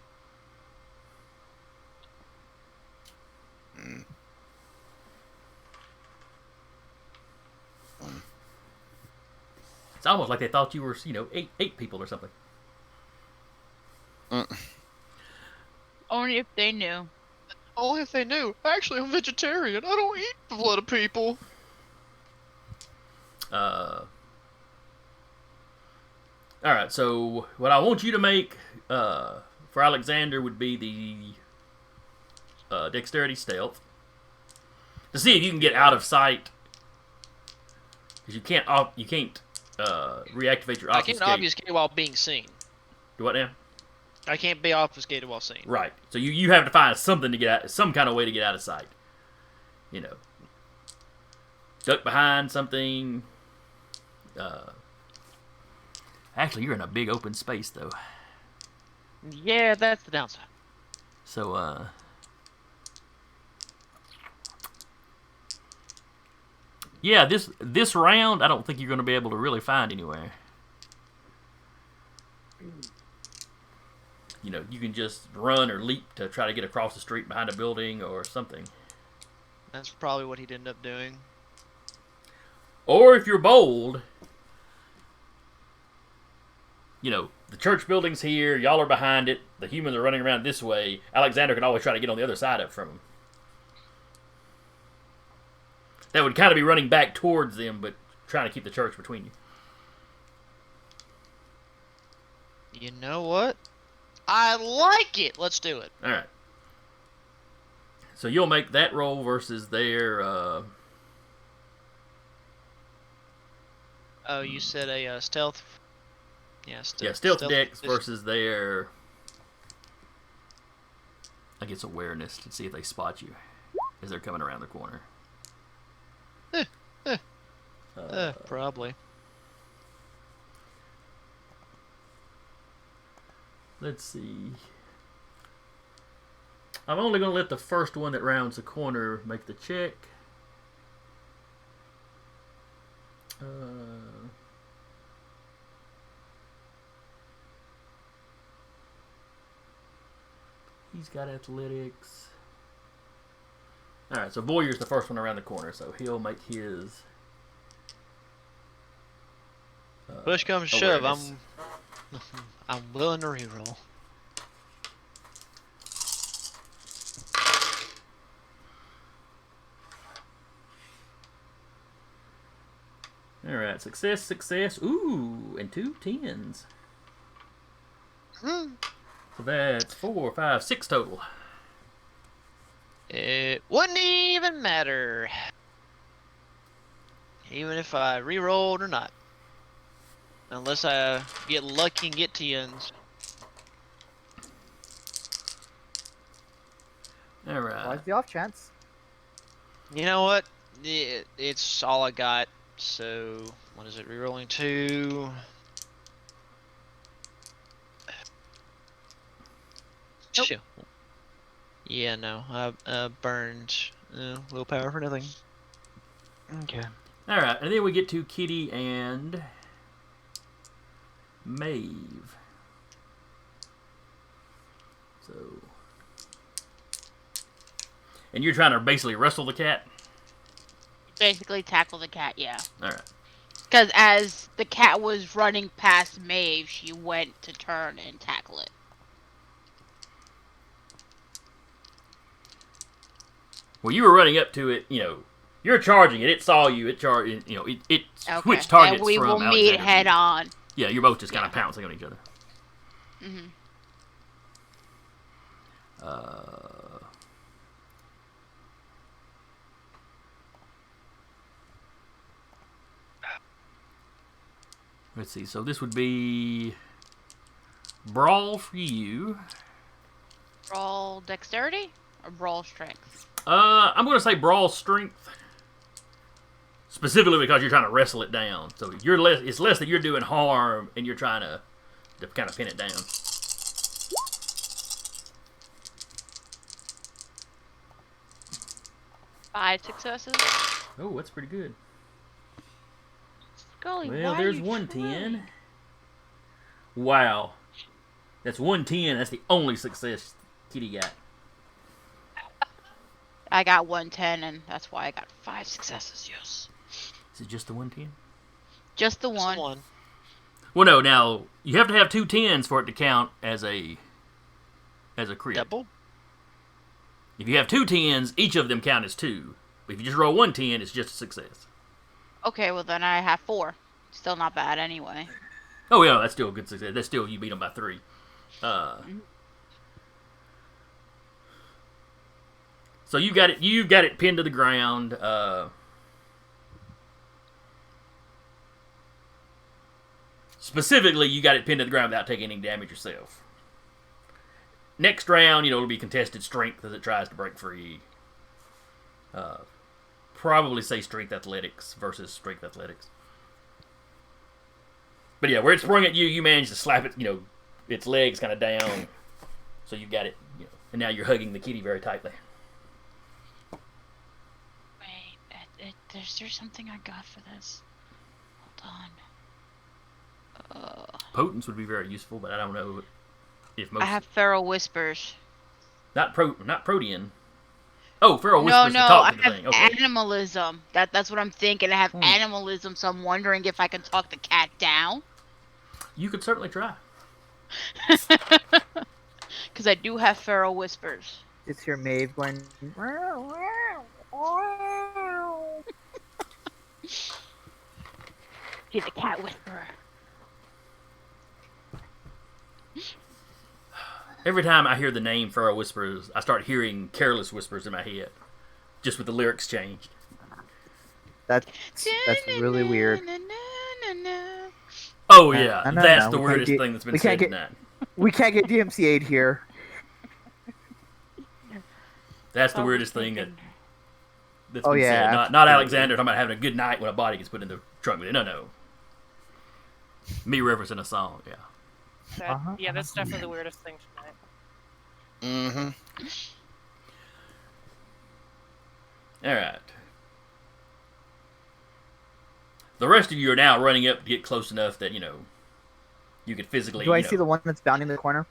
It's almost like they thought you were, you know, eight people or something. Only if they knew. Only if they knew. Actually, I'm vegetarian. I don't eat the blood of people. All right, so what I want you to make for Alexander would be the dexterity stealth to see if you can get out of sight, because you can't reactivate your I obfuscate. can't obfuscate while being seen. Do what now? I can't be obfuscated while seen. Right. So you have to find something to get out, some kind of way to get out of sight. You know, duck behind something. Actually, you're in a big open space though. Yeah, that's the downside. So yeah, this round I don't think you're going to be able to really find anywhere. You know, you can just run or leap to try to get across the street behind a building or something. That's probably what he'd end up doing. Or if you're bold, you know, the church building's here, y'all are behind it, the humans are running around this way. Alexander can always try to get on the other side up from them. That would kind of be running back towards them, but trying to keep the church between you. You know what? I like it. Let's do it. All right. So you'll make that roll versus their. Oh, you said a stealth. Yeah, Stealth dex versus their. I guess awareness to see if they spot you as they're coming around the corner. Probably. Let's see. I'm only going to let the first one that rounds the corner make the check. He's got athletics. Alright, so Boyer's the first one around the corner, so he'll make his. Push comes to shove. awareness. I'm willing to reroll. Alright, success, success. Ooh, and 2 10s. So that's 4, 5, 6 total. It wouldn't even matter. Even if I re-rolled or not. Unless I get lucky and get to ends. Alright. Why's the off chance? You know what? It's all I got. So, what is it rerolling to? Nope. Shit. Yeah, no. I burned willpower for nothing. Okay. Alright, and then we get to Kitty and Maeve. So. And you're trying to basically wrestle the cat? Basically tackle the cat, yeah. Alright. Because as the cat was running past Maeve, she went to turn and tackle it. Well, you were running up to it, you're charging it. It saw you. It charged. It switched targets and we from will meet Alexander. head on. Yeah, you're both just kind of pouncing on each other. hmm Let's see. So this would be brawl for you. Brawl dexterity or brawl strength? I'm going to say brawl strength. Specifically because you're trying to wrestle it down. So it's less that you're doing harm and you're trying to kind of pin it down. Five successes. Oh, that's pretty good. Golly, Well, why there's you 110. trying? Wow. That's 110. That's the only success Kitty got. I got 110, and that's why I got 5 successes. Yes. Is it just the 110? Just the Just one. one. Well, no. Now you have to have 2 10s for it to count as a crit. Double? If you have 2 10s, each of them count as 2. But if you just roll 1 10, it's just a success. Okay, well then I have 4. Still not bad anyway. Oh yeah, that's still a good success. That's still you beat them by 3. So you got it pinned to the ground. Specifically, you got it pinned to the ground without taking any damage yourself. Next round, it'll be contested strength as it tries to break free. Probably say strength athletics versus strength athletics. But yeah, where it sprung at you, you managed to slap it, its legs kind of down. So you got it, and now you're hugging the kitty very tightly. Wait, there's something I got for this. Hold on. Potence would be very useful, but I don't know if most. I have feral whispers. Not protean. Oh, feral No, whispers no, to talk I to the have thing. Okay. animalism. That's what I'm thinking. I have animalism, so I'm wondering if I can talk the cat down. You could certainly try. Because I do have feral whispers. Just hear Maeve going. She's a cat whisperer. Every time I hear the name Feral Whispers, I start hearing Careless Whispers in my head, just with the lyrics changed. That's really weird. Oh yeah, No, that's no, the we can't weirdest get- thing that's been we said can't get- tonight. We can't get DMCA'd here. That's the Oh, weirdest thing that's Oh, been yeah, said. Not absolutely. Alexander talking about having a good night when a body gets put in the trunk with it. No. Me referencing a song, yeah. That's definitely the weirdest thing tonight. Mm-hmm. Alright. The rest of you are now running up to get close enough that, you could physically, Do I see the one that's bounding the corner?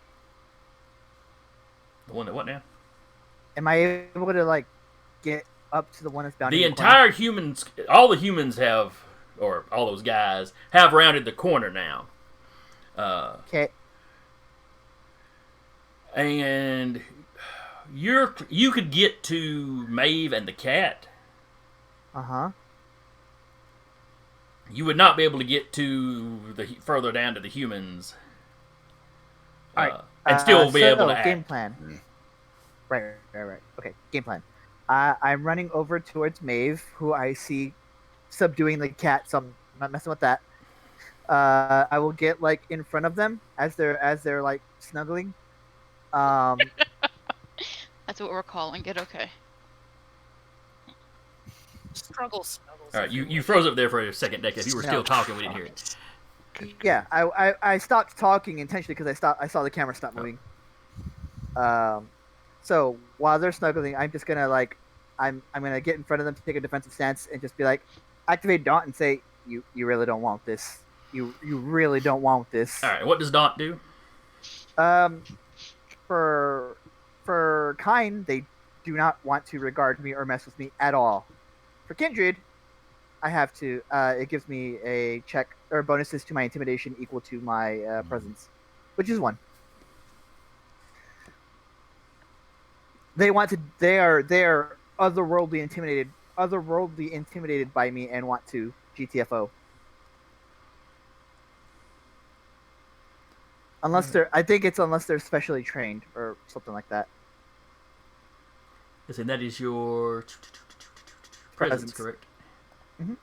The one that what now? Am I able to get up to the one that's bounding The the corner? entire humans, all the humans have, or all those guys, have rounded the corner now. Okay. And you could get to Maeve and the cat. Uh-huh. You would not be able to get to further down to the humans. Alright. And still be able to game act. plan. Right. Okay, game plan. I'm running over towards Maeve, who I see subduing the cat, so I'm not messing with that. I will get in front of them as they're snuggling. That's what we're calling it. Okay. Snuggles. All right, you froze up there for a second, Deck. If you were still talking, we didn't hear it. Yeah, I stopped talking intentionally because I saw the camera stop moving. So while they're snuggling, I'm just gonna I'm gonna get in front of them to take a defensive stance and just be like, activate Daunt and say, you really don't want this. You really don't want this. All right, what does Daunt do? For Kine, they do not want to regard me or mess with me at all. For Kindred, I have to. It gives me a check or bonuses to my intimidation equal to my presence, which is 1. They want to. They are otherworldly intimidated by me and want to GTFO. Unless I think it's unless they're specially trained or something like that. Yes, and that is your presence, correct? Mm-hmm.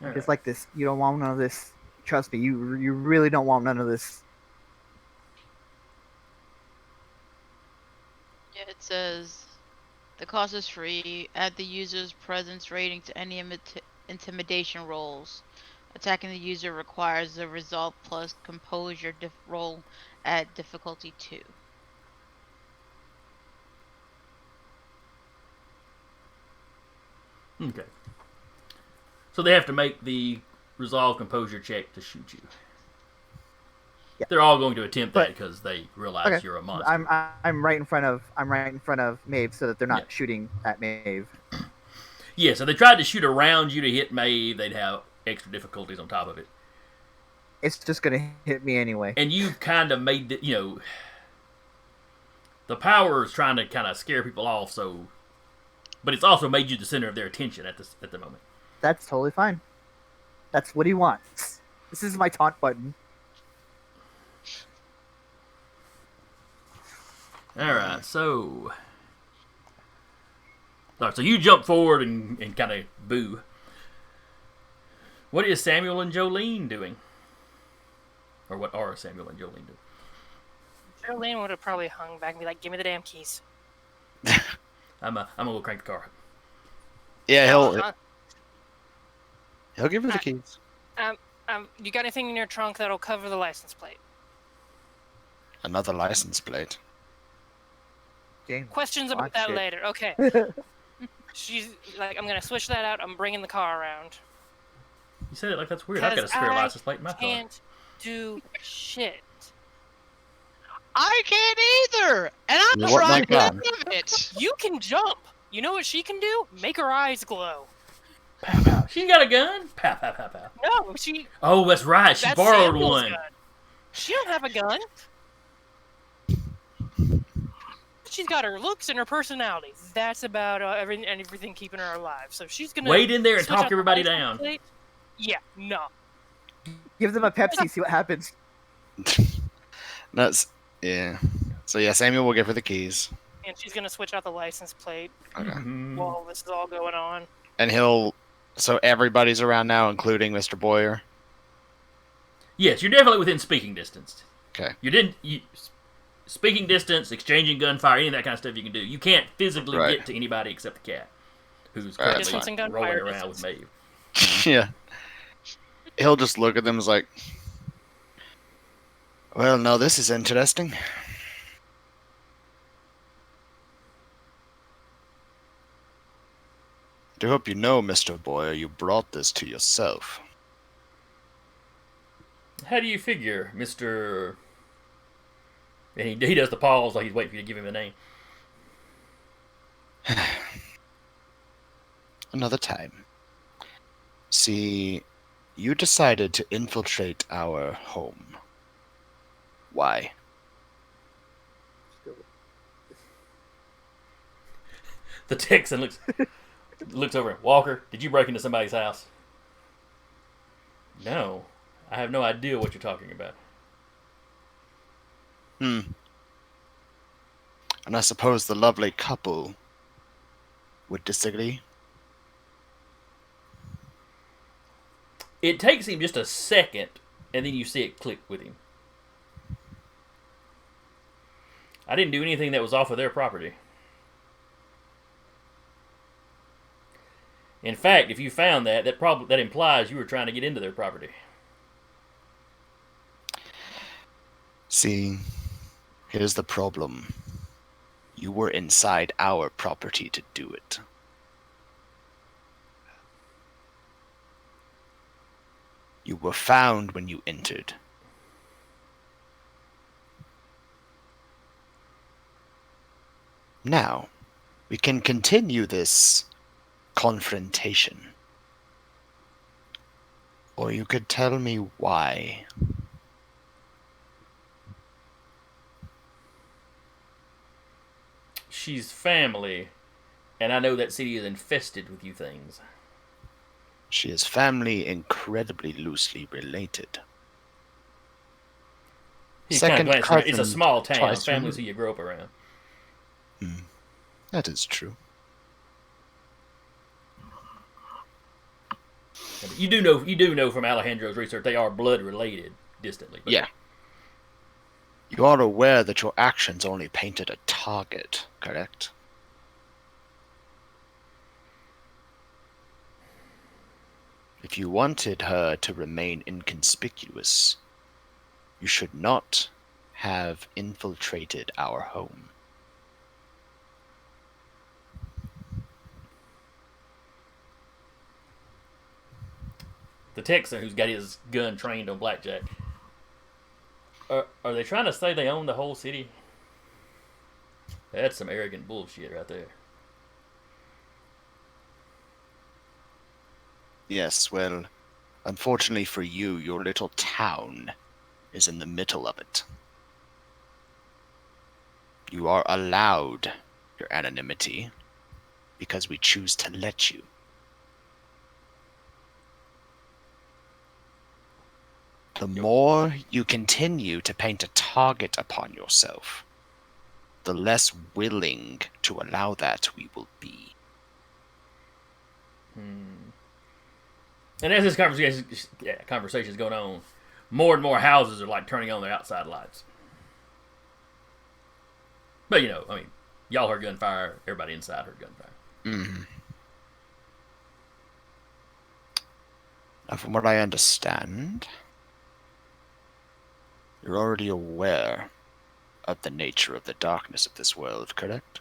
All It's right. like this. You don't want none of this. Trust me. You really don't want none of this. Yeah, it says the cost is free. Add the user's presence rating to any intimidation rolls. Attacking the user requires the resolve plus composure roll at difficulty 2. Okay. So they have to make the resolve composure check to shoot you. Yeah. They're all going to attempt that But- because they realize Okay. you're a monster. I'm right in front of Maeve so that they're not Yeah. shooting at Maeve. Yeah, so they tried to shoot around you to hit Maeve, they'd have extra difficulties on top of it. It's just gonna hit me anyway. And you've kind of made the, the power is trying to kind of scare people off, so, but it's also made you the center of their attention at the moment. That's totally fine. That's what he wants. This is my taunt button. All right, so, all right, so you jump forward and kind of boo. What is Samuel and Jolene doing? Or what are Samuel and Jolene doing? Jolene would have probably hung back and be like, "Give me the damn keys." I'm gonna go crank the car. Yeah, Uh, he'll give her the keys. you got anything in your trunk that'll cover the license plate? Another license plate. James. Questions about Watch that it. later. Okay. She's like, I'm gonna switch that out. I'm bringing the car around. You said it like that's weird. I've got a spare license plate in my car. Can't do shit. I can't either, and I'm You want trying my to gun? live it. You can jump. You know what she can do? Make her eyes glow. Pow, pow. She got a gun? Pow, pow, pow, pow. No, she. Oh, that's right. She That's borrowed Samuel's one. gun. She don't have a gun. She's got her looks and her personality. That's about everything keeping her alive. So she's gonna Wait in there and switch talk out the everybody license down. plate. Yeah, no. Give them a Pepsi, see what happens. That's yeah. So yeah, Samuel will give her the keys. And she's gonna switch out the license plate Okay. Mhm. while this is all going on. And he'll. So everybody's around now, including Mr. Boyer. Yes, you're definitely within speaking distance. Okay. Speaking distance, exchanging gunfire, any of that kind of stuff you can do. You can't physically Right. get to anybody except the cat, who's Right, currently that's fine. Distance and rolling gunfire around with distance. Maeve. Yeah. He'll just look at them as like, well, no, this is interesting. I do hope you know, Mr. Boyer, you brought this to yourself. How do you figure, Mr. And he does the pause like he's waiting for you to give him a name. Another time. See, you decided to infiltrate our home. Why? The Texan looks over. Walker, did you break into somebody's house? No, I have no idea what you're talking about. And I suppose the lovely couple would disagree? It takes him just a second, and then you see it click with him. I didn't do anything that was off of their property. In fact, if you found that implies you were trying to get into their property. See, here's the problem. You were inside our property to do it. You were found when you entered. Now, we can continue this confrontation. Or you could tell me why. She's family, and I know that city is infested with you things. She is family incredibly loosely related. He Second kind of glanced. It's a cousin small town. twice Families removed. who you grow up around. That is true. You do know from Alejandro's research they are blood related distantly. But Yeah. You are aware that your actions only painted a target, correct? If you wanted her to remain inconspicuous, you should not have infiltrated our home. the Texan who's got his gun trained on blackjack. Are they trying to say they own the whole city? That's some arrogant bullshit right there. Yes, well, unfortunately for you, your little town is in the middle of it. You are allowed your anonymity because we choose to let you. The more you continue to paint a target upon yourself, the less willing to allow that we will be. And as this conversation is going on, more and more houses are like turning on their outside lights. But y'all heard gunfire. Everybody inside heard gunfire. Mm-hmm. Now, from what I understand, you're already aware of the nature of the darkness of this world, correct?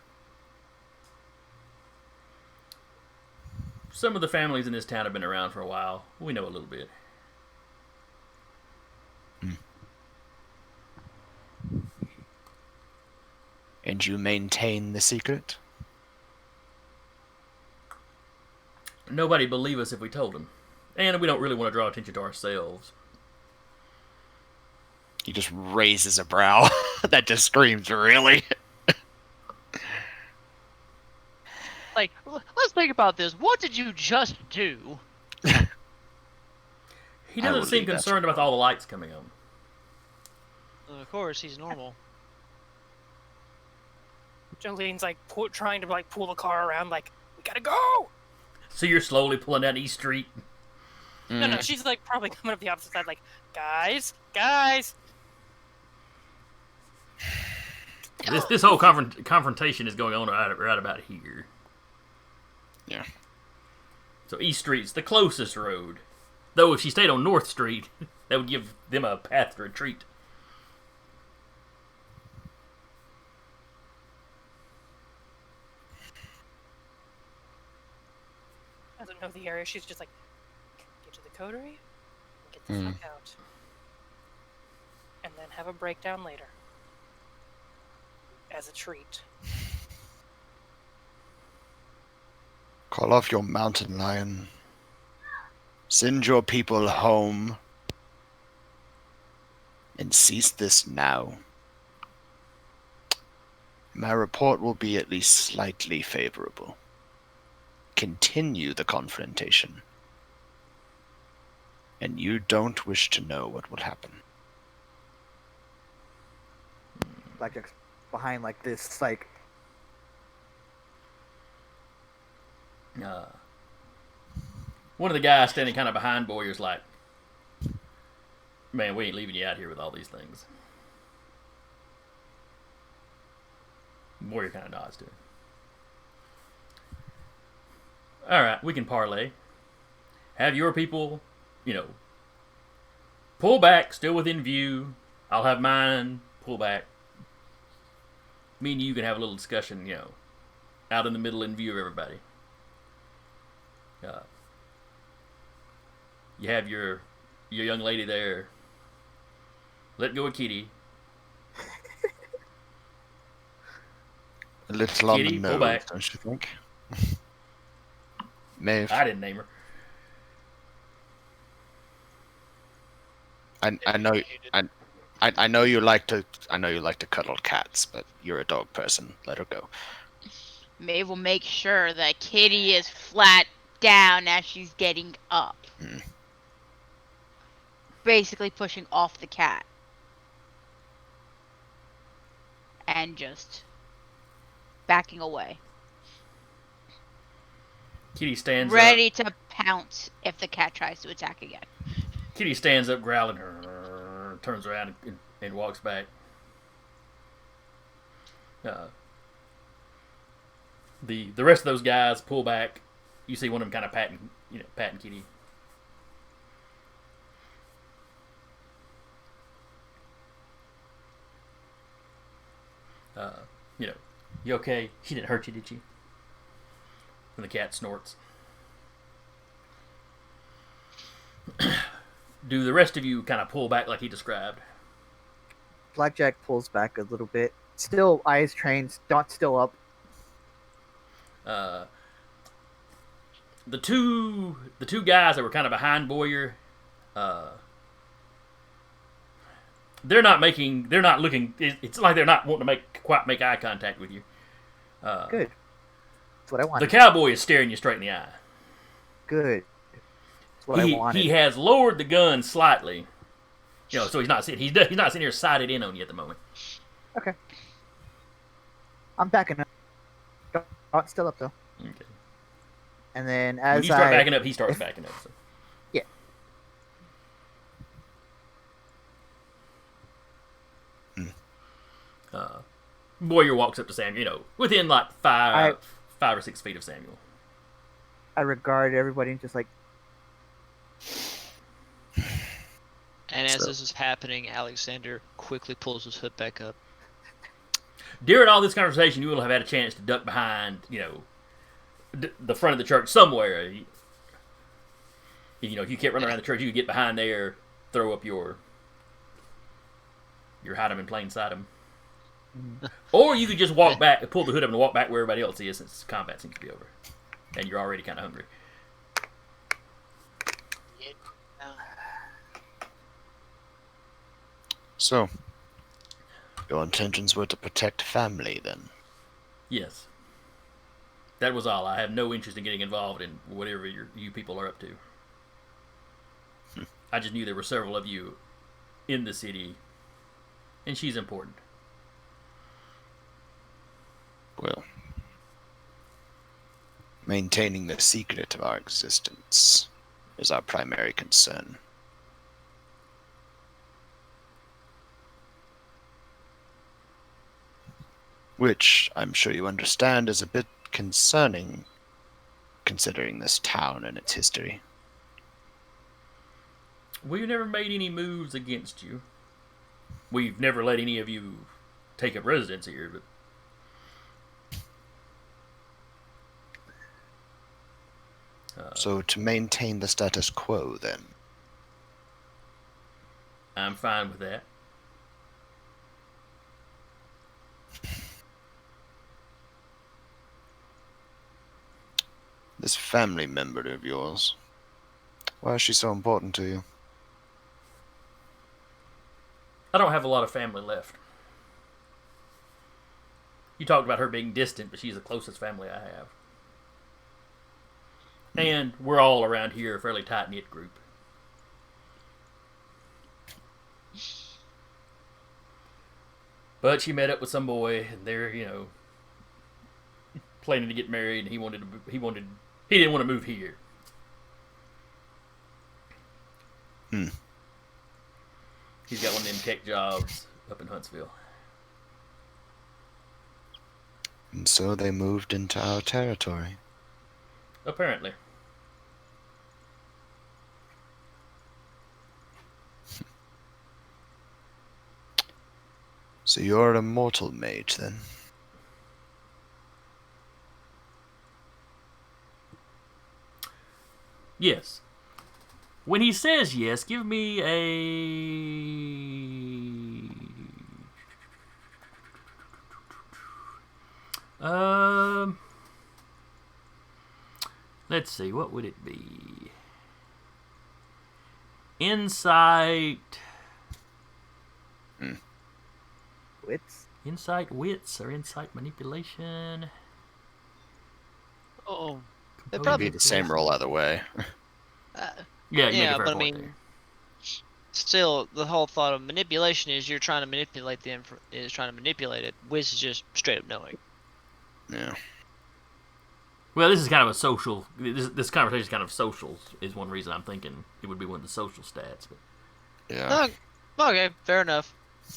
Some of the families in this town have been around for a while. We know a little bit. And you maintain the secret? Nobody would believe us if we told them. And we don't really want to draw attention to ourselves. He just raises a brow. That just screams, really? Like, let's think about this. What did you just do? He I will doesn't seem leave that concerned about all the lights coming on. Of course, he's normal. Jolene's like trying to like pull the car around, like, we gotta go. So you're slowly pulling down East Street. No, she's like probably coming up the opposite side, like, guys. This whole confrontation is going on right about here. Yeah. So East Street's the closest road. Though if she stayed on North Street, that would give them a path to retreat. Doesn't know the area. She's just like, get to the coterie, get the fuck out, and then have a breakdown later as a treat. Call off your mountain lion. Send your people home. And cease this now. My report will be at least slightly favorable. Continue the confrontation. And you don't wish to know what will happen. Blackjack's behind like this, like One of the guys standing kind of behind Boyer's like, man, we ain't leaving you out here with all these things. Boyer kind of nods to him. All right, we can parlay. Have your people, pull back, still within view. I'll have mine pull back. Me and you can have a little discussion, out in the middle in view of everybody. You have your young lady there. Let go of Kitty. A little Kitty, on the pull nose, back. don't you think? Maeve, I didn't name her. I know I know you like to cuddle cats, but you're a dog person. Let her go. Maeve will make sure that Kitty is flat down as she's getting up. Basically pushing off the cat. And just backing away. Kitty stands up. Ready to pounce if the cat tries to attack again. Kitty stands up, growling, turns around and walks back. The rest of those guys pull back. You see one of them kind of patting Kitty. You okay? She didn't hurt you, did she? And the cat snorts. Do the rest of you kind of pull back like he described? Blackjack pulls back a little bit. Still eyes trained, not still up. The two guys that were kind of behind Boyer, they're not looking. It's like they're not wanting to quite make eye contact with you. Good. That's what I wanted. The cowboy is staring you straight in the eye. Good. That's what I wanted. He has lowered the gun slightly. So he's not sitting here sighted in on you at the moment. Okay. I'm backing up. Oh, it's still up though. Okay. And then When as you start backing up, he starts backing up. So. Yeah. Boyer walks up to Samuel, within like 5 or 6 feet of Samuel. I regard everybody just like. And as this is happening, Alexander quickly pulls his hood back up. During all this conversation, you will have had a chance to duck behind, the front of the church somewhere. If you can't run around the church, you can get behind there, throw up your hide 'em in plain sight 'em. Or you could just walk back, pull the hood up and walk back where everybody else is, since combat seems to be over. And you're already kind of hungry. So, your intentions were to protect family, then? Yes. That was all. I have no interest in getting involved in whatever you people are up to. I just knew there were several of you in the city, and she's important. Well, maintaining the secret of our existence is our primary concern. Which, I'm sure you understand, is a bit concerning, considering this town and its history. We've never made any moves against you. We've never let any of you take up residence here, but... So to maintain the status quo, then? I'm fine with that. This family member of yours, why is she so important to you? I don't have a lot of family left. You talked about her being distant, but she's the closest family I have. And we're all around here a fairly tight-knit group. But she met up with some boy, and they're, planning to get married, and he didn't want to move here. He's got one of them tech jobs up in Huntsville. And so they moved into our territory. Apparently. So you're a mortal mage then? Yes. When he says yes, give me a. Let's see, what would it be? Insight. Wits. Insight wits or insight manipulation? Oh, They It'd probably- be the same roll either way. Yeah, you make yeah, a fair but I point mean, there. still, the whole thought of manipulation is you're trying to manipulate is trying to manipulate it. Wiz is just straight up knowing. Yeah. Well, this is kind of a social. This conversation is kind of social. Is one reason I'm thinking it would be one of the social stats, but Yeah. Okay, fair enough.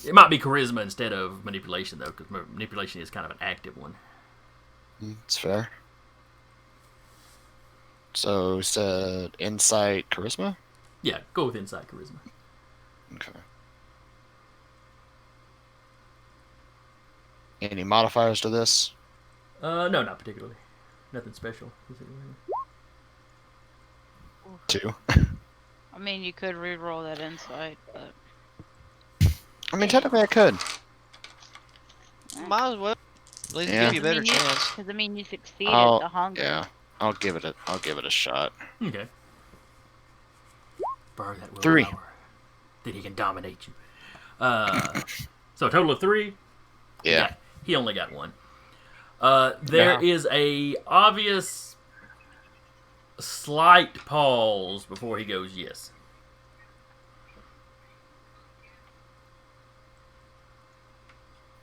it might be charisma instead of manipulation though, because manipulation is kind of an active one. It's fair. So, insight, charisma? Yeah, go with insight charisma. Okay. Any modifiers to this? No, not particularly. Nothing special. 2. I mean, you could re-roll that insight, but I mean, technically I could. Might as well. At least Yeah. give you a better chance. Because I mean, you succeed I'll- at the hunger. Yeah. I'll give it a shot. Okay. Burn that 3. willpower. Then he can dominate you. So a total of 3. Yeah. He only got 1. There is a obvious slight pause before he goes yes.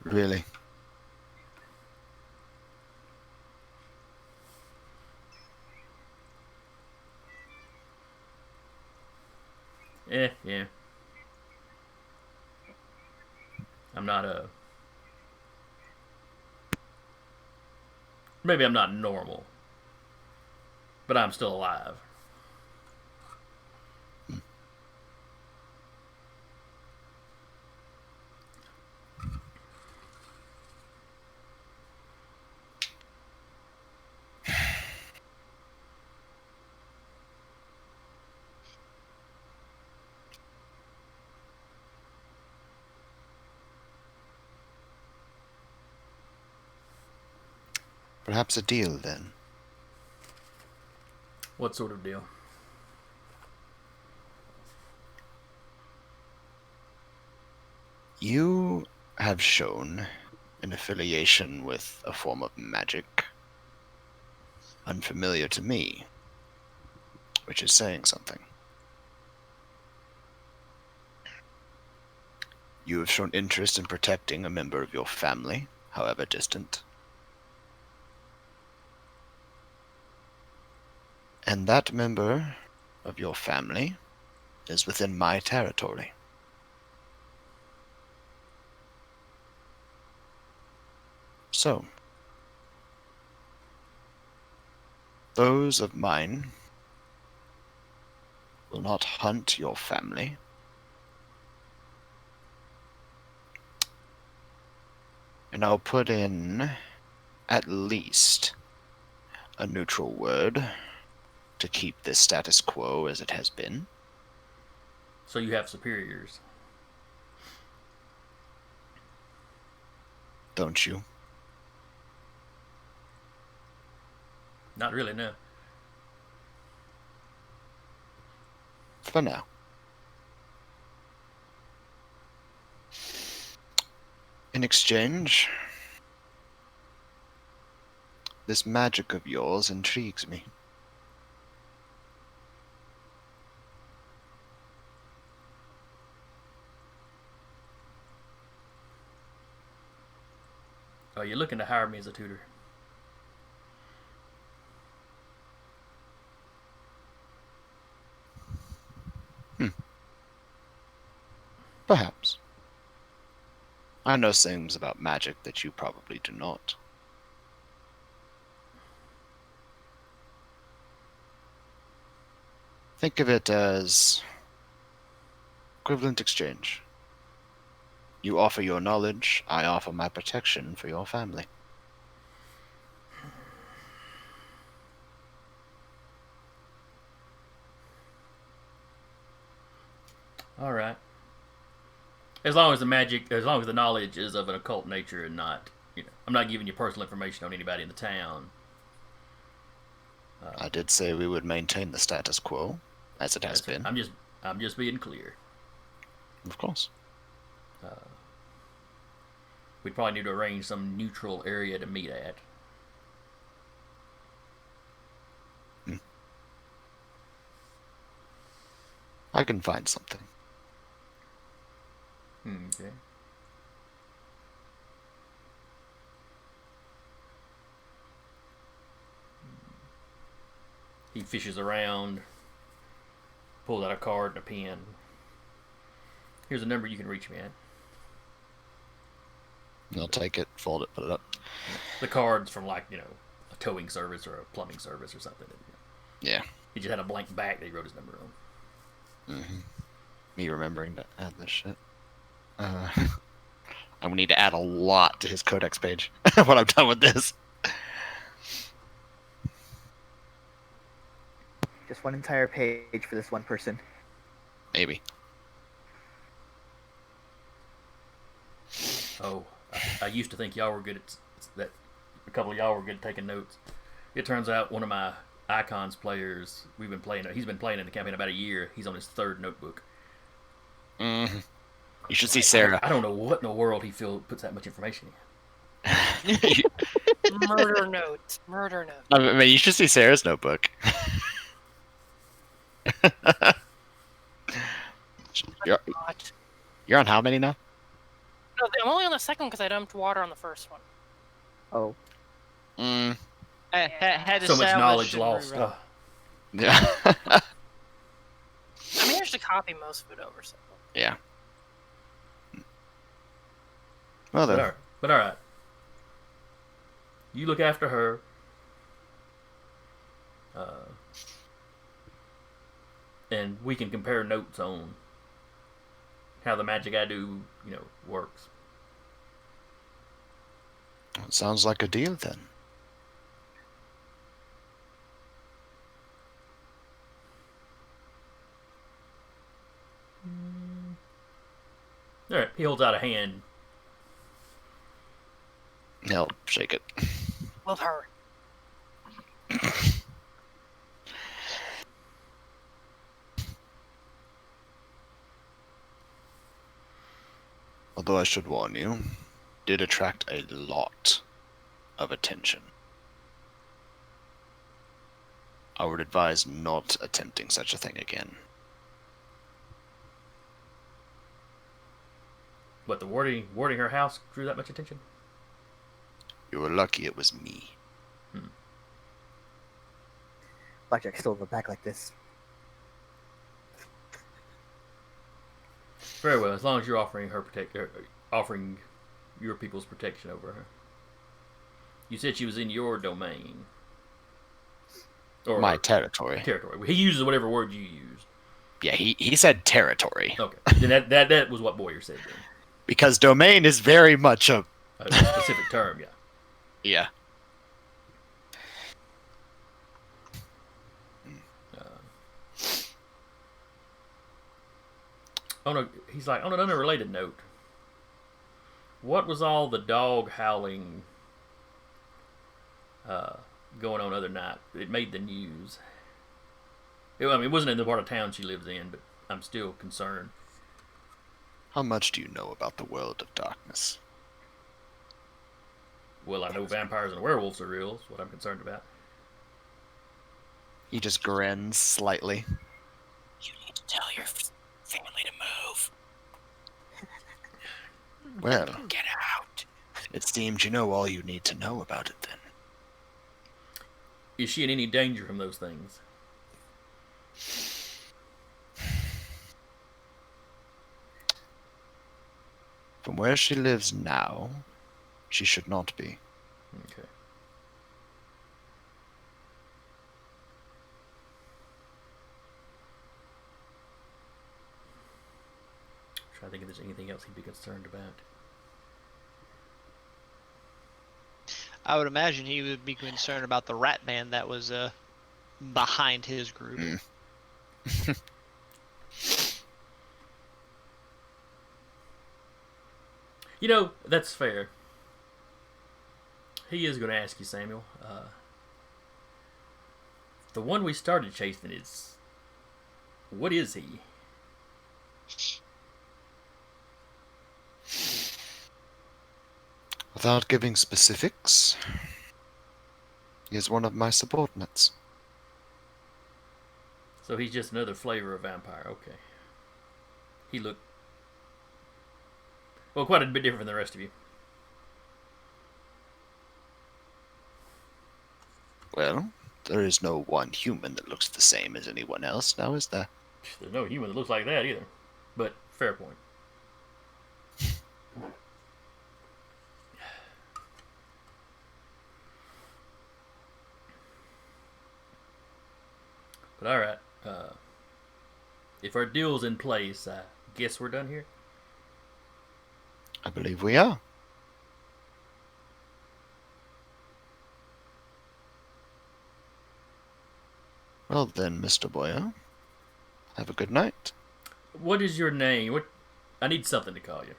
Really? Yeah. I'm not maybe I'm not normal, but I'm still alive. Perhaps a deal then. What sort of deal? You have shown an affiliation with a form of magic unfamiliar to me, which is saying something. You have shown interest in protecting a member of your family, however distant. And that member of your family is within my territory. So, those of mine will not hunt your family. And I'll put in at least a neutral word to keep this status quo as it has been. So you have superiors. Don't you? Not really, no. For now. In exchange, this magic of yours intrigues me. Oh, you're looking to hire me as a tutor. Perhaps. I know things about magic that you probably do not. Think of it as equivalent exchange. You offer your knowledge, I offer my protection for your family. All right. As long as the knowledge is of an occult nature and not, I'm not giving you personal information on anybody in the town. I did say we would maintain the status quo, as it has been. I'm just being clear. Of course. We'd probably need to arrange some neutral area to meet at. I can find something. Okay. He fishes around, pulls out a card and a pen. Here's a number you can reach me at. I'll take it, fold it, put it up. The card's from a towing service or a plumbing service or something. Yeah. He just had a blank back that he wrote his number on. Mm-hmm. Me remembering to add this shit. I'm gonna need to add a lot to his codex page when I'm done with this. Just one entire page for this one person. Maybe. Oh, I used to think y'all were good at that. A couple of y'all were good at taking notes. It turns out one of my Icons players, he's been playing in the campaign about a year. He's on his third notebook. Mm-hmm. You should see Sarah. I don't know what in the world he puts that much information in. Murder notes. I mean, you should see Sarah's notebook. You're on how many now? No, I'm only on the second because I dumped water on the first one. Oh. Mm. Had So much established knowledge and lost. rewrote. Yeah. I managed to copy most of it over, so. Yeah. Well then. But all right. You look after her. And we can compare notes on how the magic I do, works. Sounds like a deal then. All right. He holds out a hand. He'll shake it. With her. Although I should warn you, did attract a lot of attention. I would advise not attempting such a thing again. What, the warding her house drew that much attention? You were lucky it was me. Blackjack still in the back like this. Very well, as long as you're offering your people's protection over her. You said she was in your domain. Or My territory. Territory. He uses whatever word you used. Yeah, he said territory. Okay. Then that was what Boyer said then. Because domain is very much a specific term, yeah. Yeah. Oh no, he's like, on an unrelated note, what was all the dog howling going on the other night? It made the news. It wasn't in the part of town she lives in, but I'm still concerned. How much do you know about the world of darkness? Well, I know vampires and werewolves are real. That's what I'm concerned about. He just grins slightly. You need to tell your family to move. Well, Get out. it seems you know all you need to know about it then. Is she in any danger from those things? From where she lives now, she should not be. Okay. trying to think if there's anything else he'd be concerned about. I would imagine he would be concerned about the rat man that was behind his group. You know, that's fair. He is going to ask you, Samuel. The one we started chasing is... What is he? Without giving specifics, he is one of my subordinates. So he's just another flavor of vampire. Okay. He looked... Well, quite a bit different than the rest of you. Well, there is no one human that looks the same as anyone else, now is there? There's no human that looks like that either. But, fair point. But alright. If our deal's in place, I guess we're done here? I believe we are. Well then, Mr. Boyer, have a good night. What is your name? What? I need something to call you.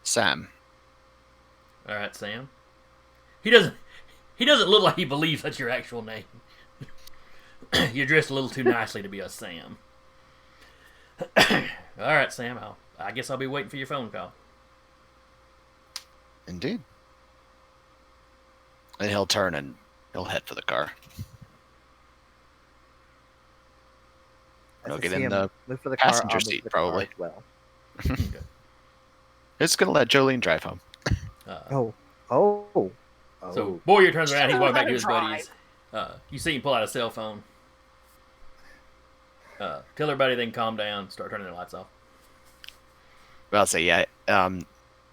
Sam. Alright, Sam. He doesn't look like he believes that's your actual name. You're dressed a little too nicely to be a Sam. Alright, Sam. I guess I'll be waiting for your phone call. Indeed. And he'll turn and he'll head for the car. As He'll I get see in him the move for the car, I'll passenger move seat, for the car probably. as well. It's gonna let Jolene drive home. Oh. So Boyer turns around. He's Show walking back how to to his buddies. You see him pull out a cell phone. Tell everybody they can calm down. Start turning the lights off. Well, I'll say, yeah.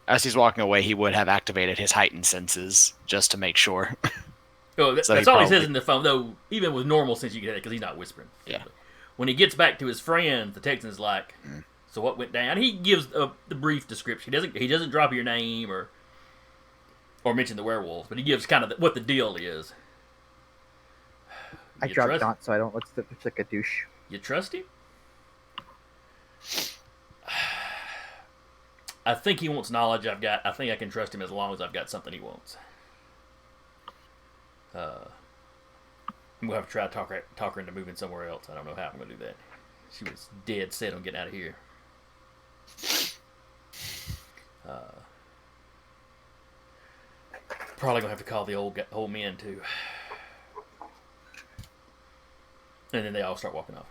As he's walking away, he would have activated his heightened senses just to make sure. Oh, So that's he all he says probably- in the phone. Though even with normal sense, you get it because he's not whispering. Yeah. When he gets back to his friend, the Texan's like, "So what went down?" He gives the brief description. He doesn't drop your name or mention the werewolves, but he gives kind of what the deal is. I You dropped trust- Daunt so I don't look like a douche. You trust him? I think he wants knowledge I think I can trust him as long as I've got something he wants. We'll have to try to talk her into moving somewhere else. I don't know how I'm going to do that. She was dead set on getting out of here. Probably going to have to call the old men too. And then they all start walking off.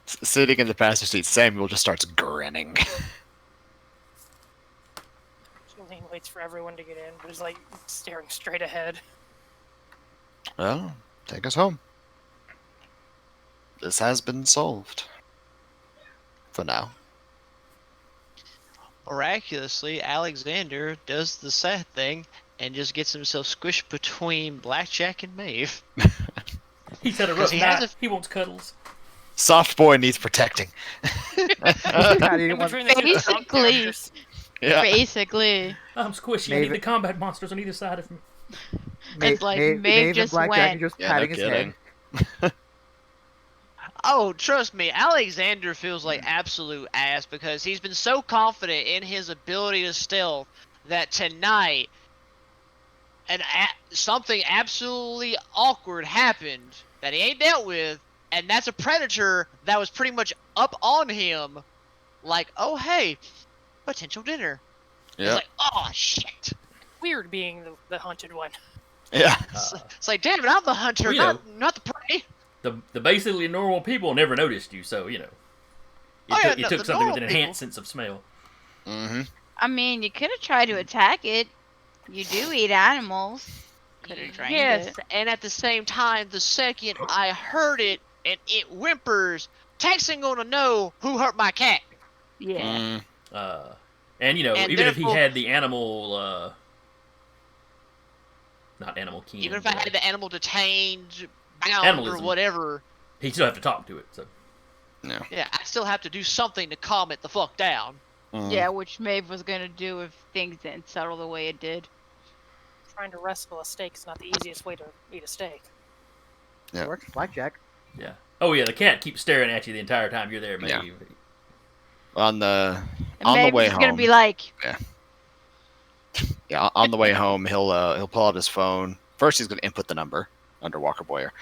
Sitting in the passenger seat, Samuel just starts grinning. Jolene waits for everyone to get in, but is like staring straight ahead. Well, take us home. This has been solved. For now. Miraculously, Alexander does the sad thing and just gets himself squished between Blackjack and Maeve. He's had a 'Cause rough he night. has He wants cuddles. Soft boy needs protecting. I didn't In want between the two drunk Basically. characters. Yeah. Basically, I'm squishy. I need Maven- the combat monsters on either side of me. It's like Maeve and just Blackjack went. and just Yeah, no patting his kidding. head. Oh, trust me, Alexander feels like absolute ass because he's been so confident in his ability to stealth that tonight something absolutely awkward happened that he ain't dealt with, and that's a predator that was pretty much up on him, like, oh hey, potential dinner. He's Yeah. like, oh shit. Weird being the hunted one. Yeah. It's like, damn it, I'm the hunter, Well, you not the prey. The basically normal people never noticed you, so you know. Oh, yeah, It no, took the something with an normal enhanced sense of smell. Mm-hmm. I mean, you could have tried to attack it. You do eat animals. Could have trained Yes, it. and at the same time, the second I heard it and it whimpers, Tex ain't gonna know who hurt my cat. Yeah. Mm. And you know, And even if he therefore- had the animal, not animal kin. Even if I but- had the animal detained bound Animalism. or whatever. He still have to talk to it. So Yeah, I still have to do something to calm it the fuck down. Yeah, which Maeve was gonna do if things didn't settle the way it did. Trying to wrestle a steak is not the easiest way to eat a steak. Yeah. Works. Blackjack. yeah. Oh yeah, the cat keeps staring at you the entire time you're there, Yeah. Maeve. On the And Maeve way is gonna home. be like, Yeah, on the way home, he'll pull out his phone. First, he's going to input the number under Walker Boyer,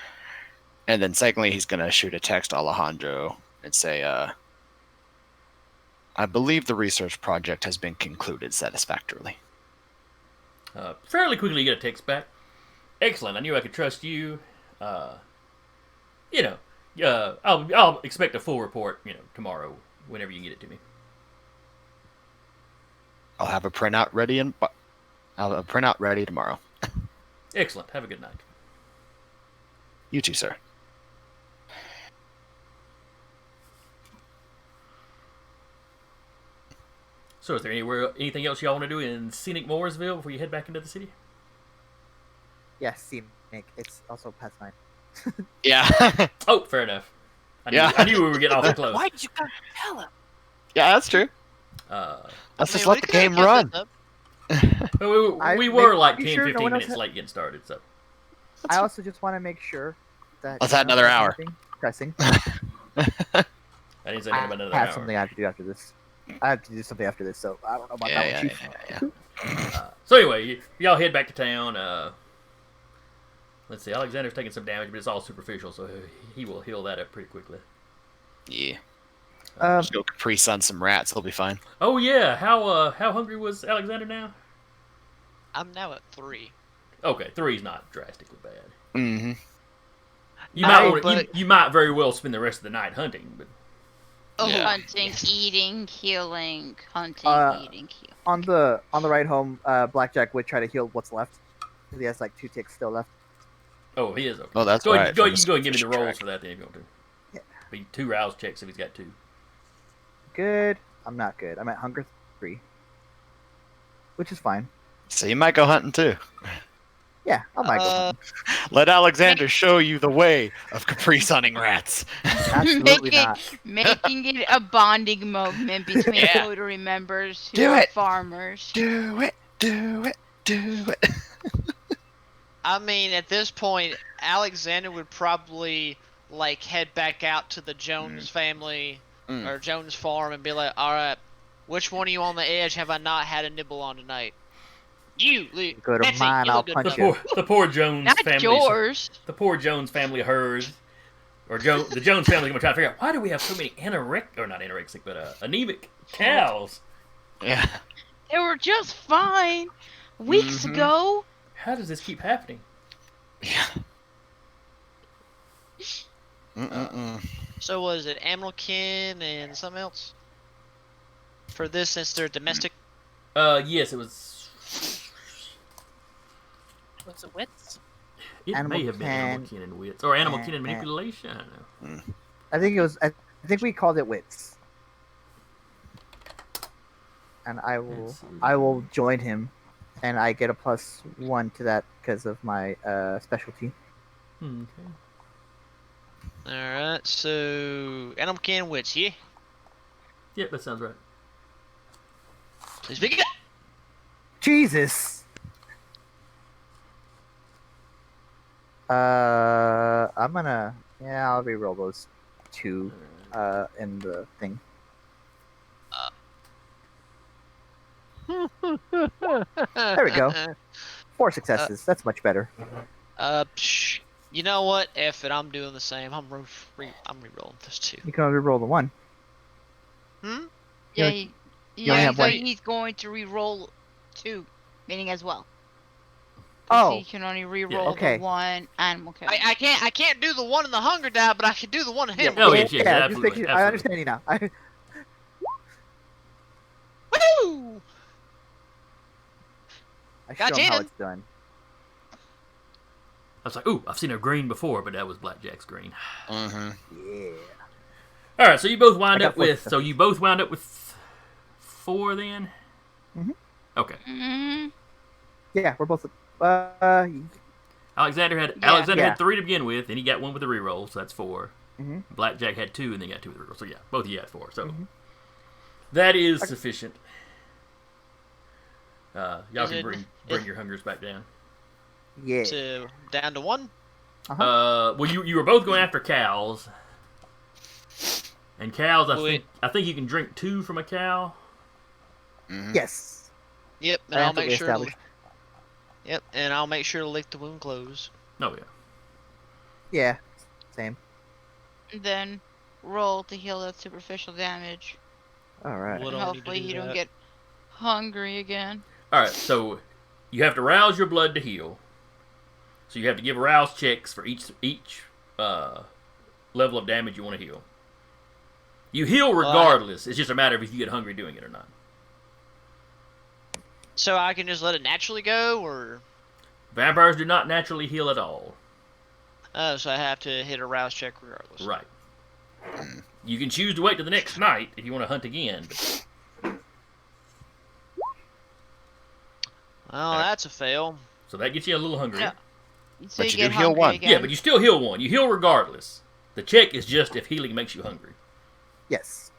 and then secondly, he's going to shoot a text to Alejandro and say, "I believe the research project has been concluded satisfactorily." Fairly quickly, you get a text back. Excellent. I knew I could trust you. I'll expect a full report. Tomorrow, whenever you can get it to me. I'll have a printout ready tomorrow. Excellent. Have a good night. You too, sir. So, is there anything else y'all want to do in scenic Mooresville before you head back into the city? Yeah, scenic. It's also past 9. Yeah, Oh, fair enough. Yeah. I knew we were getting awful close. Why did you gotta tell him? yeah, that's true. Let's just let the game run. We I- were make like 10, sure no 15 one else minutes late getting started, so. I also just want to make sure that. Let's add another there's hour. nothing pressing. I didn't say I anything about another have hour. something I have to do after this. I have to do something after this, so I don't know about that Yeah, one, Chief. So anyway, y'all head back to town. Let's see, Alexander's taking some damage, but it's all superficial, so he will heal that up pretty quickly. Yeah, Um, just go Capri Sun some rats. They'll be fine. Oh yeah, how hungry was Alexander now? I'm now at 3. Okay, 3's not drastically bad. Mm-hmm. You might No, wanna- but- you might very well spend the rest of the night hunting, but Oh, Yeah. hunting, eating, healing, hunting, Uh, eating, healing. on the ride home, Blackjack would try to heal what's left. 'Cause he has like 2 ticks still left. oh, he is okay. Oh, that's Go ahead, right. go, from you the can go and give me the suspicion rolls track. for that then if you want to. Yeah. Be 2 rouse checks if he's got 2. Good. I'm not good. I'm at hunger 3, which is fine. So you might go hunting too. Yeah, I might go. Uh, hunting. Let Alexander show you the way of Capri Sunning rats. Absolutely not. Making it a bonding moment between Yeah. Rotary members who Do are it. farmers. Do it, do it, do it. I mean, at this point, Alexander would probably like head back out to the Jones family Mm. or Jones farm and be like, "All right, which one of you on the edge have I not had a nibble on tonight? You, Luke. Go to Betsy, mine, you I'll look good punch enough." you. The poor Jones Not family. yours. The poor Jones family hers, or the Jones family gonna try to figure out why do we have so many anemic cows? Yeah. They were just fine weeks Mhm. ago. How does this keep happening? Yeah. Mm-mm-mm. So was it Amelkin and something else? For this, since they're domestic. Yes, it was. Was it wits? It Animal may have been animal kin- kin and wits, or animal kin and eh. manipulation. I don't know. I think it was. I think we called it wits. And Let's see. I will join him, and I get a +1 to that because of my specialty. Okay. Alright, so Amelkin Wits, yeah? Yep, that sounds right. Please begin. Jesus. I'm gonna. Yeah, I'll re-roll those 2 in the thing. There we go. 4 successes. That's much better. You know what? F it, I'm doing the same. I'm re-rolling this too. You can only re-roll the 1. Hmm? Yeah, Yeah, he, only yeah, have so one. he's going to re-roll 2, meaning as well. Oh. He can only re-roll okay. the 1 animal kill. I can't do the one in the hunger die, but I can do the one in him. Oh, yes, yes, just absolutely, making- I absolutely. understand you now. I Woo! show him how Gotcha. it's done. I was like, ooh, I've seen a green before, but that was Blackjack's green. Mm-hmm. Yeah. All right, so you both wind I got up 4 with. So you both wound up with 4 then. Mhm. Okay. Mhm. Yeah, we're both. Alexander had Yeah. Yeah. 3 to begin with, and he got 1 with the reroll, so that's 4. Mhm. Blackjack had 2, and then got 2 with the reroll. So yeah, both of you had 4. So Mhm. that is sufficient. Y'all Is can it- bring your hungers back down. Yeah. To down to 1. Well, you were both going after cows, and cows. Wait. I think you can drink 2 from a cow. Mhm. Yes. Yep, and That's I'll what make we sure. To, established. yep, and I'll make sure to lick the wound close. Oh yeah. Yeah. Same. Then roll to heal that superficial damage. All right. What And do I need to hopefully do you don't that? get hungry again. All right, so you have to rouse your blood to heal. So you have to give rouse checks for each level of damage you want to heal. You heal regardless. It's just a matter of if you get hungry doing it or not. So I can just let it naturally go, or Vampires do not naturally heal at all. oh, so I have to hit a rouse check regardless. Right. You can choose to wait till the next night if you want to hunt again. But Well, that's a fail. so that gets you a little hungry. No. So But you you get do heal hungry one. again. Yeah, but you still heal 1. You heal regardless. The check is just if healing makes you hungry. Yes.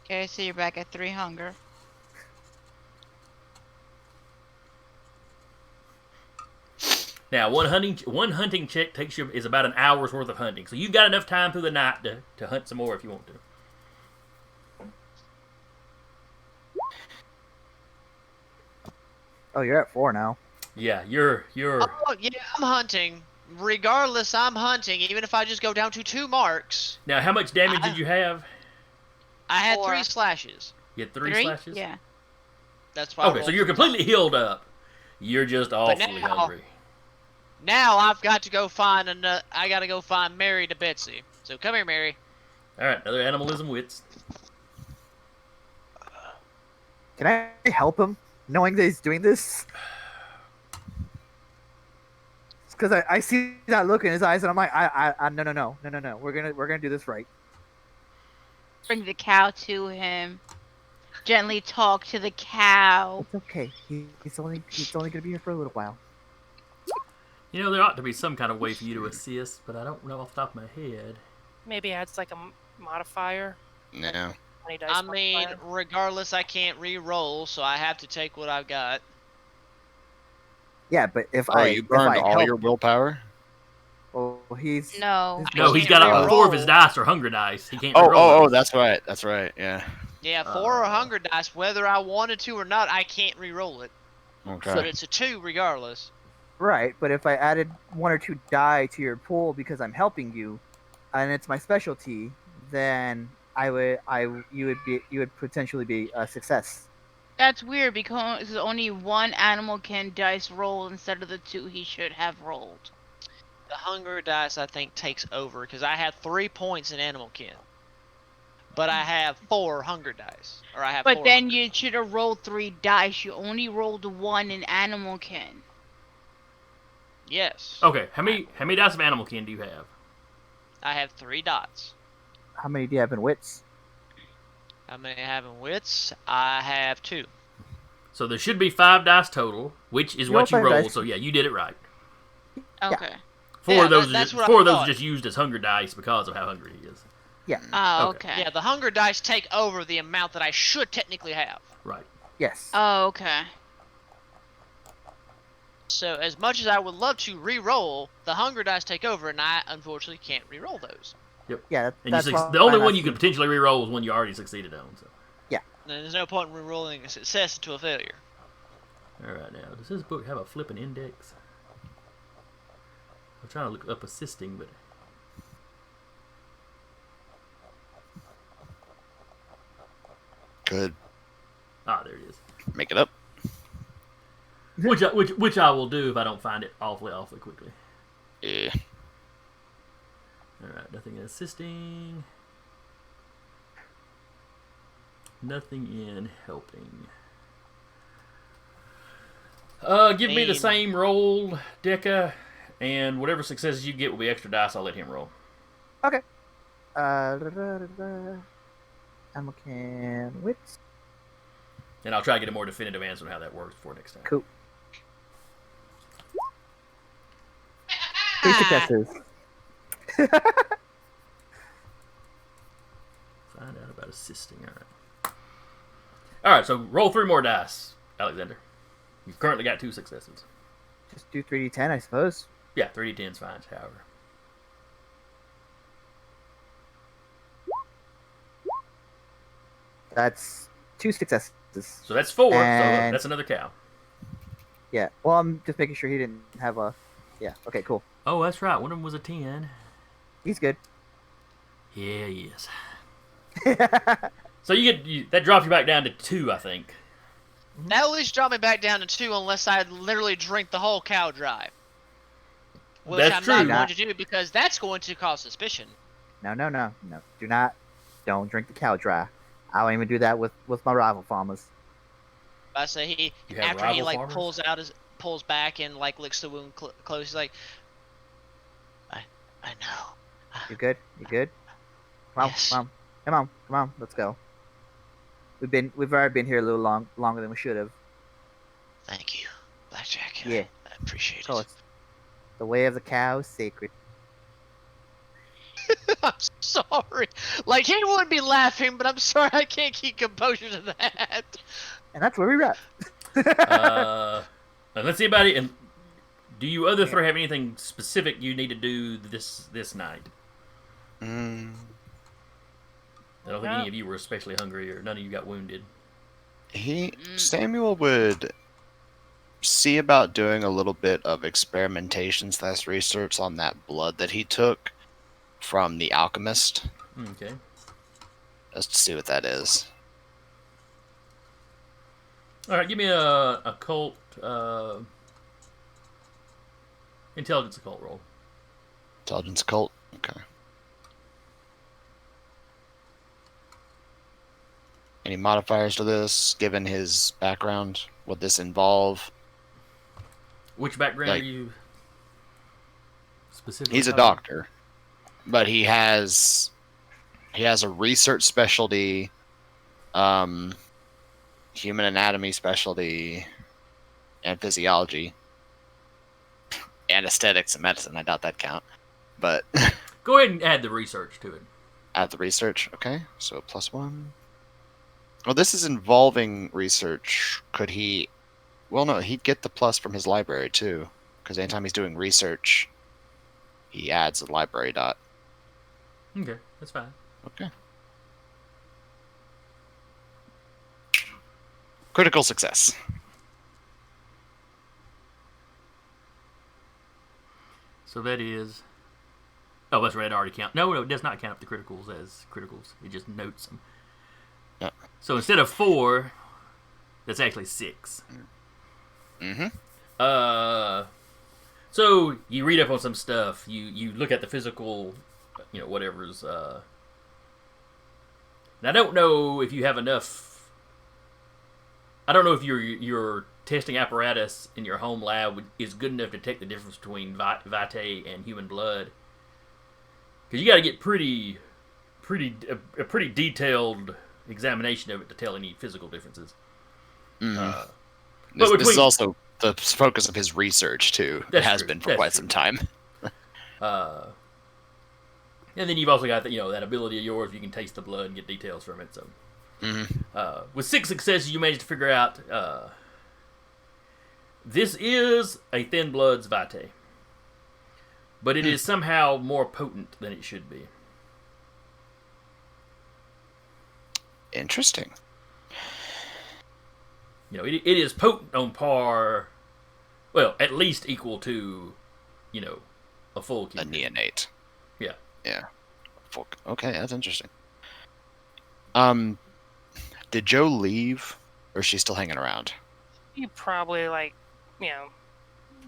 Okay, so you're back at 3 hunger. Now, one hunting check is about an hour's worth of hunting. So you've got enough time through the night to hunt some more if you want to. Oh, you're at 4 now. Yeah, you're Oh, yeah, I'm hunting. Regardless, I'm hunting, even if I just go down to 2 marks. now. How much damage did you have? I had 4. 3 slashes. You had 3 3? slashes. Yeah. That's why. I Okay, so rolled you're 3 completely healed up. You're just awfully now- hungry. Now I've got to go find I gotta go find Mary to Betsy. So come here, Mary. All right, another animalism wits. Can I help him, knowing that he's doing this? Because I see that look in his eyes, and I'm like, no. We're gonna do this right. Bring the cow to him. Gently talk to the cow. It's okay. He's only gonna be here for a little while. You know, there ought to be some kind of way for you to assist, but I don't know off the top of my head. Maybe adds like a modifier. No. 20 dice I mean, modifier. regardless, I can't re-roll, so I have to take what I've got. Yeah, but if Oh, you burned all help, your willpower? well, he's No. No, he's can't got re-roll. 4 of his dice are hunger dice. He can't. Oh, reroll oh, those. that's right. That's right. Yeah. Yeah, 4 hunger dice. Whether I wanted to or not, I can't re-roll it. Okay. But it's a 2 regardless. right. But if I added 1 or 2 die to your pool because I'm helping you, and it's my specialty, then you would potentially be a success. That's weird because only 1 animal can dice roll instead of the 2 he should have rolled. The hunger dice, I think, takes over because I have 3 points in animal kin. But I have 4 hunger dice. Or I have But 4 then hunger. you should have rolled 3 dice. You only rolled 1 in animal kin. Yes. Okay, how many dice of animal kin do you have? I have 3 dots. How many do you have in wits? How many I have in wits? I have 2. So there should be 5 dice total, which is You what you rolled 5 rolled. dice. So yeah, you did it right. Okay. 4 Yeah, of those, that's what I 4 of those are thought. just used as hunger dice because of how hungry he is. Oh, Okay. okay. Yeah, the hunger dice take over the amount that I should technically have. Right. Yes. Oh, okay. So as much as I would love to re-roll, the hunger dice take over, and I unfortunately can't re-roll those. Yeah. And That's the only one you could potentially re-roll is one you already succeeded on. So. And there's no point in re-rolling a success into a failure. All right, now does this book have a flipping index? I'm trying to look up assisting, but Good. there it is. Make it up. Which I will do if I don't find it awfully quickly. Yeah. All right, nothing in assisting. Nothing in helping. Give me the Mean. same roll, Deca, and whatever successes you get will be extra dice. I'll let him roll. Animal can wits. And I'll try to get a more definitive answer on how that works for next time. Cool. 3 successes. Find out about assisting. All right. All right. So roll 3 more dice, Alexander. You've currently got 2 successes. Just do 3d10, I suppose. Yeah, 3d10's fine. However. That's 2 successes. So that's 4. So And- that's another cow. Yeah. Well, I'm just making sure he didn't have a. Yeah. Okay. Cool. Oh, that's right. One of them was a 10. He's good. Yeah, he is. So that drops you back down to 2, I think. That at least dropped me back down to 2 unless I literally drink the whole cow dry. Which That's I'm true. not going to do because that's going to cause suspicion. No. Do not. Don't drink the cow dry. I don't even do that with my rival farmers. I say You have after he rival like farmers? pulls back and like licks the wound close. He's like, I know. You good? You good? Come on, Yes. come on. Let's go. We've already been here a little longer than we should have. Thank you, Blackjack. Yeah. I appreciate Of course. it. The way of the cow is sacred. I'm sorry. Like he wouldn't be laughing, but I'm sorry I can't keep composure to that. And that's where we wrap. And let's see about it. And do you other 3 have anything specific you need to do this night? Mm, I don't think any of you were especially hungry, or none of you got wounded. Samuel would see about doing a little bit of experimentation / research on that blood that he took from the alchemist, Okay. just to see what that is. All right, give me a occult, intelligence occult roll. Intelligence occult. Okay. Any modifiers to this, given his background? Would this involve? Which background Like- are you specifically? He's a talking? doctor, but he has a research specialty, human anatomy specialty, and physiology, and aesthetics and medicine. I doubt that count, but Go ahead and add the research to it. add the research. Okay, so +1. Well, this is involving research. Could he? Well, no, he'd get the plus from his library too, because anytime he's doing research, he adds a library dot. Okay, that's fine. Okay. Critical success. So that is. Oh, that's right. It already count. No, it does not count the criticals as criticals. It just notes them. Yeah. So instead of 4, that's actually 6. Mm-hmm. So you read up on some stuff. You look at the physical, whatever's. And I don't know if you have enough. I don't know if your testing apparatus in your home lab is good enough to detect the difference between vitae and human blood. Because you got to get a pretty detailed examination of it to tell any physical differences. Mm-hmm. But This is also the focus of his research too. It That's has true. been for That's quite true. some time. And then you've also got that ability of yours. You can taste the blood and get details from it. So, Mm-hmm. with 6 successes, you managed to figure out this is a thin blood's vitae, but it is somehow more potent than it should be. Interesting. It is potent on par, well, at least equal to, a full A Q. neonate. Yeah. Yeah. Okay, that's interesting. Did Joe leave, or is she still hanging around? You probably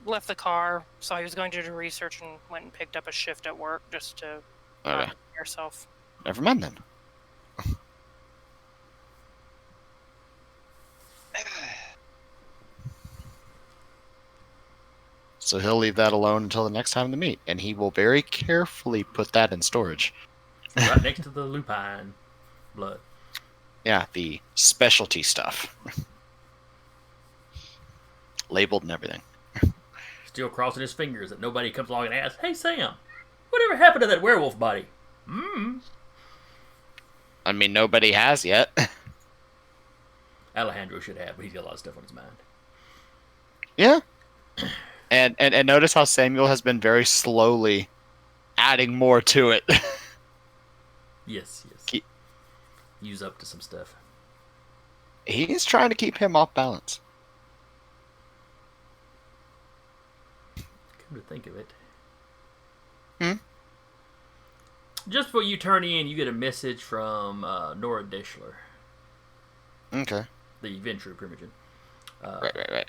left the car, saw he was going to do research, and went and picked up a shift at work just to Okay. yourself. Never mind then. So he'll leave that alone until the next time to meet, and he will very carefully put that in storage. Right next to the lupine blood. Yeah, the specialty stuff. Labeled and everything. Still crossing his fingers that nobody comes along and asks, "Hey Sam, whatever happened to that werewolf body?" I mean, nobody has yet. Alejandro should have, but he's got a lot of stuff on his mind. Yeah. And notice how Samuel has been very slowly adding more to it. Yes. Use up to some stuff. He's trying to keep him off balance. Come to think of it. Hmm? Just before you turn in, you get a message from Nora Deschler, Okay. the Ventrue Primogen. Right.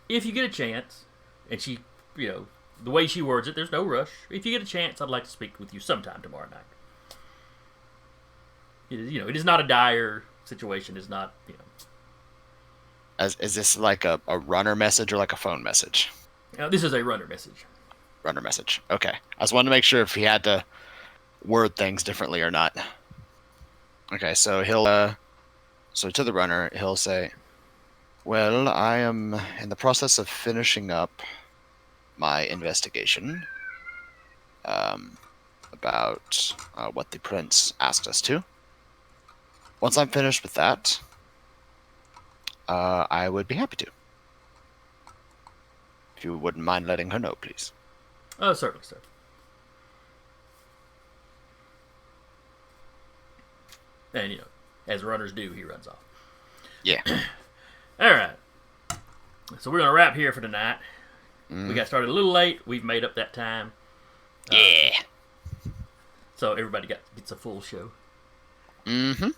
If you get a chance, and she, the way she words it, there's no rush. If you get a chance, I'd like to speak with you sometime tomorrow night. It is not a dire situation. It's not, Is this like a runner message or like a phone message? This is a runner message. Runner message. Okay. I just wanted to make sure if he had to word things differently or not. Okay, so he'll so to the runner, he'll say, "Well, I am in the process of finishing up my investigation about what the prince asked us to. Once I'm finished with that, I would be happy to. If you wouldn't mind letting her know, please." Oh, certainly, sir. And, as runners do, he runs off. Yeah. All right. So we're going to wrap here for tonight. We got started a little late. We've made up that time. Yeah. So everybody gets a full show. Mm-hmm.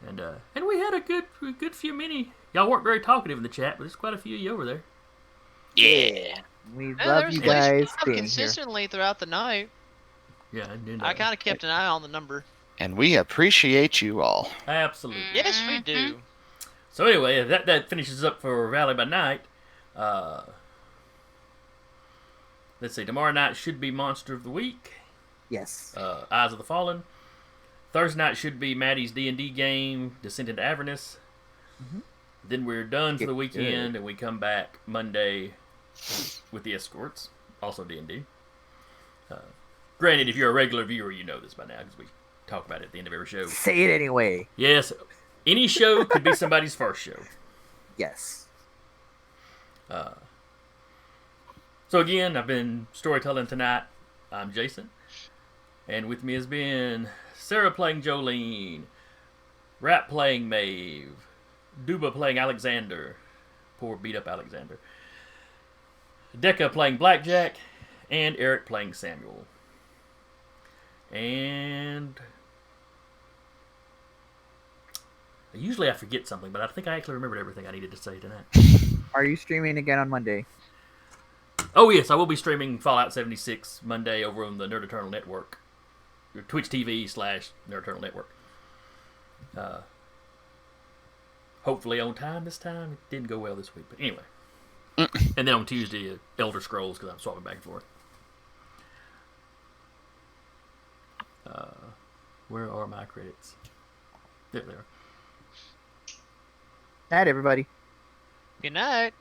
And we had a good few many. Y'all weren't very talkative in the chat, but there's quite a few of you over there. Yeah. We Yeah, love there's you at least guys five being here. consistently throughout the night. Yeah, I kind of kept an eye on the number. And we appreciate you all. Absolutely. Yes, we do. So anyway, that finishes up for Rally by Night. Let's see. Tomorrow night should be Monster of the Week. Yes. Eyes of the Fallen. Thursday night should be Maddie's D&D game, Descent into Avernus. Then we're done for the weekend, and we come back Monday with the Escorts, also D&D. Granted, if you're a regular viewer, you know this by now, because we talk about it at the end of every show. Say it anyway. Yes, any show could be somebody's first show. Yes. So again, I've been storytelling tonight. I'm Jason. And with me has been Sarah playing Jolene, Rat playing Maeve, Duba playing Alexander, poor beat up Alexander, Decca playing Blackjack, and Eric playing Samuel. And usually I forget something, but I think I actually remembered everything I needed to say tonight. Are you streaming again on Monday? Oh yes, I will be streaming Fallout 76 Monday over on the Nerd Eternal Network, or Twitch TV / Nerd Eternal Network. Hopefully on time this time. It didn't go well this week, but anyway. And then on Tuesday, Elder Scrolls, because I'm swapping back and forth. Where are my credits? There they are. Night, everybody. Good night.